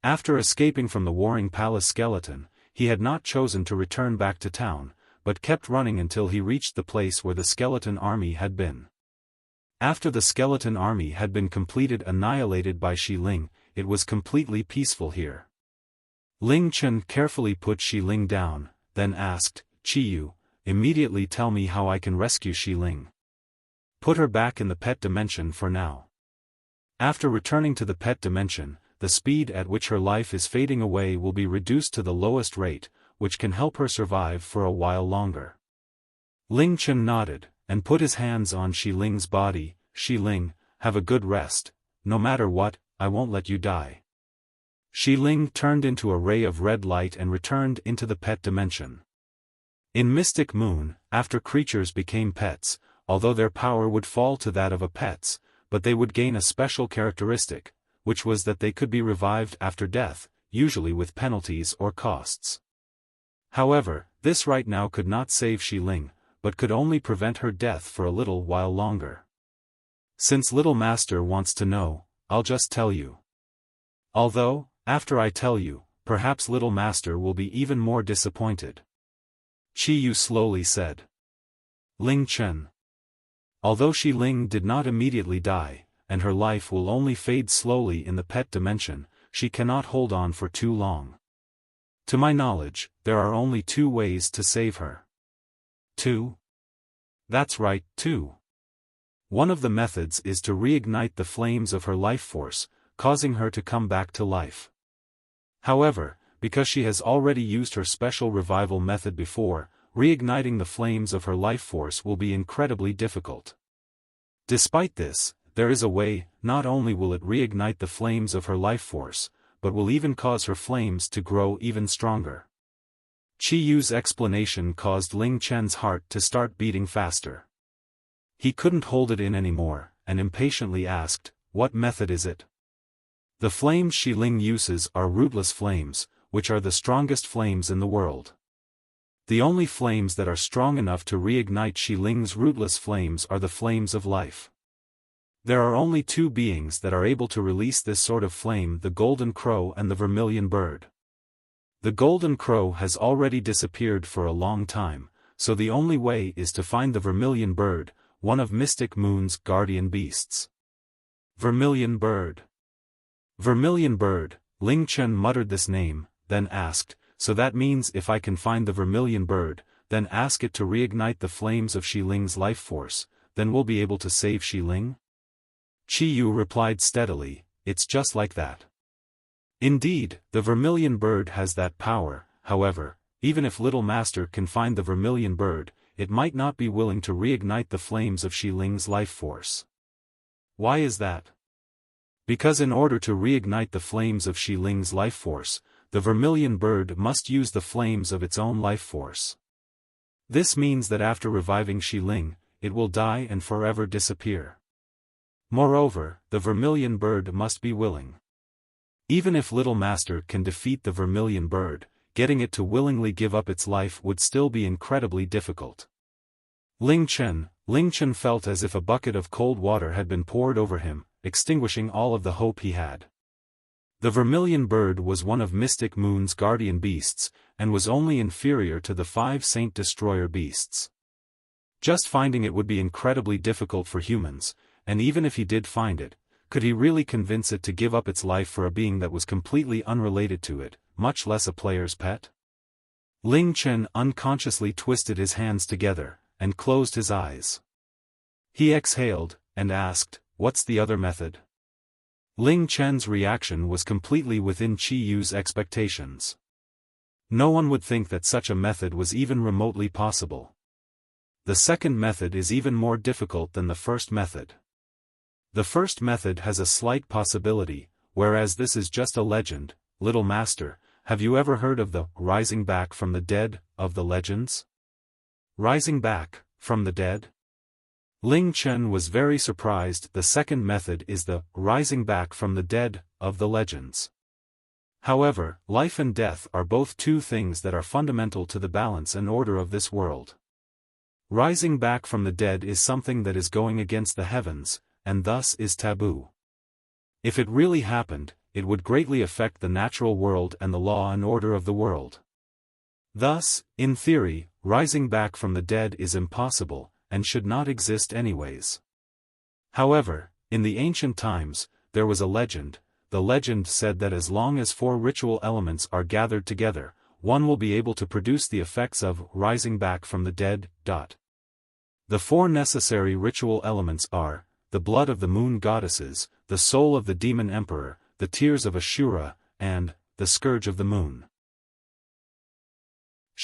After escaping from the Warring Palace skeleton, he had not chosen to return back to town, but kept running until he reached the place where the skeleton army had been. After the skeleton army had been annihilated by Shi Ling, it was completely peaceful here. Ling Chen carefully put Shi Ling down, then asked, "Qiyu, immediately tell me how I can rescue Shi Ling. Put her back in the pet dimension for now. After returning to the pet dimension, the speed at which her life is fading away will be reduced to the lowest rate, which can help her survive for a while longer." Ling Chen nodded, and put his hands on Shi Ling's body. "Shi Ling, have a good rest. No matter what, I won't let you die." Shi Ling turned into a ray of red light and returned into the pet dimension. In Mystic Moon, after creatures became pets, although their power would fall to that of a pet's, but they would gain a special characteristic, which was that they could be revived after death, usually with penalties or costs. However, this right now could not save Ling, but could only prevent her death for a little while longer. Since Little Master wants to know, I'll just tell you. Although, after I tell you, perhaps Little Master will be even more disappointed. Qiyu slowly said. Ling Chen. Although Ling did not immediately die, and her life will only fade slowly in the pet dimension, she cannot hold on for too long. To my knowledge, there are only 2 ways to save her. 2? That's right, 2. One of the methods is to reignite the flames of her life force, causing her to come back to life. However, because she has already used her special revival method before, reigniting the flames of her life force will be incredibly difficult. Despite this, there is a way. Not only will it reignite the flames of her life force, but will even cause her flames to grow even stronger. Qiyu's explanation caused Ling Chen's heart to start beating faster. He couldn't hold it in anymore, and impatiently asked, "What method is it?" The flames Ling uses are rootless flames, which are the strongest flames in the world. The only flames that are strong enough to reignite Ling's rootless flames are the flames of life. There are only 2 beings that are able to release this sort of flame: the golden crow and the vermilion bird. The golden crow has already disappeared for a long time, so the only way is to find the vermilion bird, one of Mystic Moon's guardian beasts. Vermilion bird. Vermilion bird, Ling Chen muttered this name, then asked, "So that means if I can find the vermilion bird, then ask it to reignite the flames of Ling's life force, then we'll be able to save Ling?" Qiyu replied steadily, "It's just like that." Indeed, the vermilion bird has that power. However, even if Little Master can find the vermilion bird, it might not be willing to reignite the flames of Ling's life force. Why is that? Because in order to reignite the flames of Ling's life force, the vermilion bird must use the flames of its own life force. This means that after reviving Ling, it will die and forever disappear. Moreover, the vermilion bird must be willing. Even if Little Master can defeat the vermilion bird, getting it to willingly give up its life would still be incredibly difficult. Ling Chen felt as if a bucket of cold water had been poured over him, extinguishing all of the hope he had. The vermilion bird was one of Mystic Moon's guardian beasts, and was only inferior to the 5 Saint Destroyer beasts. Just finding it would be incredibly difficult for humans, and even if he did find it, could he really convince it to give up its life for a being that was completely unrelated to it, much less a player's pet? Ling Chen unconsciously twisted his hands together, and closed his eyes. He exhaled, and asked, "What's the other method?" Ling Chen's reaction was completely within Qiyu's expectations. No one would think that such a method was even remotely possible. The second method is even more difficult than the first method. The first method has a slight possibility, whereas this is just a legend. Little Master, have you ever heard of the rising back from the dead of the legends? Rising back from the dead? Ling Chen was very surprised. The second method is the rising back from the dead of the legends. However, life and death are both 2 things that are fundamental to the balance and order of this world. Rising back from the dead is something that is going against the heavens, and thus is taboo. If it really happened, it would greatly affect the natural world and the law and order of the world. Thus, in theory, rising back from the dead is impossible, and should not exist anyways. However, in the ancient times, there was a legend. The legend said that as long as 4 ritual elements are gathered together, one will be able to produce the effects of rising back from the dead. The 4 necessary ritual elements are the blood of the moon goddesses, the soul of the demon emperor, the tears of a Shura, and the scourge of the moon.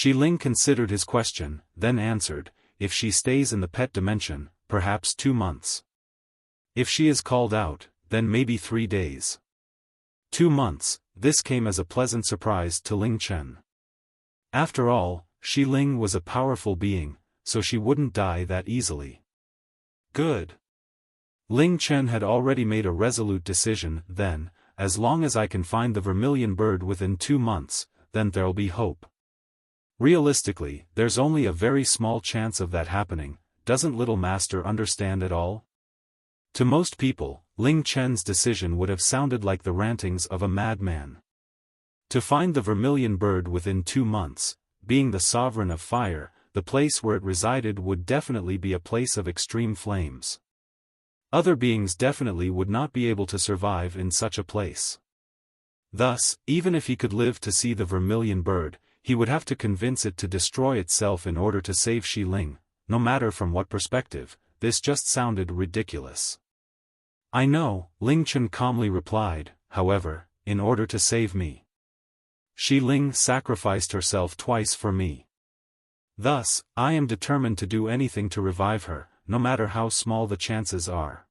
Ling considered his question, then answered, "If she stays in the pet dimension, perhaps 2 months. If she is called out, then maybe 3 days." 2 months, this came as a pleasant surprise to Ling Chen. After all, Ling was a powerful being, so she wouldn't die that easily. Good. Ling Chen had already made a resolute decision. Then, as long as I can find the vermilion bird within 2 months, then there'll be hope. Realistically, there's only a very small chance of that happening. Doesn't little master understand at all? To most people, Ling Chen's decision would have sounded like the rantings of a madman. To find the vermilion bird within 2 months, being the sovereign of fire, the place where it resided would definitely be a place of extreme flames. Other beings definitely would not be able to survive in such a place. Thus, even if he could live to see the vermilion bird, he would have to convince it to destroy itself in order to save Shi Ling. No matter from what perspective, this just sounded ridiculous. I know, Ling Chen calmly replied, however, in order to save me. Shi Ling sacrificed herself twice for me. Thus, I am determined to do anything to revive her, no matter how small the chances are.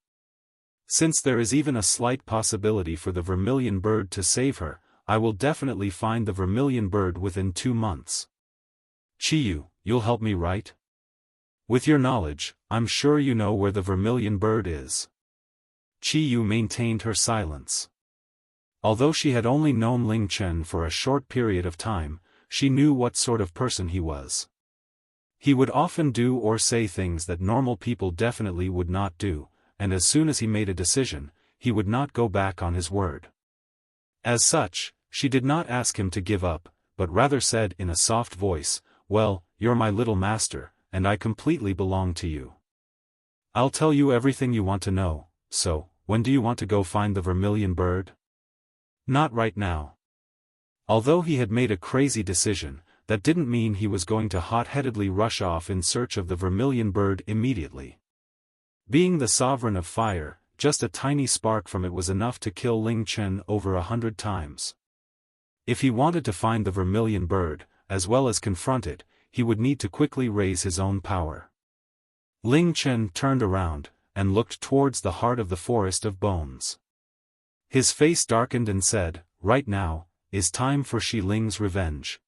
Since there is even a slight possibility for the vermilion bird to save her, I will definitely find the vermilion bird within 2 months. Chiyu, you'll help me, right? With your knowledge, I'm sure you know where the vermilion bird is. Chiyu maintained her silence. Although she had only known Ling Chen for a short period of time, she knew what sort of person he was. He would often do or say things that normal people definitely would not do, and as soon as he made a decision, he would not go back on his word. As such, she did not ask him to give up, but rather said in a soft voice, "Well, you're my little master, and I completely belong to you. I'll tell you everything you want to know, so, when do you want to go find the vermilion bird?" Not right now. Although he had made a crazy decision, that didn't mean he was going to hot-headedly rush off in search of the vermilion bird immediately. Being the sovereign of fire, just a tiny spark from it was enough to kill Ling Chen over 100 times. If he wanted to find the vermilion bird, as well as confront it, he would need to quickly raise his own power. Ling Chen turned around, and looked towards the heart of the forest of bones. His face darkened and said, "Right now, is time for Shi Ling's revenge."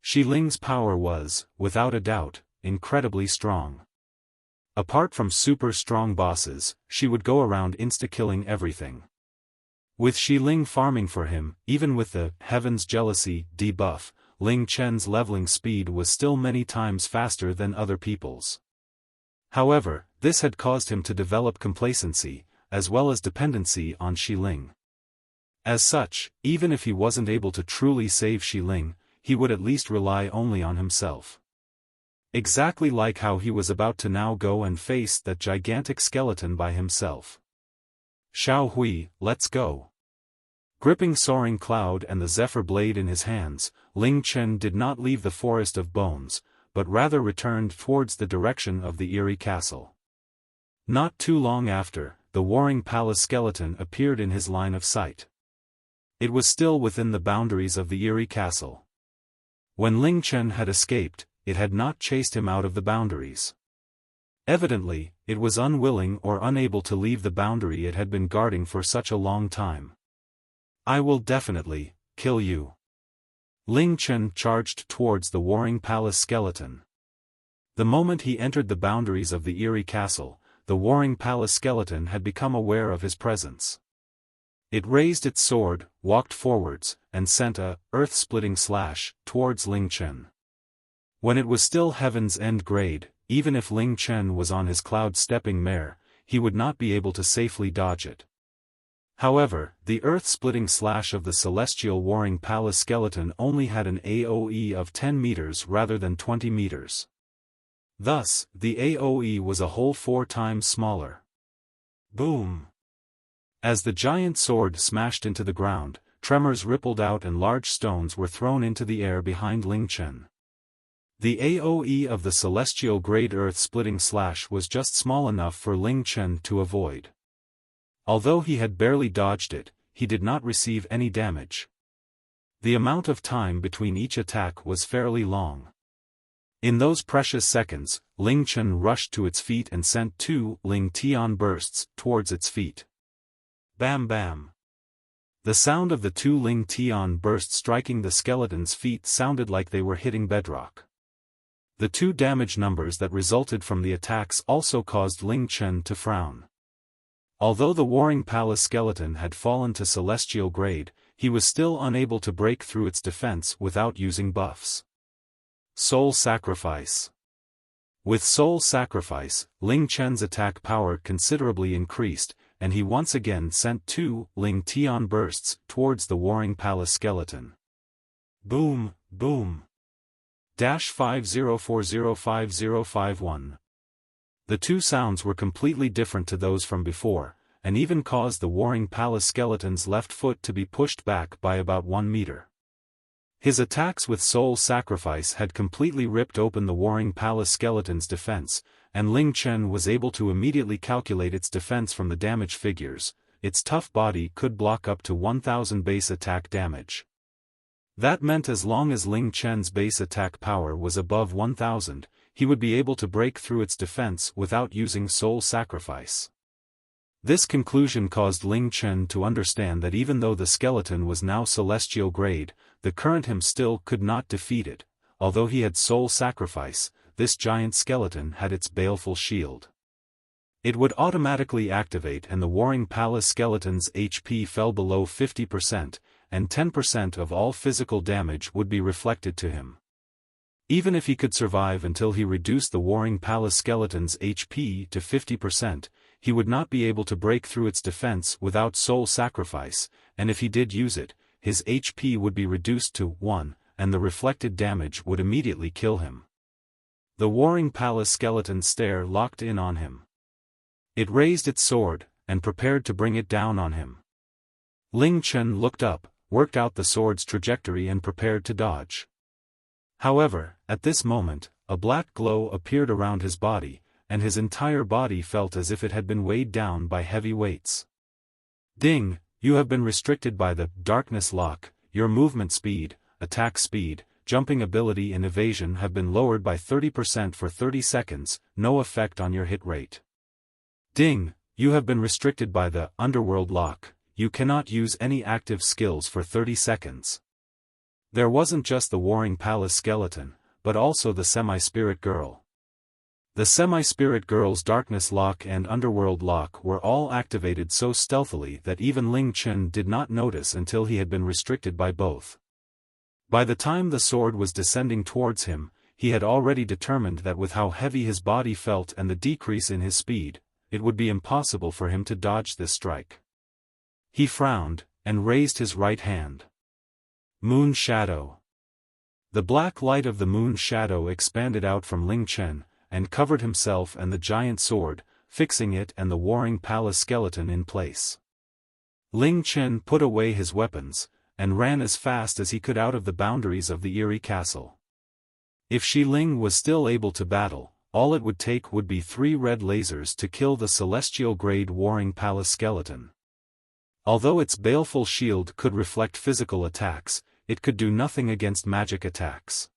Shi Ling's power was, without a doubt, incredibly strong. Apart from super strong bosses, she would go around insta-killing everything. With Shi Ling farming for him, even with the Heaven's Jealousy debuff, Ling Chen's leveling speed was still many times faster than other people's. However, this had caused him to develop complacency, as well as dependency on Shi Ling. As such, even if he wasn't able to truly save Shi Ling, he would at least rely only on himself. Exactly like how he was about to now go and face that gigantic skeleton by himself. "Xiao Hui, let's go." Gripping Soaring Cloud and the Zephyr Blade in his hands, Ling Chen did not leave the Forest of Bones, but rather returned towards the direction of the Eerie Castle. Not too long after, the Warring Palace skeleton appeared in his line of sight. It was still within the boundaries of the Eerie Castle. When Ling Chen had escaped, it had not chased him out of the boundaries. Evidently, it was unwilling or unable to leave the boundary it had been guarding for such a long time. "I will definitely kill you." Ling Chen charged towards the Warring Palace skeleton. The moment he entered the boundaries of the Eerie Castle, the Warring Palace skeleton had become aware of his presence. It raised its sword, walked forwards, and sent a earth-splitting slash towards Ling Chen. When it was still Heaven's End grade, even if Ling Chen was on his cloud-stepping mare, he would not be able to safely dodge it. However, the earth-splitting slash of the Celestial Warring Palace skeleton only had an AoE of 10 meters rather than 20 meters. Thus, the AoE was a whole 4 times smaller. Boom! As the giant sword smashed into the ground, tremors rippled out and large stones were thrown into the air behind Ling Chen. The AoE of the Celestial Grade Earth-Splitting Slash was just small enough for Ling Chen to avoid. Although he had barely dodged it, he did not receive any damage. The amount of time between each attack was fairly long. In those precious seconds, Ling Chen rushed to its feet and sent 2 Ling Tian bursts towards its feet. Bam bam. The sound of the 2 Ling Tian bursts striking the skeleton's feet sounded like they were hitting bedrock. The 2 damage numbers that resulted from the attacks also caused Ling Chen to frown. Although the Warring Palace skeleton had fallen to celestial grade, he was still unable to break through its defense without using buffs. Soul Sacrifice. With Soul Sacrifice, Ling Chen's attack power considerably increased, and he once again sent 2 Ling Tian bursts towards the Warring Palace skeleton. Boom, boom. 50405051. The 2 sounds were completely different to those from before, and even caused the Warring Palace skeleton's left foot to be pushed back by about 1 meter. His attacks with Soul Sacrifice had completely ripped open the Warring Palace skeleton's defense, and Ling Chen was able to immediately calculate its defense from the damage figures. Its tough body could block up to 1000 base attack damage. That meant as long as Ling Chen's base attack power was above 1000, he would be able to break through its defense without using Soul Sacrifice. This conclusion caused Ling Chen to understand that even though the skeleton was now celestial grade, the current him still could not defeat it. Although he had Soul Sacrifice, this giant skeleton had its baleful shield. It would automatically activate and the Warring Palace skeleton's HP fell below 50%, and 10% of all physical damage would be reflected to him. Even if he could survive until he reduced the Warring Palace skeleton's HP to 50%, he would not be able to break through its defense without Soul Sacrifice, and if he did use it, his HP would be reduced to 1, and the reflected damage would immediately kill him. The Warring Palace skeleton's stare locked in on him. It raised its sword, and prepared to bring it down on him. Ling Chen looked up, worked out the sword's trajectory and prepared to dodge. However, at this moment, a black glow appeared around his body, and his entire body felt as if it had been weighed down by heavy weights. Ding, you have been restricted by the darkness lock. Your movement speed, attack speed, jumping ability and evasion have been lowered by 30% for 30 seconds, no effect on your hit rate. Ding, you have been restricted by the underworld lock. You cannot use any active skills for 30 seconds. There wasn't just the Warring Palace skeleton, but also the Semi-Spirit Girl. The Semi-Spirit Girl's Darkness Lock and Underworld Lock were all activated so stealthily that even Ling Chen did not notice until he had been restricted by both. By the time the sword was descending towards him, he had already determined that with how heavy his body felt and the decrease in his speed, it would be impossible for him to dodge this strike. He frowned, and raised his right hand. Moon Shadow. The black light of the Moon Shadow expanded out from Ling Chen, and covered himself and the giant sword, fixing it and the Warring Palace skeleton in place. Ling Chen put away his weapons, and ran as fast as he could out of the boundaries of the Eerie castle. If Shi Ling was still able to battle, all it would take would be 3 red lasers to kill the celestial-grade Warring Palace skeleton. Although its baleful shield could reflect physical attacks, it could do nothing against magic attacks.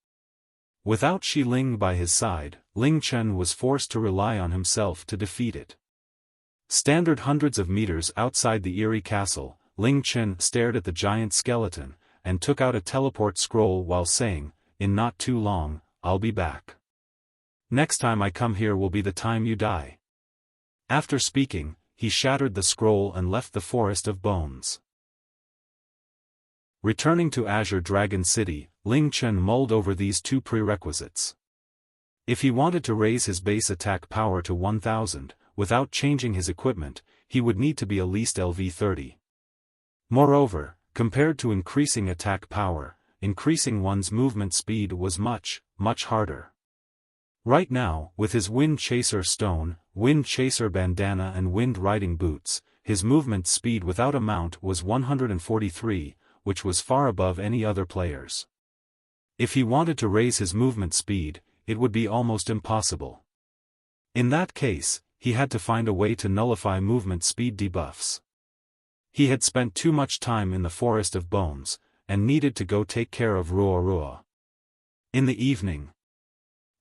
Without Shi Ling by his side, Ling Chen was forced to rely on himself to defeat it. Standard hundreds of meters outside the Eerie castle, Ling Chen stared at the giant skeleton, and took out a teleport scroll while saying, "In not too long, I'll be back. Next time I come here will be the time you die." After speaking, he shattered the scroll and left the forest of bones. Returning to Azure Dragon City, Ling Chen mulled over these 2 prerequisites. If he wanted to raise his base attack power to 1000, without changing his equipment, he would need to be at least LV30. Moreover, compared to increasing attack power, increasing one's movement speed was much, much harder. Right now, with his Wind Chaser Stone, Wind Chaser Bandana and Wind Riding Boots, his movement speed without a mount was 143, which was far above any other player's. If he wanted to raise his movement speed, it would be almost impossible. In that case, he had to find a way to nullify movement speed debuffs. He had spent too much time in the Forest of Bones, and needed to go take care of Ruo. In the evening,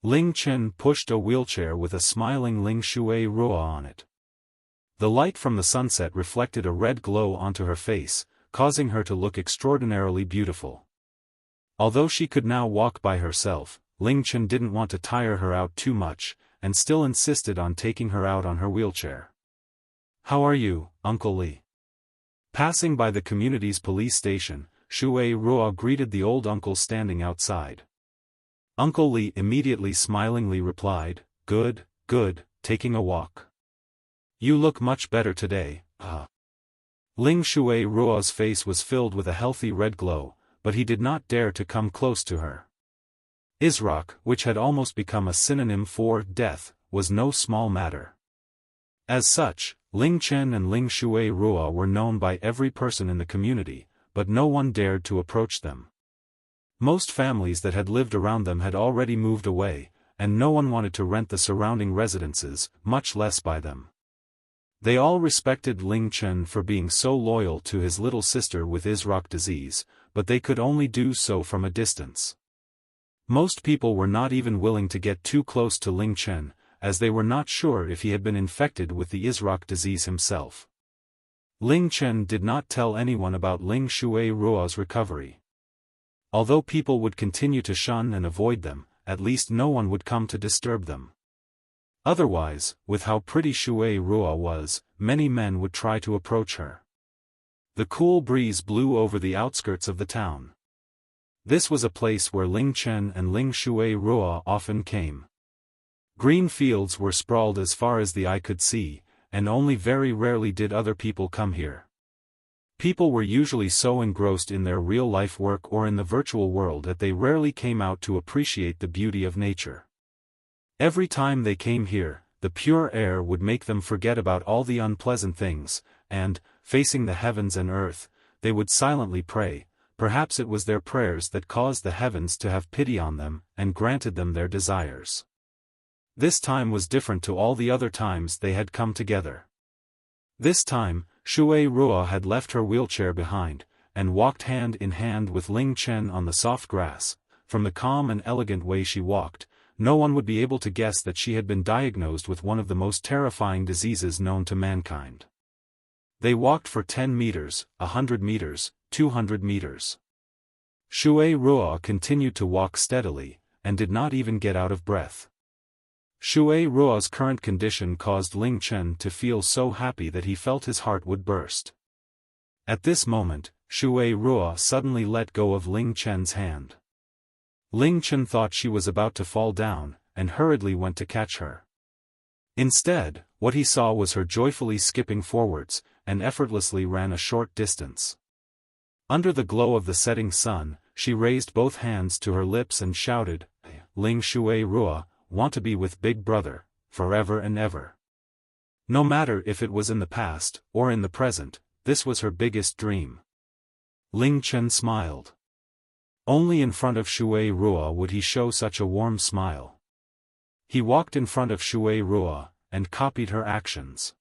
Ling Chen pushed a wheelchair with a smiling Ling Shui Ruo on it. The light from the sunset reflected a red glow onto her face, causing her to look extraordinarily beautiful. Although she could now walk by herself, Ling Chen didn't want to tire her out too much, and still insisted on taking her out on her wheelchair. "How are you, Uncle Li?" Passing by the community's police station, Shui Ruo greeted the old uncle standing outside. Uncle Li immediately smilingly replied, "Good, good, taking a walk. You look much better today, Ling Shui Ruo's face was filled with a healthy red glow, but he did not dare to come close to her. Israk, which had almost become a synonym for death, was no small matter. As such, Ling Chen and Ling Shui Ruo were known by every person in the community, but no one dared to approach them. Most families that had lived around them had already moved away, and no one wanted to rent the surrounding residences, much less buy them. They all respected Ling Chen for being so loyal to his little sister with Israk disease, but they could only do so from a distance. Most people were not even willing to get too close to Ling Chen, as they were not sure if he had been infected with the Israk disease himself. Ling Chen did not tell anyone about Ling Shui Ruo's recovery. Although people would continue to shun and avoid them, at least no one would come to disturb them. Otherwise, with how pretty Shui Ruo was, many men would try to approach her. The cool breeze blew over the outskirts of the town. This was a place where Ling Chen and Ling Shui Ruo often came. Green fields were sprawled as far as the eye could see, and only very rarely did other people come here. People were usually so engrossed in their real-life work or in the virtual world that they rarely came out to appreciate the beauty of nature. Every time they came here, the pure air would make them forget about all the unpleasant things, and, facing the heavens and earth, they would silently pray. Perhaps it was their prayers that caused the heavens to have pity on them, and granted them their desires. This time was different to all the other times they had come together. This time, Shui Ruo had left her wheelchair behind, and walked hand in hand with Ling Chen on the soft grass. From the calm and elegant way she walked, no one would be able to guess that she had been diagnosed with one of the most terrifying diseases known to mankind. They walked for 10 meters, 100 meters, 200 meters. Shui Ruo continued to walk steadily, and did not even get out of breath. Shui Ruo's current condition caused Ling Chen to feel so happy that he felt his heart would burst. At this moment, Shui Ruo suddenly let go of Ling Chen's hand. Ling Chen thought she was about to fall down, and hurriedly went to catch her. Instead, what he saw was her joyfully skipping forwards, and effortlessly ran a short distance. Under the glow of the setting sun, she raised both hands to her lips and shouted, "Ling Shui Ruo, want to be with Big Brother, forever and ever." No matter if it was in the past, or in the present, this was her biggest dream. Ling Chen smiled. Only in front of Shui Ruo would he show such a warm smile. He walked in front of Shui Ruo, and copied her actions.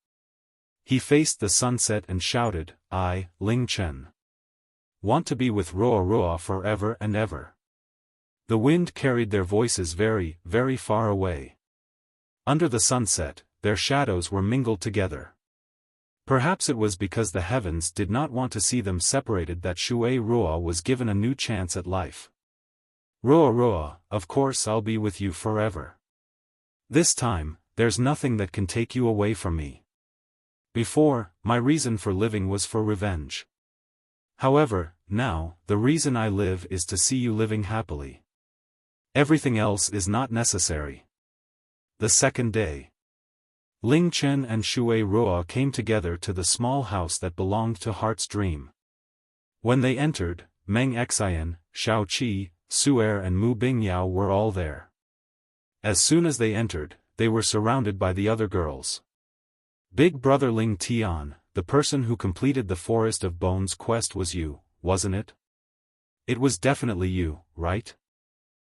He faced the sunset and shouted, "I, Ling Chen, want to be with Ruo Ruo forever and ever." The wind carried their voices very, very far away. Under the sunset, their shadows were mingled together. Perhaps it was because the heavens did not want to see them separated that Shui Ruo was given a new chance at life. "Ruo Ruo, of course I'll be with you forever. This time, there's nothing that can take you away from me. Before, my reason for living was for revenge. However, now, the reason I live is to see you living happily. Everything else is not necessary." The second day, Ling Chen and Shui Ruo came together to the small house that belonged to Heart's Dream. When they entered, Meng Xian, Shao Qi, Su'er and Mu Bingyao were all there. As soon as they entered, they were surrounded by the other girls. "Big Brother Ling Tian, the person who completed the Forest of Bones quest was you, wasn't it? It was definitely you, right?"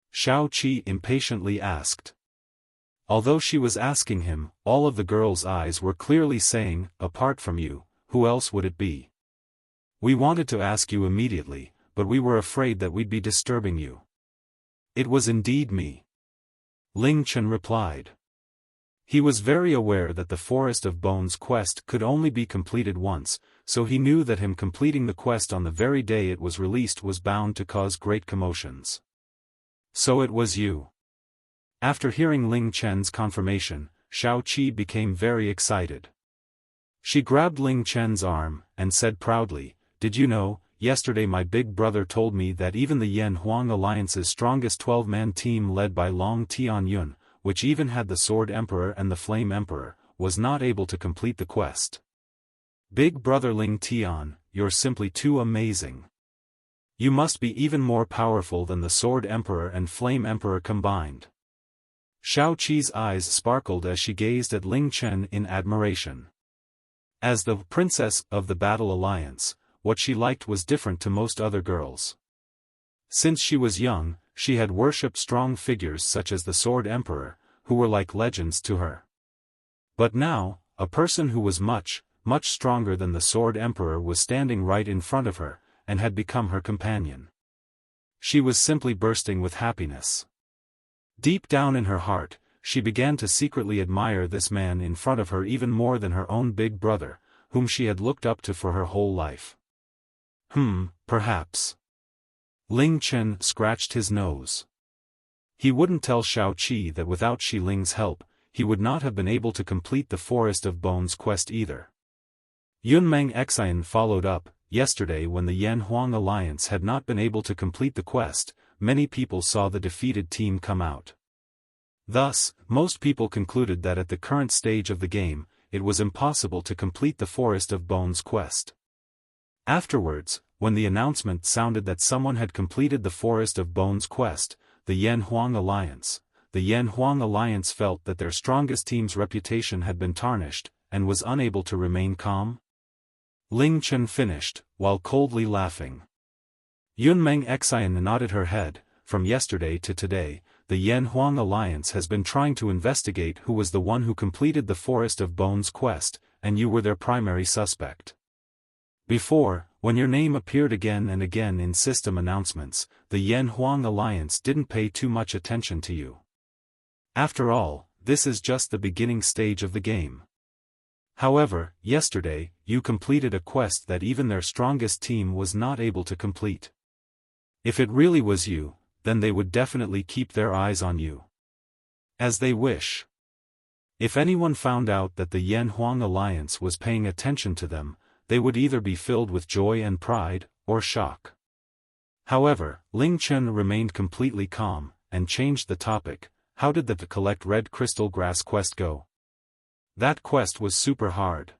Shao Qi impatiently asked. Although she was asking him, all of the girls' eyes were clearly saying, "Apart from you, who else would it be? We wanted to ask you immediately, but we were afraid that we'd be disturbing you." "It was indeed me," Ling Chen replied. He was very aware that the Forest of Bones quest could only be completed once, so he knew that him completing the quest on the very day it was released was bound to cause great commotions. So it was you. After hearing Ling Chen's confirmation, Shao Qi became very excited. She grabbed Ling Chen's arm, and said proudly, "Did you know, yesterday my big brother told me that even the Yan Huang Alliance's strongest 12-man team led by Long Tianyun, which even had the Sword Emperor and the Flame Emperor, was not able to complete the quest. Big brother Ling Tian, you're simply too amazing. You must be even more powerful than the Sword Emperor and Flame Emperor combined." Shao Qi's eyes sparkled as she gazed at Ling Chen in admiration. As the princess of the Battle Alliance, what she liked was different to most other girls. Since she was young, she had worshipped strong figures such as the Sword Emperor, who were like legends to her. But now, a person who was much stronger than the Sword Emperor was standing right in front of her, and had become her companion. She was simply bursting with happiness. Deep down in her heart, she began to secretly admire this man in front of her even more than her own big brother, whom she had looked up to for her whole life. Perhaps. Ling Chen scratched his nose. He wouldn't tell Shao Qi that without Shi Ling's help, he would not have been able to complete the Forest of Bones quest either. Yunmeng Xian followed up. Yesterday when the Yan Huang Alliance had not been able to complete the quest, many people saw the defeated team come out. Thus, most people concluded that at the current stage of the game, it was impossible to complete the Forest of Bones quest. Afterwards, when the announcement sounded that someone had completed the Forest of Bones quest, the Yan Huang Alliance felt that their strongest team's reputation had been tarnished, and was unable to remain calm. Ling Chen finished, while coldly laughing. Yunmeng Xian nodded her head. From yesterday to today, the Yan Huang Alliance has been trying to investigate who was the one who completed the Forest of Bones quest, and you were their primary suspect. Before, when your name appeared again and again in system announcements, the Yan Huang Alliance didn't pay too much attention to you. After all, this is just the beginning stage of the game. However, yesterday, you completed a quest that even their strongest team was not able to complete. If it really was you, then they would definitely keep their eyes on you. As they wish. If anyone found out that the Yan Huang Alliance was paying attention to them, they would either be filled with joy and pride, or shock. However, Ling Chen remained completely calm, and changed the topic. How did the collect red crystal grass quest go? That quest was super hard.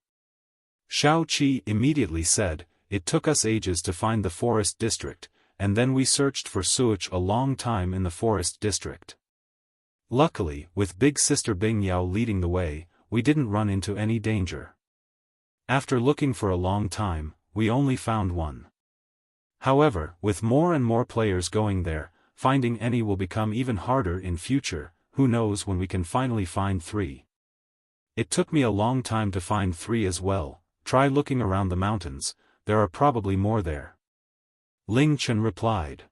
Shao Qi immediately said, "It took us ages to find the forest district, and then we searched for Suich a long time in the forest district. Luckily, with big sister Bing Yao leading the way, we didn't run into any danger. After looking for a long time, we only found one. However, with more and more players going there, finding any will become even harder in future. Who knows when we can finally find 3. It took me a long time to find 3 as well. Try looking around the mountains, there are probably more there." Ling Chen replied.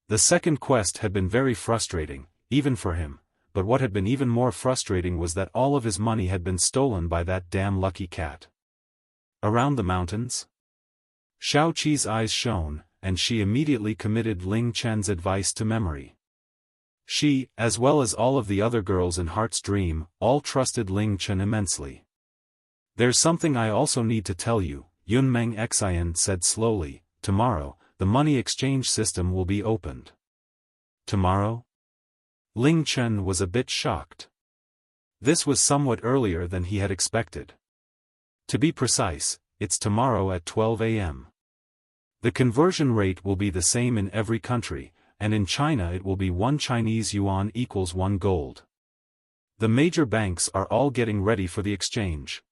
The second quest had been very frustrating, even for him, but what had been even more frustrating was that all of his money had been stolen by that damn lucky cat. Around the mountains? Shao Qi's eyes shone, and she immediately committed Ling Chen's advice to memory. She, as well as all of the other girls in Heart's Dream, all trusted Ling Chen immensely. "There's something I also need to tell you," Yunmeng Xian said slowly. "Tomorrow, the money exchange system will be opened." Tomorrow? Ling Chen was a bit shocked. This was somewhat earlier than he had expected. To be precise, it's tomorrow at 12 a.m. The conversion rate will be the same in every country, and in China it will be 1 Chinese yuan equals 1 gold. The major banks are all getting ready for the exchange.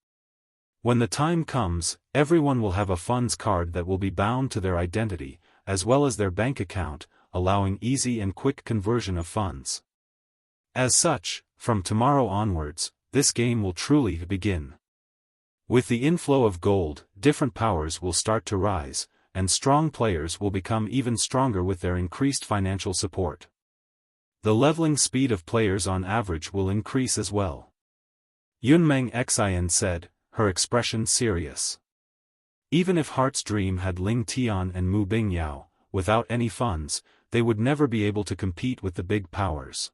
When the time comes, everyone will have a funds card that will be bound to their identity, as well as their bank account, allowing easy and quick conversion of funds. As such, from tomorrow onwards, this game will truly begin. With the inflow of gold, different powers will start to rise, and strong players will become even stronger with their increased financial support. The leveling speed of players on average will increase as well. Yunmeng Xian said, her expression serious. Even if Heart's Dream had Ling Tian and Mu Bingyao, without any funds, they would never be able to compete with the big powers.